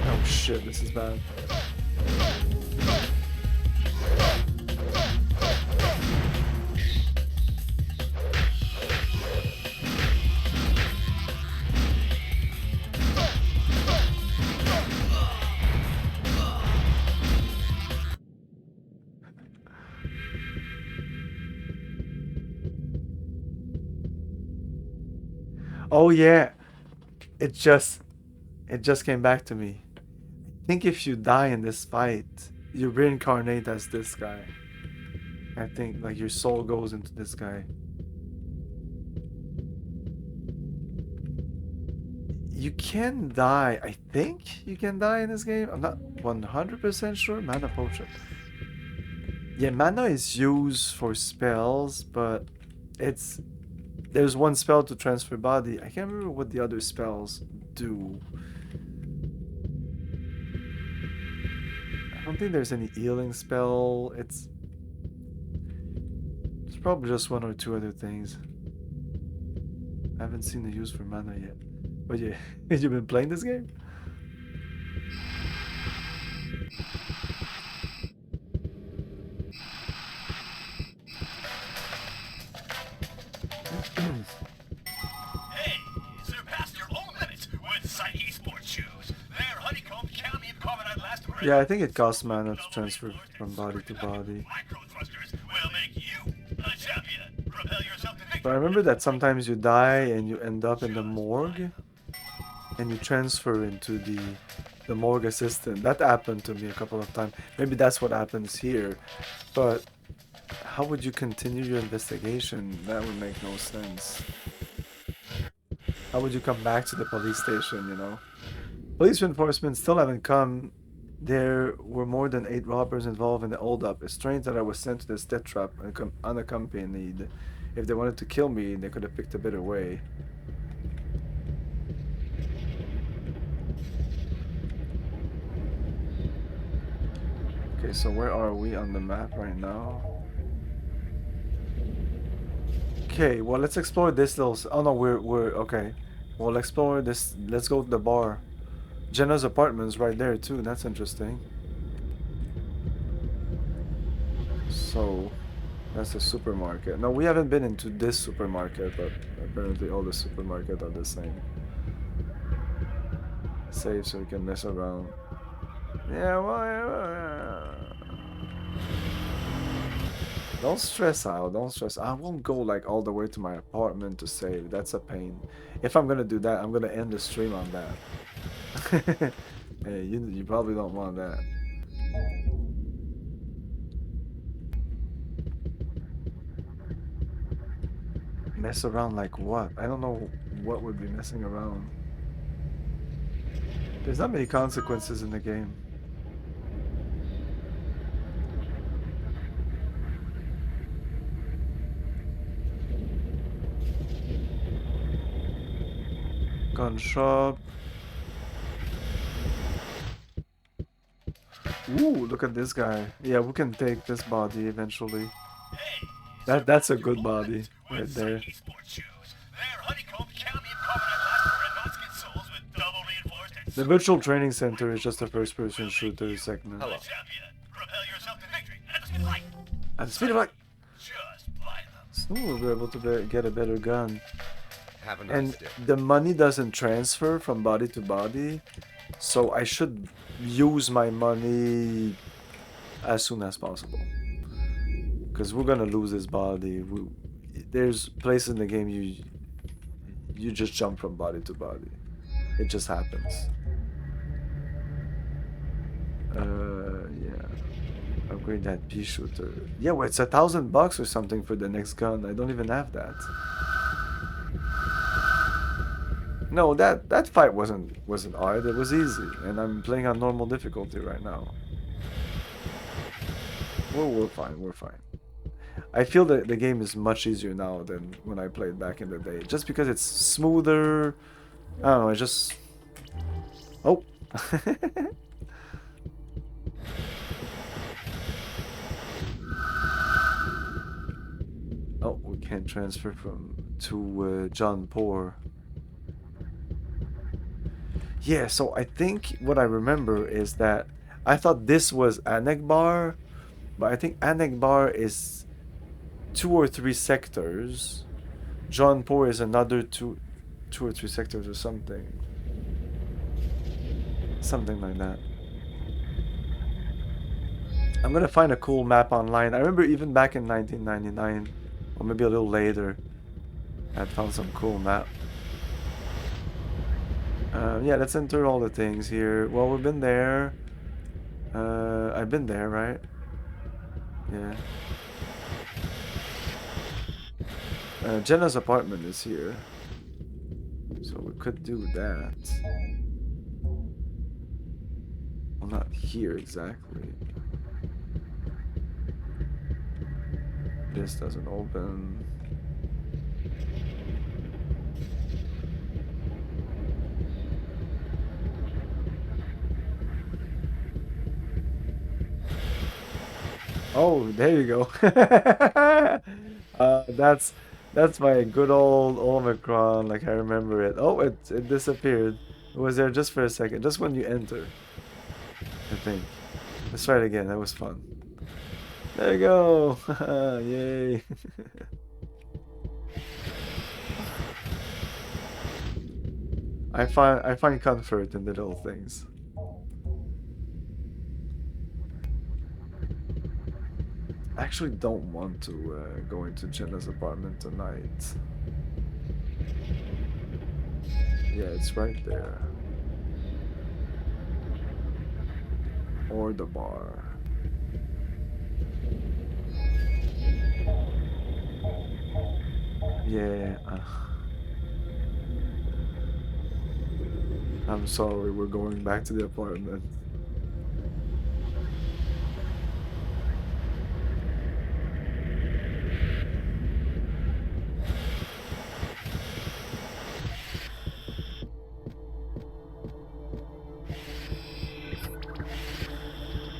Oh shit, this is bad. Oh yeah, it just came back to me. I think if you die in this fight, you reincarnate as this guy. I think like your soul goes into this guy. You can die. I think you can die in this game. I'm not 100% sure. Mana potion. Yeah, mana is used for spells, but there's one spell to transfer body. I can't remember what the other spells do. I don't think there's any healing spell. It's probably just one or two other things. I haven't seen the use for mana yet. But yeah, have you been playing this game? Hey, surpassed your own limits with Psyche sports shoes. They're honeycomb, cami, and carbonite last forever. Yeah, I think it costs mana to transfer from body to body. Micro thrusters will make you a champion. Propel yourself to victory. But I remember that sometimes you die and you end up in the morgue and you transfer into the morgue assistant. That happened to me a couple of times. Maybe that's what happens here. But how would you continue your investigation? That would make no sense. How would you come back to the police station, you know? Police reinforcements still haven't come. There were more than 8 robbers involved in the hold-up. It's strange that I was sent to this death trap unaccompanied. If they wanted to kill me, they could have picked a better way. Okay, so where are we on the map right now? Okay, well, let's explore this little... Oh no, we're okay. We'll explore this. Let's go to the bar. Jenna's apartment's right there too. That's interesting. So, that's the supermarket. No, we haven't been into this supermarket, but apparently all the supermarkets are the same. Save so we can mess around. Yeah, well, don't stress out. Don't stress. I won't go like all the way to my apartment to save. That's a pain. If I'm gonna do that, I'm gonna end the stream on that. Hey, you probably don't want that. Mess around like what? I don't know what would be messing around. There's not many consequences in the game. Gun shop. Ooh, look at this guy. Yeah, we can take this body eventually. That's a good body right there. The virtual training center is just a first-person shooter segment. Hello. At the speed of light. So we'll be able to get a better gun. Have a nice And day. the money doesn't transfer from body to body, so I should use my money as soon as possible. Because we're gonna lose this body. There's places in the game you just jump from body to body. It just happens. Yeah. Upgrade that pea shooter. Yeah, well, it's $1,000 or something for the next gun. I don't even have that. No, that fight wasn't hard. It was easy, and I'm playing on normal difficulty right now. We're fine. We're fine. I feel that the game is much easier now than when I played back in the day, just because it's smoother. I don't know. I just oh. Oh, we can't transfer to John Poor. Yeah, so I think what I remember is that I thought this was Anegbar, but I think Anegbar is 2 or 3 sectors. John Poor is another 2 or 3 sectors or something. Something like that. I'm gonna find a cool map online. I remember even back in 1999, or maybe a little later, I found some cool map. Yeah, let's enter all the things here. Well, we've been there. I've been there, right? Yeah. Jenna's apartment is here. So we could do that. Well, not here exactly. This doesn't open. Oh, there you go. That's my good old Omikron, like I remember it. Oh, it disappeared. It was there just for a second, just when you enter, I think. Let's try it again. That was fun. There you go. Yay. I find comfort in the little things. I actually don't want to go into Jenna's apartment tonight. Yeah, it's right there. Or the bar. Yeah. I'm sorry, we're going back to the apartment.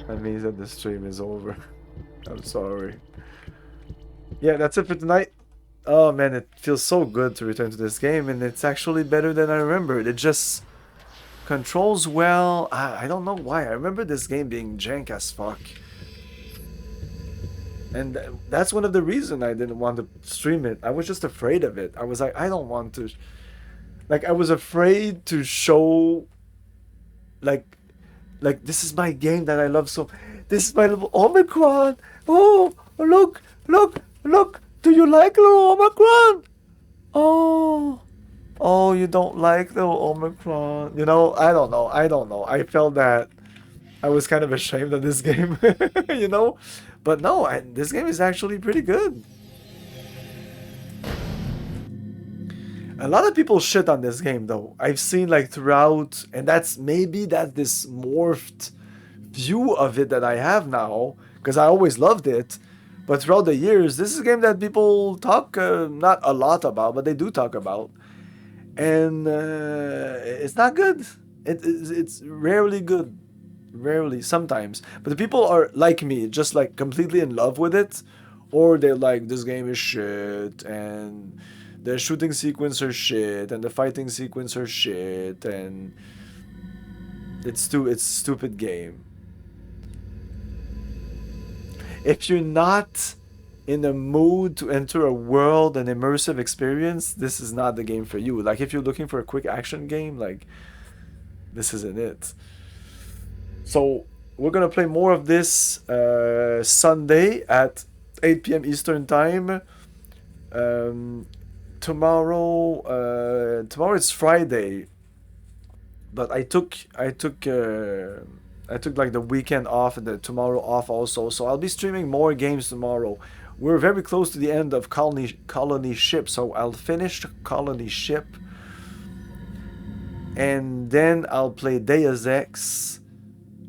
That means that the stream is over. I'm sorry. Yeah, that's it for tonight. Oh man, it feels so good to return to this game, and it's actually better than I remembered. It just controls well. I don't know why. I remember this game being jank as fuck. And that's one of the reasons I didn't want to stream it. I was just afraid of it. I was like, I don't want to... Like, I was afraid to show... Like, this is my game that I love so... This is my little Omikron! Oh, look! Do you like little Omikron? Oh, you don't like little Omikron. You know, I don't know. I felt that I was kind of ashamed of this game, you know? But no, this game is actually pretty good. A lot of people shit on this game, though. I've seen, like, throughout, and that's maybe that this morphed view of it that I have now, because I always loved it. But throughout the years, this is a game that people talk, not a lot about, but they do talk about. And it's not good. It's rarely good. Rarely, sometimes. But the people are like me, just like completely in love with it. Or they're like, this game is shit, and the shooting sequence are shit, and the fighting sequence are shit, and it's a stupid game. If you're not in the mood to enter a world, an immersive experience, this is not the game for you. Like, if you're looking for a quick action game, like, this isn't it. So, we're gonna play more of this Sunday at 8 p.m. Eastern Time. Tomorrow it's Friday, but I took like the weekend off and the tomorrow off also, so I'll be streaming more games tomorrow. We're very close to the end of Colony Ship, so I'll finish Colony Ship, and then I'll play Deus Ex,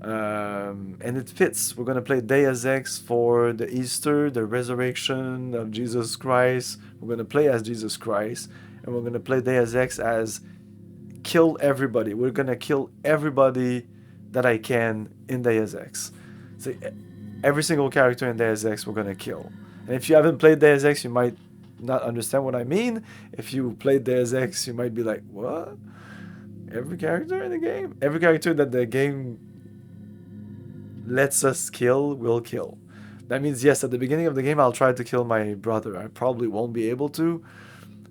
and it fits. We're gonna play Deus Ex for the Easter, the resurrection of Jesus Christ. We're gonna play as Jesus Christ, and we're gonna play Deus Ex as kill everybody. We're gonna kill everybody that I can in Deus Ex. So every single character in Deus Ex we're gonna kill. And if you haven't played Deus Ex, you might not understand what I mean. If you played Deus Ex, you might be like, what? Every character in the game? Every character that the game lets us kill, we'll kill. That means, yes, at the beginning of the game, I'll try to kill my brother. I probably won't be able to,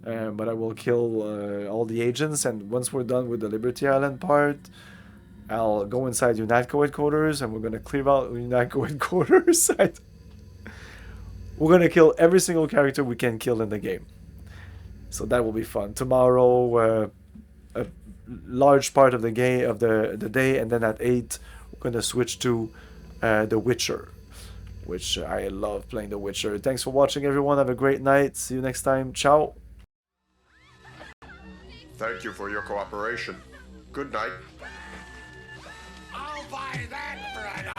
but I will kill all the agents. And once we're done with the Liberty Island part, I'll go inside UNATCO headquarters, and we're going to clear out UNATCO headquarters. We're going to kill every single character we can kill in the game. So that will be fun. Tomorrow, a large part of the game of the day, and then at 8, we're going to switch to The Witcher, which I love playing The Witcher. Thanks for watching, everyone. Have a great night. See you next time. Ciao. Thank you for your cooperation. Good night. I'll buy that for an